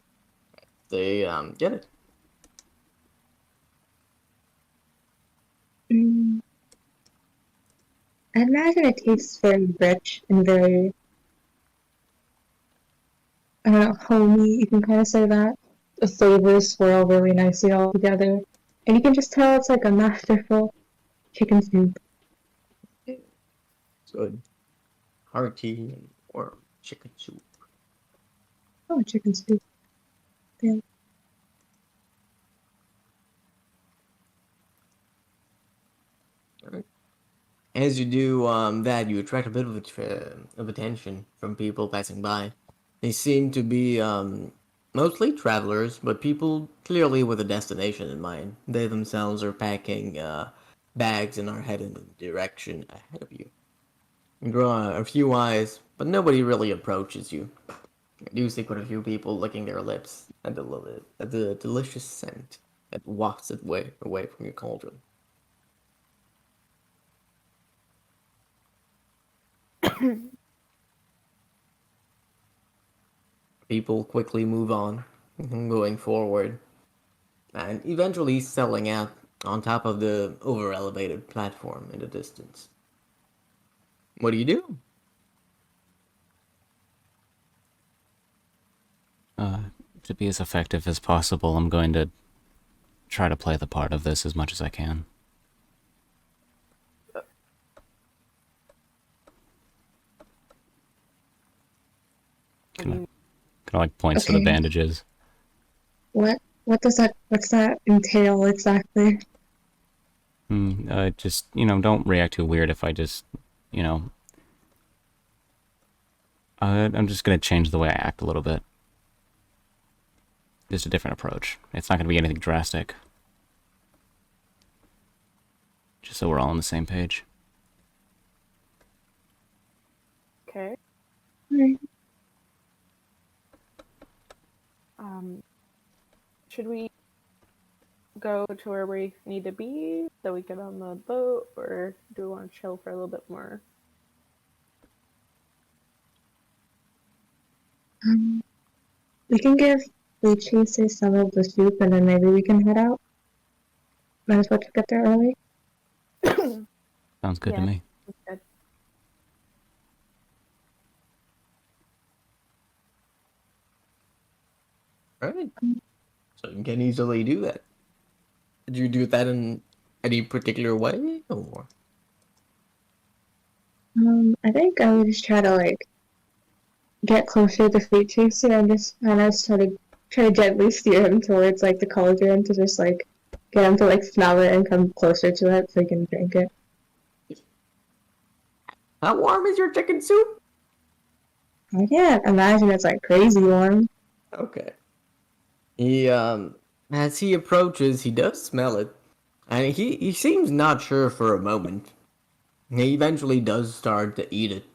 They get it. Mm. I imagine it tastes very rich and very, I don't know, homey. You can kind of say that. The flavors swirl really nicely all together. And you can just tell it's like a masterful chicken soup. Good. Hearty and warm chicken soup. Oh, chicken soup. Yeah. As you do that, you attract a bit of attention from people passing by. They seem to be mostly travelers, but people clearly with a destination in mind. They themselves are packing bags and are heading in the direction ahead of you. You draw a few eyes, but nobody really approaches you. You do see quite a few people licking their lips at the delicious scent that wafts it away from your cauldron. People quickly move on, going forward, and eventually settling out on top of the over-elevated platform in the distance. What do you do? To be as effective as possible, I'm going to try to play the part of this as much as I can. Kind of like points to the Okay. bandages. What's that entail exactly? Just, don't react too weird if I just, I'm just gonna change the way I act a little bit. Just a different approach. It's not gonna be anything drastic. Just so we're all on the same page. Okay. Alright. Should we go to where we need to be so we get on the boat, or do we want to chill for a little bit more? We can give the chasers some of the soup and then maybe we can head out. Might as well get there early. Sounds good to Yeah. me. Good. Right. So you can easily do that. Did you do that in any particular way, or? I think I would just try to like get closer to Fleet Chaser and just kind of try to gently steer him towards like the cauldron to just like get him to like smell it and come closer to it so he can drink it. How warm is your chicken soup? I can't imagine it's like crazy warm. Okay. He as he approaches, he does smell it, and he seems not sure for a moment. He eventually does start to eat it,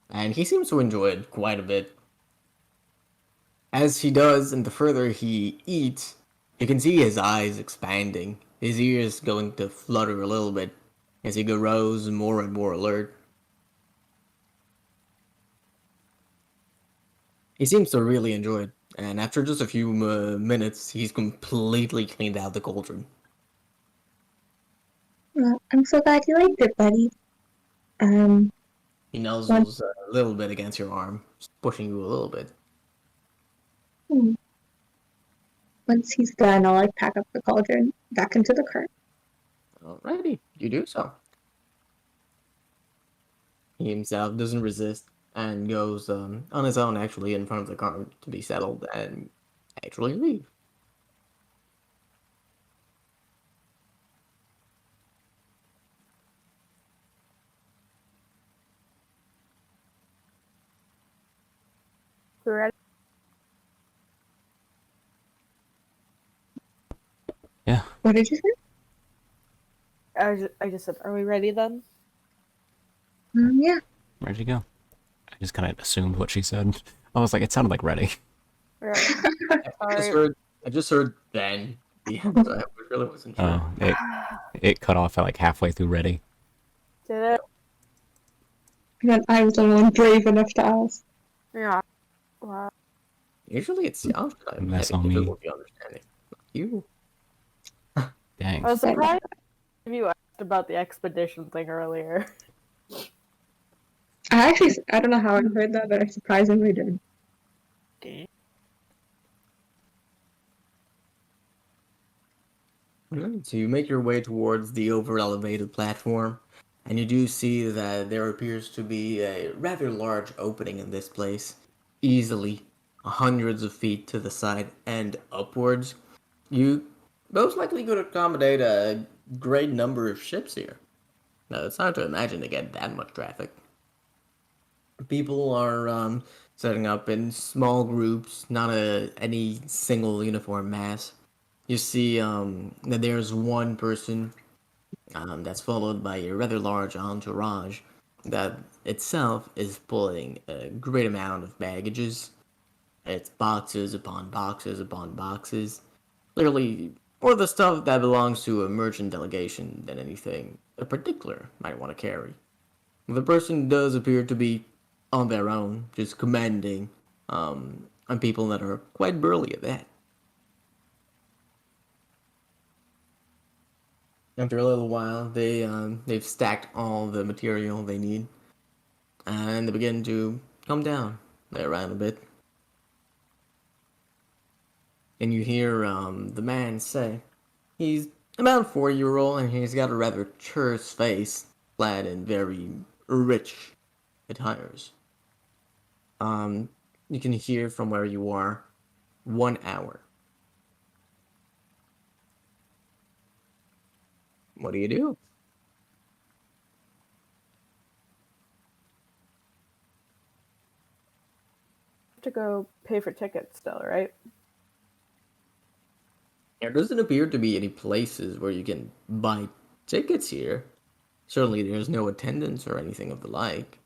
and he seems to enjoy it quite a bit. As he does, and the further he eats, you can see his eyes expanding, his ears going to flutter a little bit as he grows more and more alert. He seems to really enjoy it, and after just a few minutes, he's completely cleaned out the cauldron. Well, I'm so glad you liked it, buddy. He nuzzles a little bit against your arm, just pushing you a little bit. once he's done, I'll like pack up the cauldron back into the cart. Alrighty, you do so. He himself doesn't resist and goes on his own, actually, in front of the cart to be settled and actually leave. We ready? Yeah, What did you say? I just said, are we ready then? Yeah. ready to go. I just kind of assumed what she said. I was like, it sounded like ready. We're I just heard then the end, so I really wasn't sure. Oh, it cut off at like halfway through ready. Did it? And then I was the one brave enough to ask. Yeah. Wow. Usually it's Josh that I'm That's having on me. difficulty understanding. Not you. Dang. I was surprised if you asked about the expedition thing earlier. I don't know how I heard that, but I surprisingly did. Alright, so you make your way towards the over-elevated platform, and you do see that there appears to be a rather large opening in this place, easily hundreds of feet to the side and upwards. You most likely could accommodate a great number of ships here. Now, it's hard to imagine to get that much traffic. People are setting up in small groups, not any single uniform mass. You see that there's one person that's followed by a rather large entourage that itself is pulling a great amount of baggages. It's boxes upon boxes upon boxes. Clearly, more the stuff that belongs to a merchant delegation than anything a particular might want to carry. The person does appear to be on their own, just commanding on people that are quite burly at that. After a little while, they've stacked all the material they need, and they begin to come down around a bit. And you hear the man say, he's about 4-year-old, and he's got a rather terse face, clad in very rich attires. You can hear from where you are, 1 hour. What do you do? To go pay for tickets still, right? There doesn't appear to be any places where you can buy tickets here. Certainly there's no attendance or anything of the like.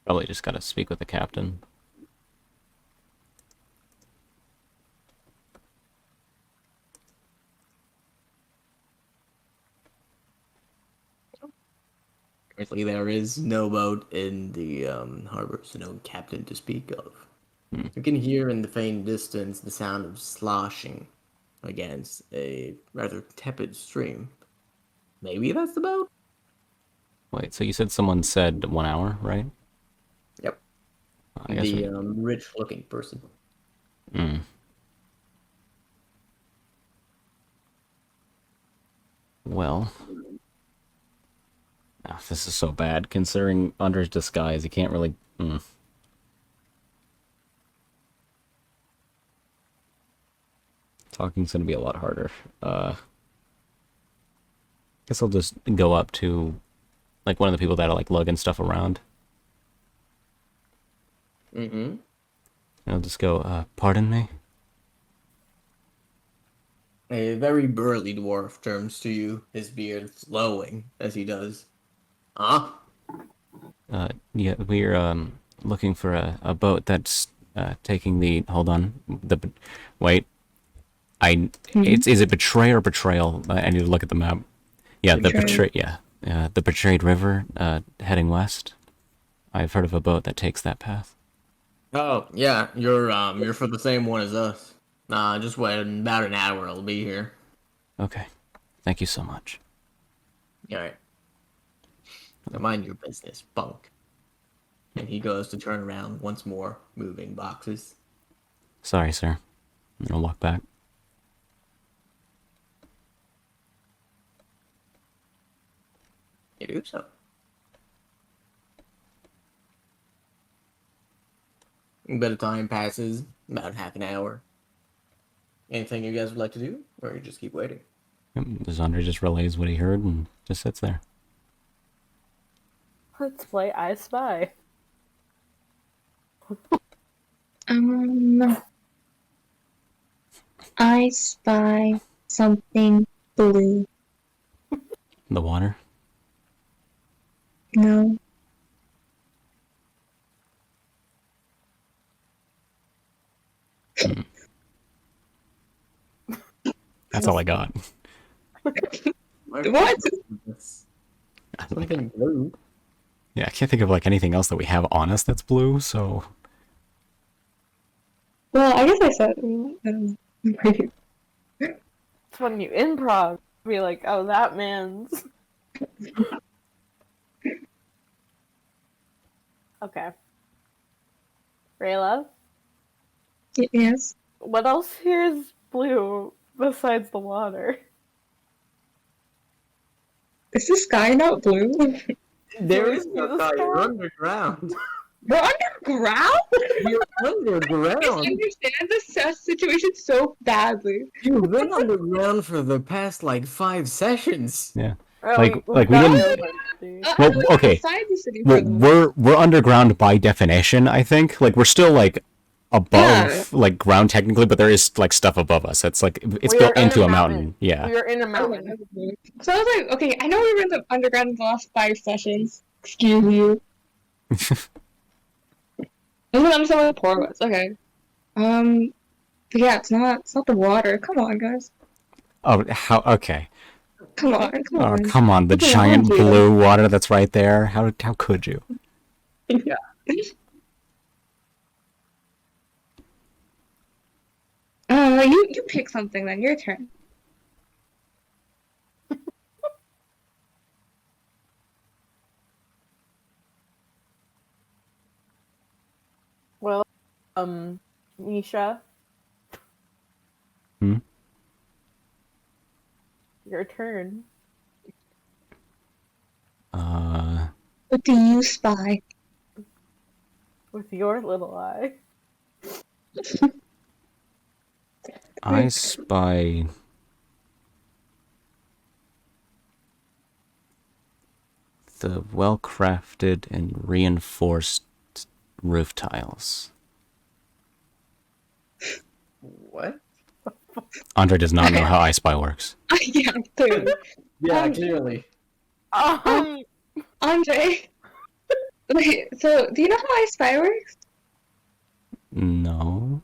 Probably just gotta speak with the captain. Currently there is no boat in the harbor, so no captain to speak of. You can hear in the faint distance the sound of sloshing against a rather tepid stream. Maybe that's the boat? Wait, so you said someone said 1 hour, right? Yep. I guess The rich-looking person. Well, this is so bad. Considering Andre's disguise, he can't really. Talking's gonna be a lot harder. Guess I'll just go up to, like, one of the people that are like lugging stuff around. Mm-hmm. I'll just go, pardon me? A very burly dwarf turns to you, his beard flowing as he does. Huh? Yeah, we're, looking for a boat that's, taking the, hold on, wait. Is it Betray or Betrayal? I need to look at the map. Yeah, the Betrayed River, heading west. I've heard of a boat that takes that path. Oh, yeah, you're for the same one as us. Just wait, in about an hour I'll be here. Okay. Thank you so much. Alright. Mind your business, bunk. And he goes to turn around once more, moving boxes. Sorry, sir. And I'll walk back. You do so. A bit of time passes, about half an hour. Anything you guys would like to do, or you just keep waiting? Yep, Zandra just relays what he heard and just sits there. Let's play I Spy. I spy something blue. The water. No. That's all I got. What? Something blue. Yeah, I can't think of like anything else that we have on us that's blue, so Well, I guess I said. I don't know. It's when you improv. Be like, oh, that man's. Okay. Rayla, Yes. what else here is blue besides the water? Is the sky not blue? There we is see no the sky. You're sky? underground. We're underground? You're I underground. understand this situation so badly. You've been underground for the past like 5 sessions. yeah. Oh, Like we got didn't- nobody. Well, I was okay. outside the city Well, for them. we're underground by definition, I think. Like we're still like above Yeah. like ground technically, but there is like stuff above us. It's like it's We built are in into a a mountain. mountain. Yeah. We are in a mountain. So I was like, okay, I know we were in the underground in the last 5 sessions. Excuse you. I don't understand what the pour was. Okay. But yeah, it's not the water. Come on, guys. Oh, how? Okay. Come on, come Oh, on. come on, the What's giant wrong with you? blue water that's right there. How could you? You pick something then. Your turn. Well, Nisha. Hmm? Your turn. What do you spy? With your little eye. I spy the well-crafted and reinforced roof tiles. What? Andre does not know how I spy works. Yeah, clearly. Yeah, Um, clearly. Andre. Wait, so do you know how I spy works? No.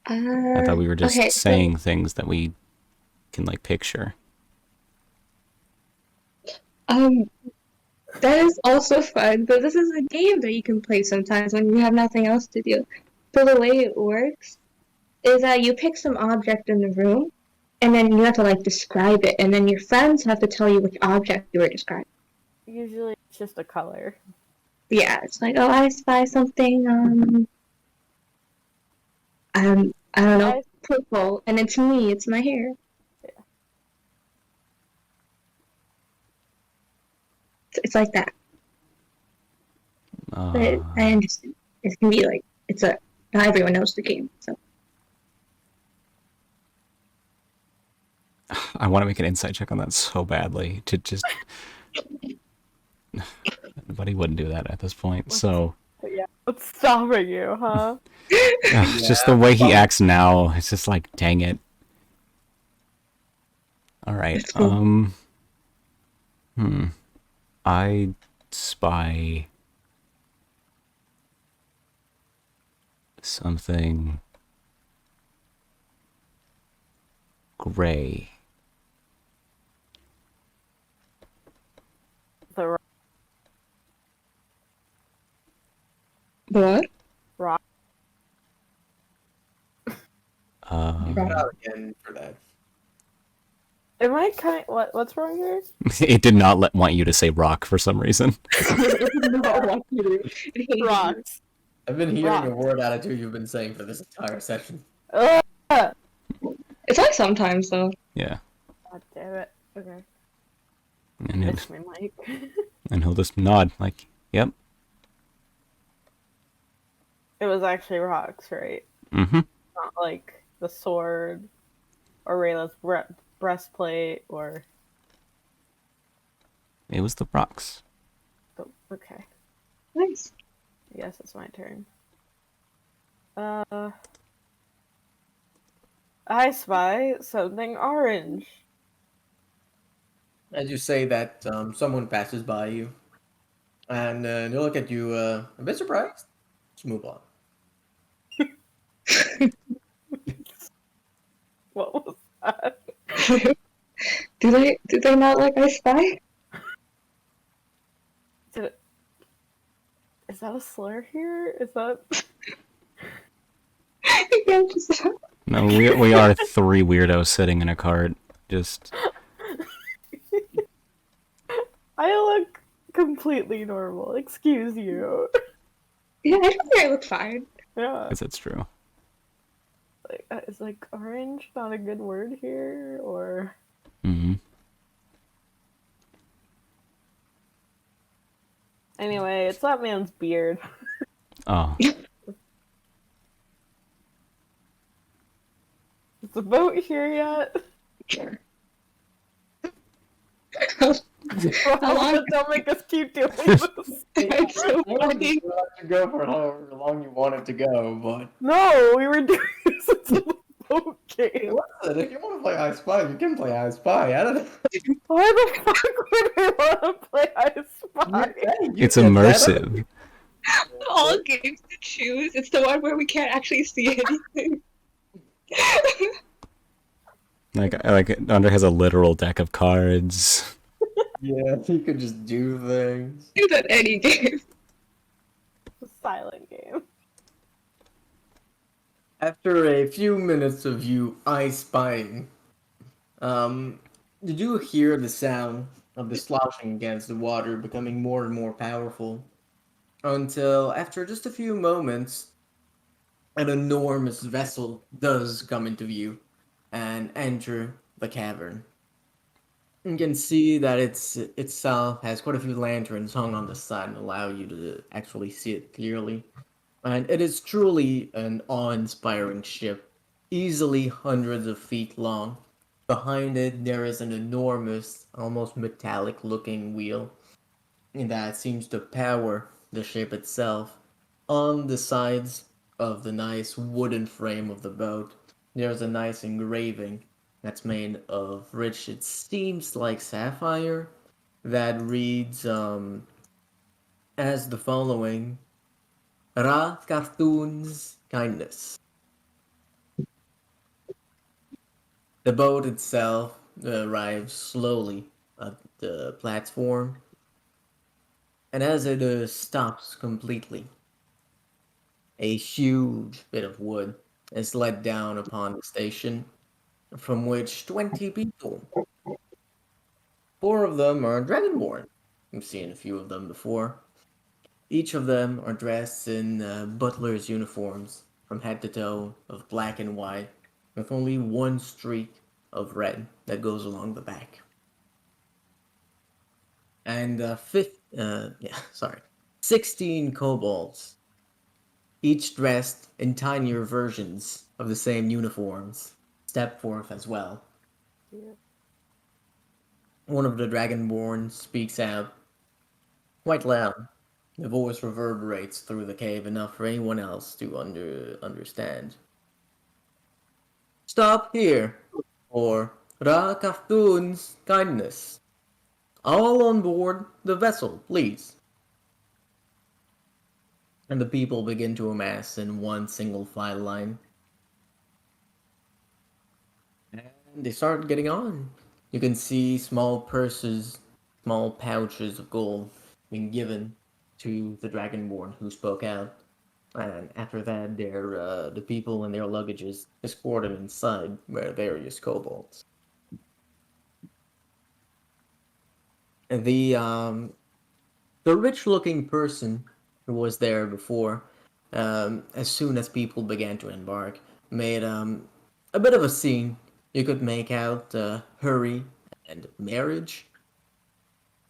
I thought we were just okay, saying things that we can like picture. That is also fun, but this is a game that you can play sometimes when you have nothing else to do. So the way it works is that you pick some object in the room, and then you have to like describe it, and then your friends have to tell you which object you were describing. Usually it's just a color. Yeah, it's like, oh, I spy something, I don't know, purple, and it's me, it's my hair. It's like that. But I understand. It can be like, not everyone knows the game, so. I want to make an insight check on that so badly to just. But he wouldn't do that at this point. So But yeah, what's stopping you, huh? it's just the way he acts now. It's just like, dang it. All right. That's cool. I spy something gray. The What? rock. Got out again for that. Am I kind? What's wrong here? It did not want you to say rock for some reason. Rocks. I've been hearing a Rock. word out of two you've been saying for this entire session. Ugh! It's like sometimes though. Yeah. God damn it. Okay. And Miss me, Mike. he'll just nod like, yep. It was actually rocks, right? Mm-hmm. Not like the sword or Rayla's breastplate or. It was the rocks. Oh, okay. Nice. I guess it's my turn. I spy something orange. As you say that, someone passes by you, and they look at you a bit surprised. Let's move on. What was that? do they not like I Spy? Is that a slur here? Is that? Yeah, just No, we are three weirdos sitting in a cart. Just I look completely normal. Excuse you. yeah, I don't think I look fine. Yeah. because it's true. Like, is like orange not a good word here, or? Mm-hmm. Anyway, it's that man's beard. Oh, Is the boat here yet? How long? Don't make us keep doing this. It's so I funny. will let you go for however long you want it to go, but No, we were doing this until the boat came. listen, if you want to play I Spy, you can play I Spy. I don't know. Why the fuck would I want to play I Spy? it's immersive. All games to choose. It's the one where we can't actually see anything. Like Andre has a literal deck of cards. Yeah, you could just do things. Do that any game. It's a silent game. After a few minutes of you I Spying, did you hear the sound of the sloshing against the water becoming more and more powerful? Until after just a few moments, an enormous vessel does come into view and enter the cavern. You can see that itself has quite a few lanterns hung on the side and allow you to actually see it clearly. And it is truly an awe-inspiring ship, easily hundreds of feet long. Behind it, there is an enormous, almost metallic-looking wheel that seems to power the ship itself. On the sides of the nice wooden frame of the boat, there's a nice engraving that's made of rich, it seems like sapphire, that reads as the following: Ra Cartoon's kindness. The boat itself arrives slowly at the platform, and as it stops completely, a huge bit of wood is let down upon the station, from which 20 people, 4 of them are Dragonborn. You've seen a few of them before. Each of them are dressed in butler's uniforms from head to toe of black and white, with only one streak of red that goes along the back. And 16 kobolds, each dressed in tinier versions of the same uniforms, step forth as well. Yeah. One of the Dragonborn speaks out quite loud. The voice reverberates through the cave enough for anyone else to understand. Stop here, for Ra Kaftun's kindness. All on board the vessel, please. And the people begin to amass in one single file line. And they start getting on. You can see small purses, small pouches of gold being given to the Dragonborn who spoke out. And after that, the people and their luggages escort them inside where various kobolds. And the rich-looking person who was there before as soon as people began to embark, made a bit of a scene. You could make out hurry and marriage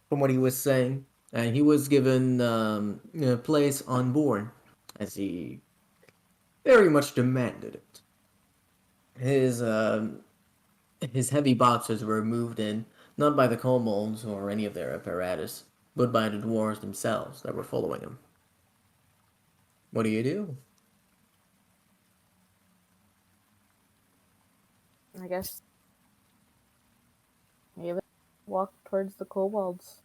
from what he was saying, and he was given a place on board as he very much demanded it. His heavy boxes were moved in not by the kobolds or any of their apparatus, but by the dwarves themselves that were following him. What do you do? I guess maybe walk towards the kobolds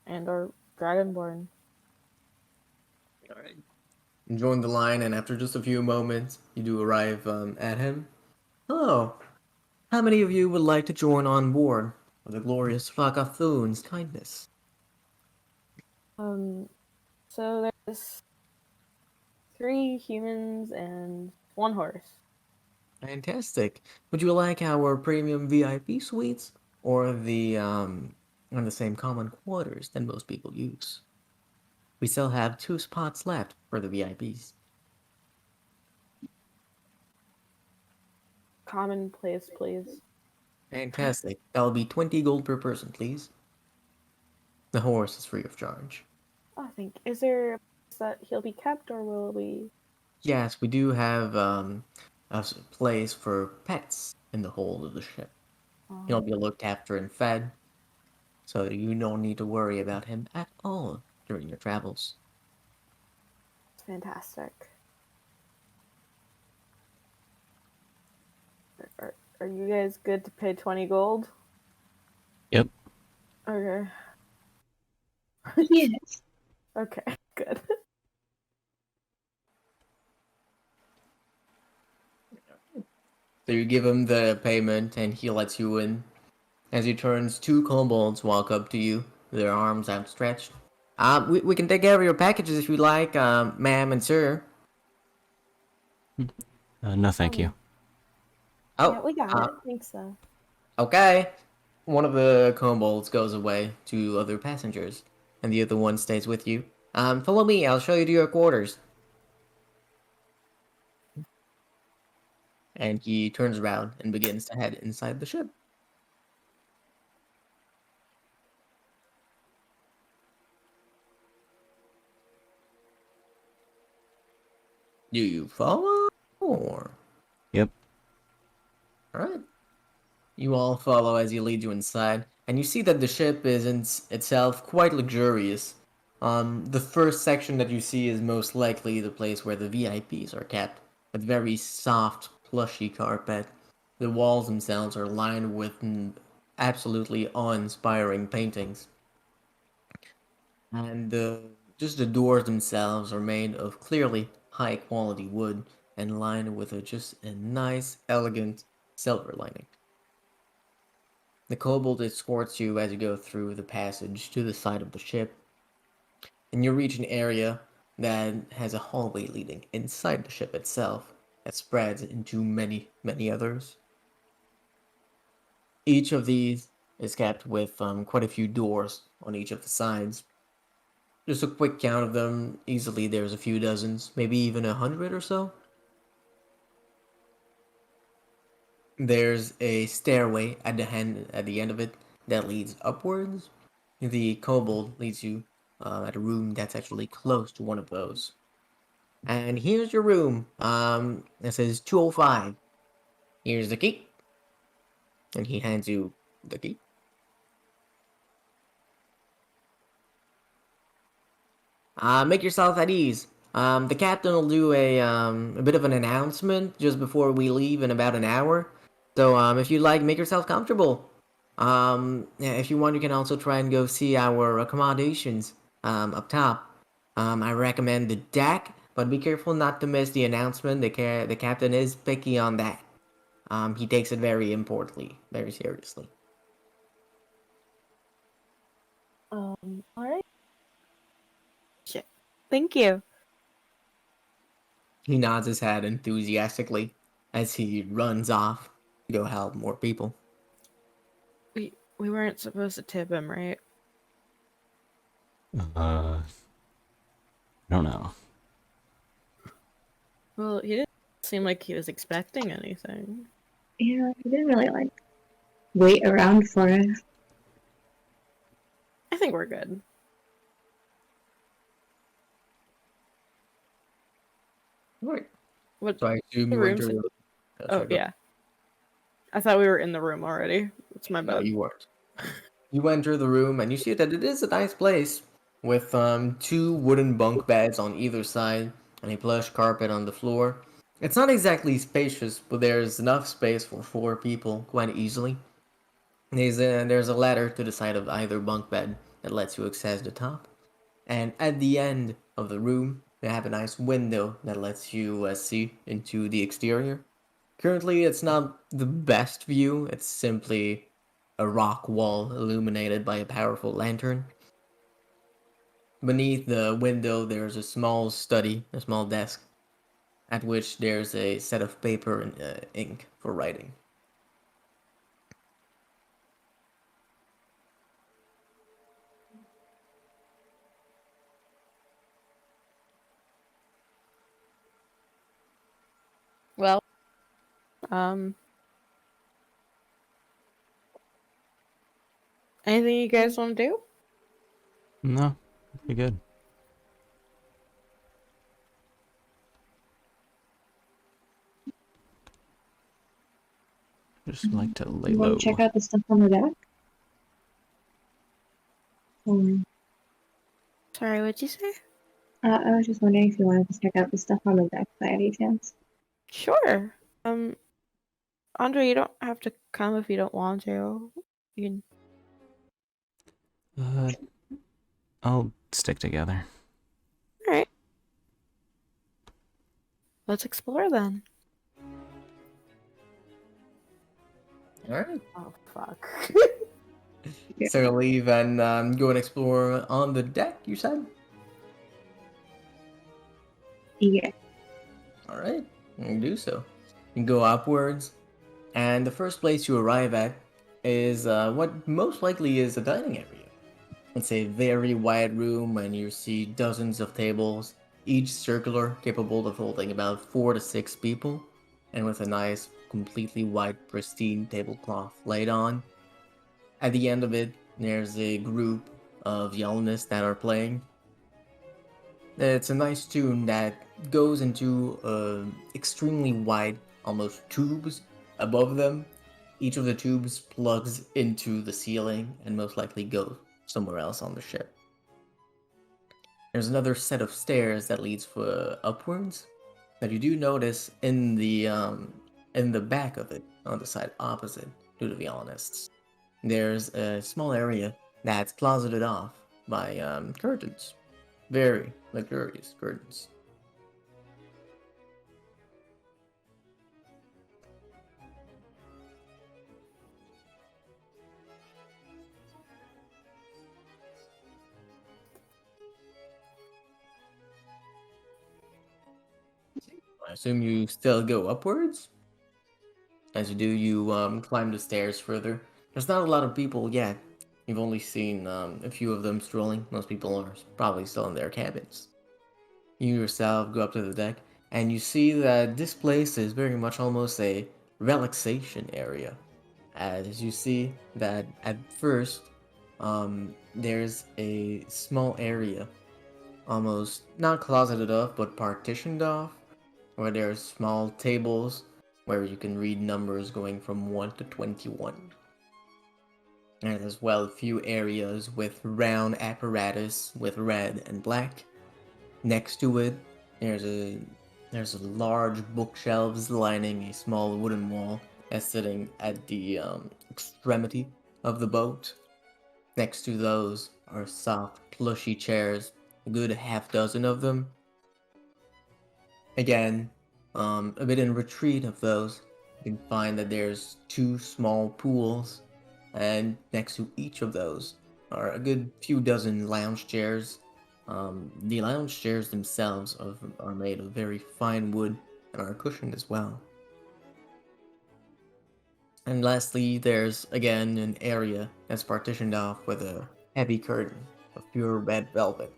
and our dragonborn. All right. You join the line, and after just a few moments, you do arrive at him. Hello. How many of you would like to join on board with the glorious Fakathun's kindness? So there's 3 humans and 1 horse. Fantastic. Would you like our premium VIP suites or the same common quarters that most people use? We still have 2 spots left for the VIPs. Common place, please. Fantastic. That'll be 20 gold per person, please. The horse is free of charge. Oh, is there a place that he'll be kept, or will we? Yes, we do have place for pets in the hold of the ship. He'll be looked after and fed, so you don't need to worry about him at all during your travels. Fantastic. Are you guys good to pay 20 gold? Yep. Okay. Yes. Okay, good. So you give him the payment, and he lets you in. As he turns, 2 kobolds walk up to you, their arms outstretched. We can take care of your packages if you like, ma'am and sir. No, thank you. Oh, Yeah, we got it. Thanks, though. okay. One of the kobolds goes away to other passengers, and the other one stays with you. Follow me, I'll show you to your quarters. And he turns around and begins to head inside the ship. Do you follow? Or... Yep. Alright. You all follow as he leads you inside, and you see that the ship is in itself quite luxurious. The first section that you see is most likely the place where the VIPs are kept, with very soft, plushy carpet. The walls themselves are lined with absolutely awe-inspiring paintings. And just the doors themselves are made of clearly high-quality wood and lined with just a nice, elegant silver lining. The kobold escorts you as you go through the passage to the side of the ship, and you reach an area that has a hallway leading inside the ship itself that spreads into many, many others. Each of these is capped with quite a few doors on each of the sides. Just a quick count of them, easily there's a few dozens, maybe even 100 or so. There's a stairway at the end of it that leads upwards. The kobold leads you at a room that's actually close to one of those. And here's your room. It says 205. Here's the key. And he hands you the key. Make yourself at ease. The captain will do a bit of an announcement just before we leave in about an hour. So if you'd like, make yourself comfortable. Yeah, if you want, you can also try and go see our accommodations up top. I recommend the deck, but be careful not to miss the announcement. The captain is picky on that. He takes it very importantly, very seriously. Alright. Shit. Thank you. He nods his head enthusiastically as he runs off to go help more people. We weren't supposed to tip him, right? I don't know. Well, he didn't seem like he was expecting anything. Yeah, I didn't really like wait around for it. I think we're good. Right. What? So I assume The you room's enter. in- Oh, Oh sorry, go. yeah. I thought we were in the room already. It's my No, bad. you weren't. You enter the room and you see that it is a nice place with two wooden bunk beds on either side and a plush carpet on the floor. It's not exactly spacious, but there's enough space for 4 people quite easily. There's a ladder to the side of either bunk bed that lets you access the top. And at the end of the room, they have a nice window that lets you see into the exterior. Currently, it's not the best view, it's simply a rock wall illuminated by a powerful lantern. Beneath the window, there's a small study, a small desk, at which there's a set of paper and ink for writing. Well, um, anything you guys want to do? No, pretty good. Just like to lay You low. want to check out the stuff on the deck? Um, Sorry, what'd you say? I was just wondering if you wanted to check out the stuff on the deck by any chance. Sure. Andre, you don't have to come if you don't want to. You can. I'll stick together. All right. Let's explore then. Alright. Oh fuck. Yeah. So leave and go and explore on the deck, you said? Yeah. Alright, you can do so. You can go upwards, and the first place you arrive at is what most likely is a dining area. It's a very wide room, and you see dozens of tables, each circular, capable of holding about 4 to 6 people, and with a nice, completely white, pristine tablecloth laid on. At the end of it, there's a group of violinists that are playing. It's a nice tune that goes into extremely wide, almost tubes above them. Each of the tubes plugs into the ceiling and most likely goes somewhere else on the ship. There's another set of stairs that leads upwards that you do notice in the back of it, on the side opposite to the violinists. There's a small area that's closeted off by curtains. Very luxurious curtains. I assume you still go upwards? As you do, you climb the stairs further. There's not a lot of people yet. You've only seen a few of them strolling. Most people are probably still in their cabins. You yourself go up to the deck, and you see that this place is very much almost a relaxation area. As you see that at first, there's a small area, almost not closeted off, but partitioned off, where there's small tables where you can read numbers going from 1 to 21. And as well a few areas with round apparatus with red and black. Next to it, there's a large bookshelves lining a small wooden wall that's sitting at the extremity of the boat. Next to those are soft, plushy chairs, a good half dozen of them. Again, a bit in retreat of those, you can find that there's 2 small pools, and next to each of those are a good few dozen lounge chairs. The lounge chairs themselves are made of very fine wood and are cushioned as well. And lastly, there's again an area that's partitioned off with a heavy curtain of pure red velvet,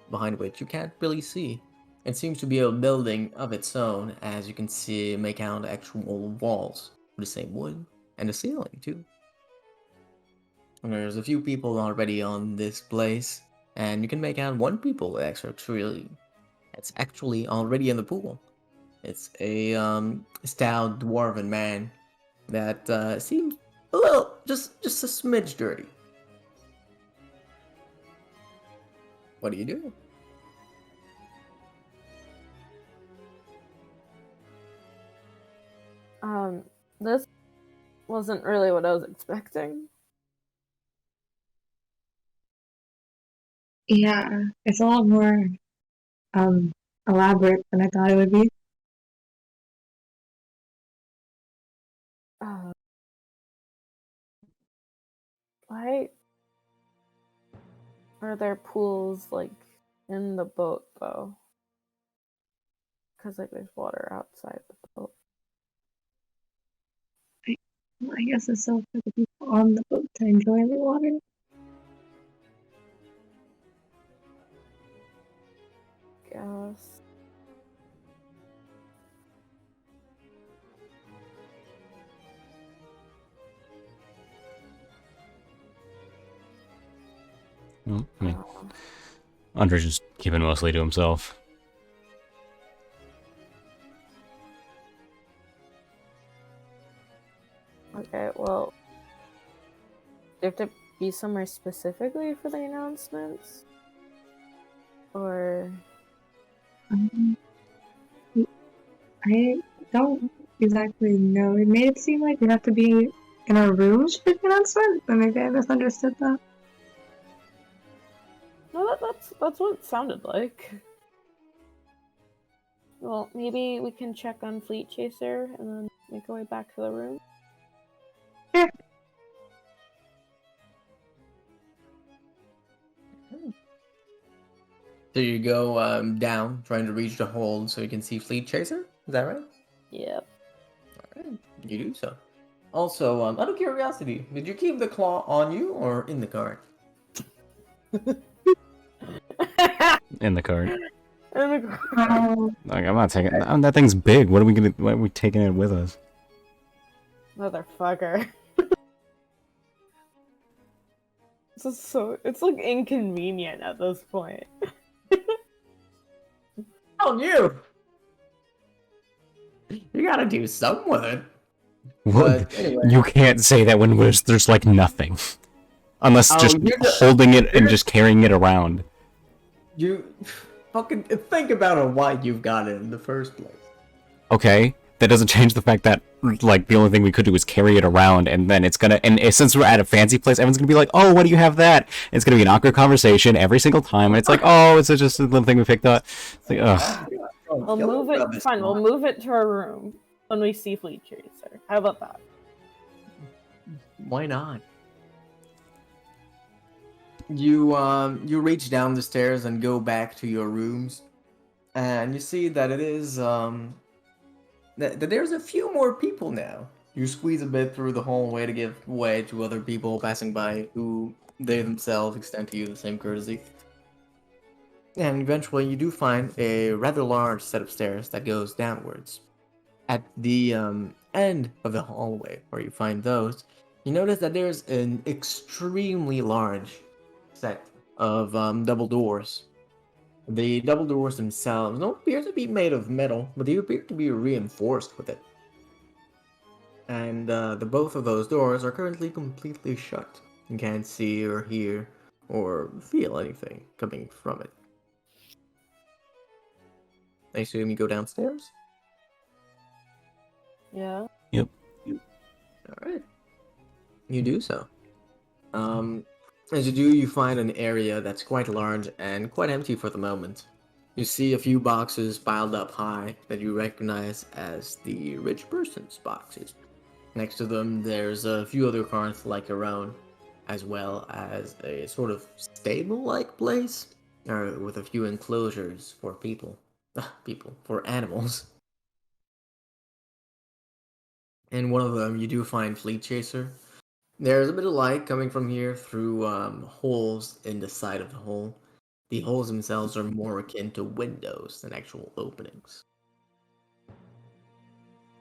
behind which you can't really see It seems to be a building of its own, as you can see, make out actual walls with the same wood and the ceiling too. And there's a few people already on this place, and you can make out one people that's actually already in the pool. It's a stout dwarven man that seems a little, just a smidge dirty. What do you do? This wasn't really what I was expecting. Yeah, it's a lot more elaborate than I thought it would be. Why are there pools like in the boat though? Because like there's water outside the boat. Well, I guess it's so for the people on the boat to enjoy the water. Guess. Well, I mean, Andre's just keeping mostly to himself. Okay, well, do you have to be somewhere specifically for the announcements? Or I don't exactly know. It made it seem like we have to be in our rooms for the announcement, but maybe I misunderstood that. no, that's what it sounded like. Well, maybe we can check on Fleet Chaser and then make our way back to the room. Yeah. So you go down, trying to reach the hold so you can see Fleet Chaser? Is that right? Yep. Alright, you do so. Also, out of curiosity, did you keep the claw on you or in the cart? In the cart. Oh, Like, I'm not taking that thing's big. What are we gonna? Why are we taking it with us? Motherfucker. It's like inconvenient at this point. On you! You gotta do something with it. What? But anyway. You can't say that when there's like nothing, unless Oh, just you're the- holding it and you're- just carrying it around. You fucking think about it, why you've got it in the first place. Okay, that doesn't change the fact that like the only thing we could do is carry it around, and then it's gonna. And since we're at a fancy place, everyone's gonna be like, "Oh, why do you have that?" And it's gonna be an awkward conversation every single time, and it's like, "Oh, it's just a little thing we picked up." It's like, ugh. We'll move it. Fine, we'll move it to our room when we see Fleet Chaser. How about that? Why not? You reach down the stairs and go back to your rooms, and you see that it is that there's a few more people now. You squeeze a bit through the hallway to give way to other people passing by who they themselves extend to you the same courtesy. And eventually you do find a rather large set of stairs that goes downwards. At the end of the hallway where you find those, you notice that there's an extremely large set of double doors. The double doors themselves don't appear to be made of metal, but they appear to be reinforced with it. And the both of those doors are currently completely shut. You can't see or hear or feel anything coming from it. I assume you go downstairs? Yeah. Alright. You do so. As you do, you find an area that's quite large and quite empty for the moment. You see a few boxes piled up high that you recognize as the rich person's boxes. Next to them, there's a few other carts like your own, as well as a sort of stable-like place, with a few enclosures for for animals. In one of them, you do find Fleet Chaser. There's a bit of light coming from here through holes in the side of the hole, the holes themselves are more akin to windows than actual openings.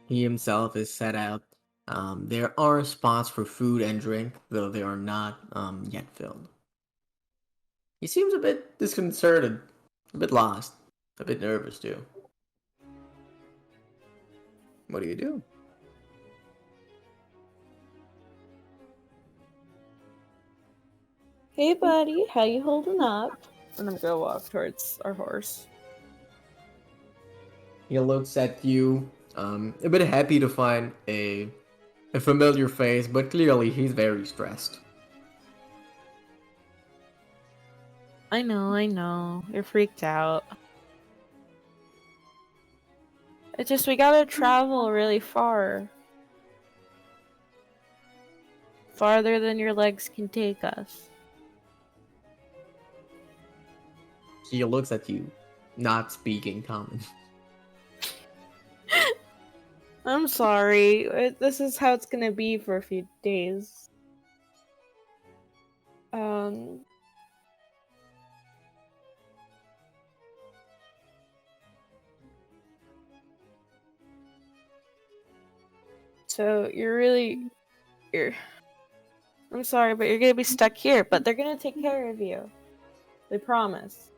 He himself is set out. There are spots for food and drink, though they are not yet filled. He seems a bit disconcerted, a bit lost, a bit nervous too. What do you do? Hey, buddy, how you holding up? And I'm gonna walk towards our horse. He looks at you, a bit happy to find a familiar face, but clearly he's very stressed. I know. You're freaked out. It's just we gotta travel really far. Farther than your legs can take us. He looks at you, not speaking common. I'm sorry. This is how it's gonna be for a few days. So I'm sorry, but you're gonna be stuck here, but they're gonna take care of you. They promise.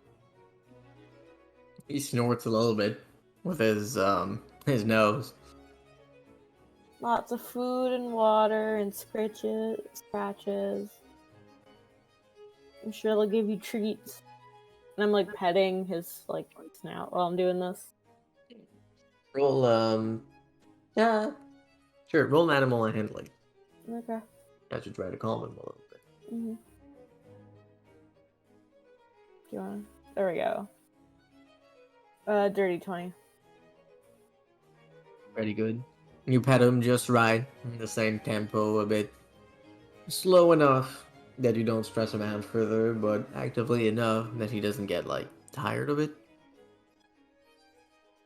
He snorts a little bit with his nose. Lots of food and water and scratches. I'm sure they'll give you treats. And I'm like petting his like snout while I'm doing this. Roll yeah, sure. Roll an animal handling. Okay. I should try to calm him a little bit. Mm-hmm. Do you wanna? There we go. Dirty 20. Pretty good. You pet him just right, in the same tempo, a bit slow enough that you don't stress him out further, but actively enough that he doesn't get like tired of it.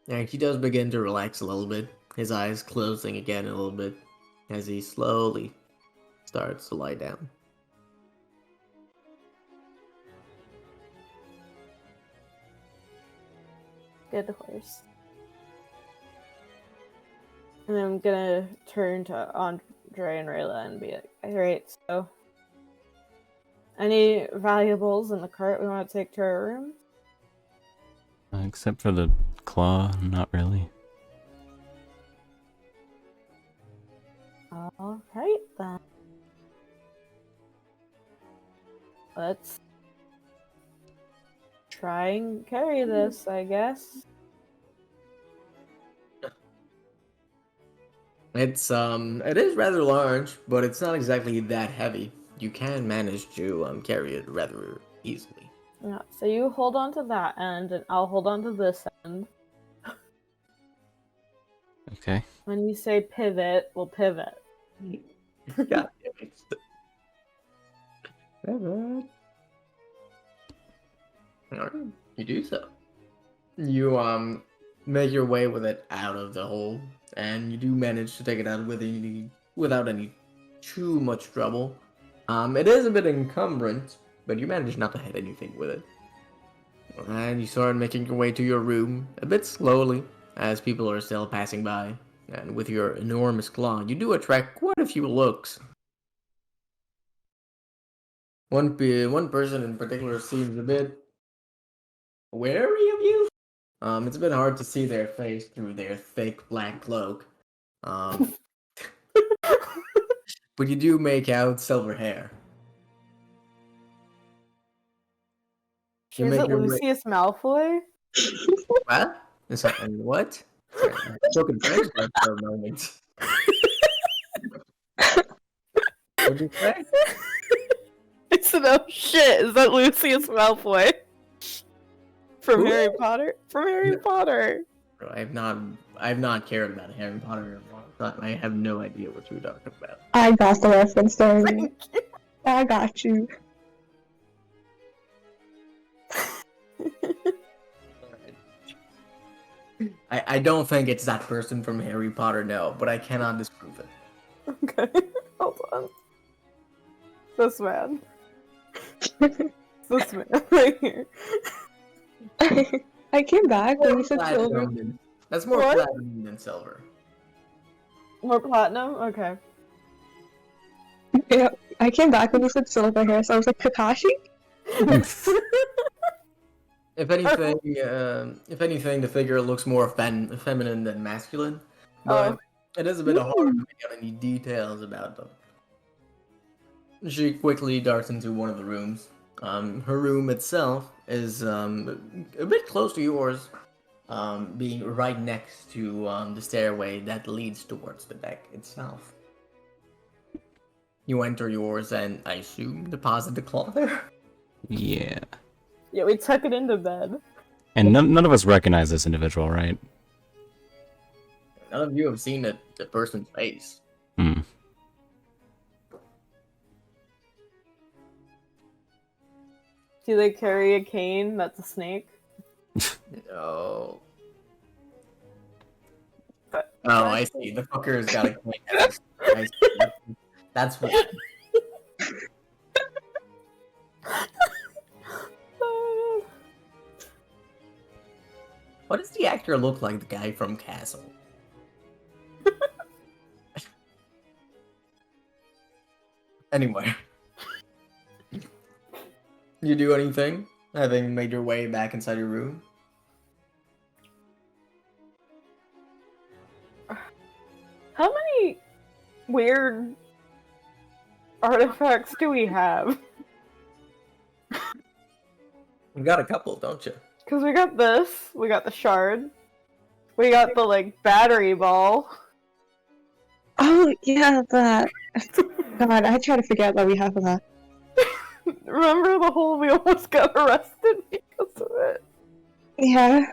And he does begin to relax a little bit, his eyes closing again a little bit as he slowly starts to lie down. Good horse. And I'm gonna turn to Andre and Rayla and be like, alright, so any valuables in the cart we want to take to our room? Except for the claw, not really. Alright then. Let's try and carry this, I guess. It is rather large, but it's not exactly that heavy. You can manage to carry it rather easily. Yeah, so you hold on to that end, and I'll hold on to this end. Okay. When you say pivot, we'll pivot. God damn it. Alright, you do so. You make your way with it out of the hole, and you do manage to take it out without any too much trouble. It is a bit encumbrant, but you manage not to hit anything with it. And you start making your way to your room a bit slowly, as people are still passing by. And with your enormous claw, you do attract quite a few looks. One person in particular seems a bit wary of you. It's a bit hard to see their face through their thick black cloak. But you do make out silver hair. Is it Lucius Malfoy? What? What? Sorry, I spoke in French there for a moment. What'd you say? I said, oh shit, is that Lucius Malfoy? From Who? Harry Potter? From Harry Potter! Bro, I've not cared about Harry Potter in a long time. I have no idea what you're talking about. I got the reference, Darby. I got you. I don't think it's that person from Harry Potter, no, but I cannot disprove it. Okay, hold on. This man. This man right here. I came back when you said silver. That's more What? platinum than silver. More platinum? Okay. Yeah, I came back when you said silver hair, so I was like, Kakashi? If anything, the figure looks more feminine than masculine, but it is a bit hard to make out any details about them. She quickly darts into one of the rooms. Her room itself is a bit close to yours, being right next to the stairway that leads towards the deck itself. You enter yours and, I assume, deposit the claw there? Yeah. Yeah, we tuck it into bed. And none of us recognize this individual, right? None of you have seen the person's face. Hmm. Do they carry a cane that's a snake? No. But- Oh, I see. The fucker's got a point. I see. That's what. What does the actor look like? The guy from Castle. Anyway, you do anything? Having made your way back inside your room? How many weird artifacts do we have? You got a couple, don't you? Because we got this, we got the shard, we got the, like, battery ball. Oh, yeah, that. God, I try to forget that we have that. Remember the whole we almost got arrested because of it? Yeah.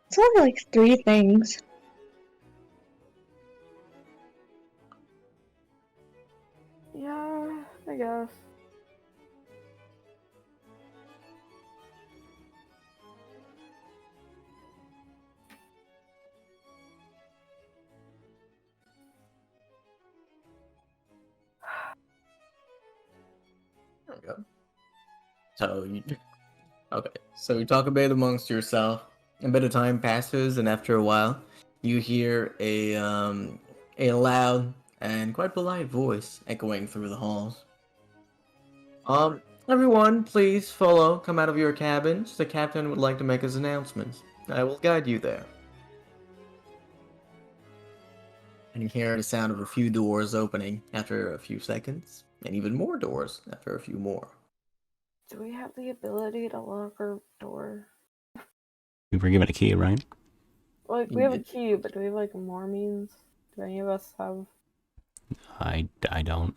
It's only like 3 things. Yeah, I guess. There we go. So you talk a bit amongst yourself. A bit of time passes, and after a while, you hear a loud and quite polite voice echoing through the halls. Everyone, please follow. Come out of your cabins. The captain would like to make his announcements. I will guide you there. And you hear the sound of a few doors opening after a few seconds, and even more doors after a few more. Do we have the ability to lock our door? We were given a key, right? Like, we have a key, but do we have, like, more means? Do any of us have... I don't.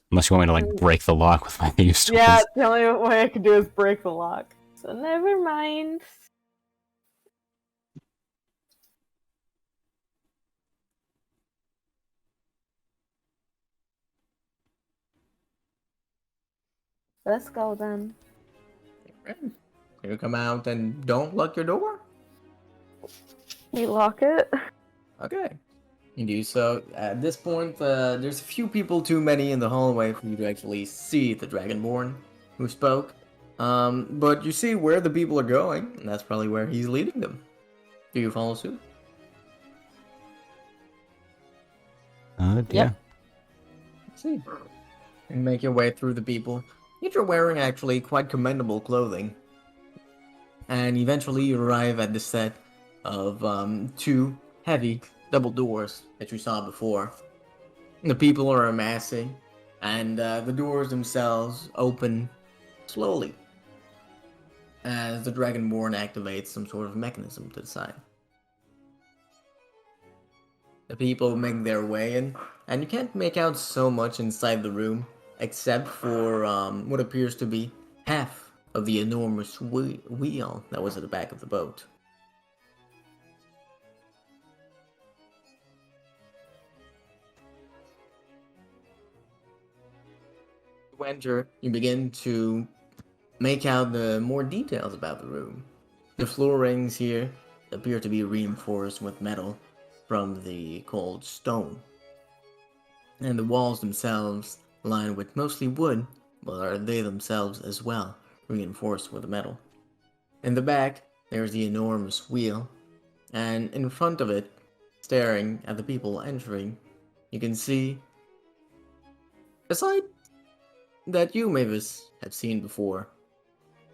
Unless you want me to, like, break the lock with my thieves' tools. Yeah, the only way I can do is break the lock. So never mind. Let's go then. You come out and don't lock your door? You lock it? Okay. You do so. At this point, there's a few people too many in the hallway for you to actually see the Dragonborn who spoke. But you see where the people are going, and that's probably where he's leading them. Do you follow suit? Yeah. Let's see. And make your way through the people. Yet you're wearing actually quite commendable clothing. And eventually you arrive at the set of 2 heavy double doors that you saw before. The people are amassing, and the doors themselves open slowly as the Dragonborn activates some sort of mechanism to the side. The people make their way in, and you can't make out so much inside the room, except for what appears to be half of the enormous wheel that was at the back of the boat. You enter, you begin to make out the more details about the room. The floorings here appear to be reinforced with metal from the cold stone. And the walls themselves lined with mostly wood, but are they themselves as well, reinforced with metal. In the back, there's the enormous wheel, and in front of it, staring at the people entering, you can see a sight that you, Mavis, have seen before,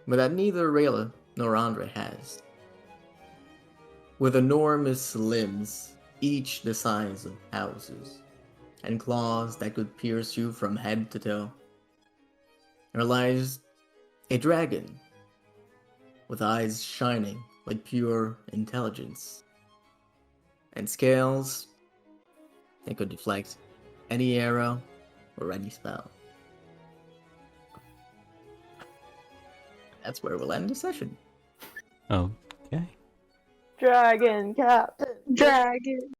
but that neither Rayla nor Andre has. With enormous limbs, each the size of houses, and claws that could pierce you from head to toe, there lies a dragon with eyes shining like pure intelligence, and scales that could deflect any arrow or any spell. That's where we'll end the session. Okay. Dragon Captain. Dragon.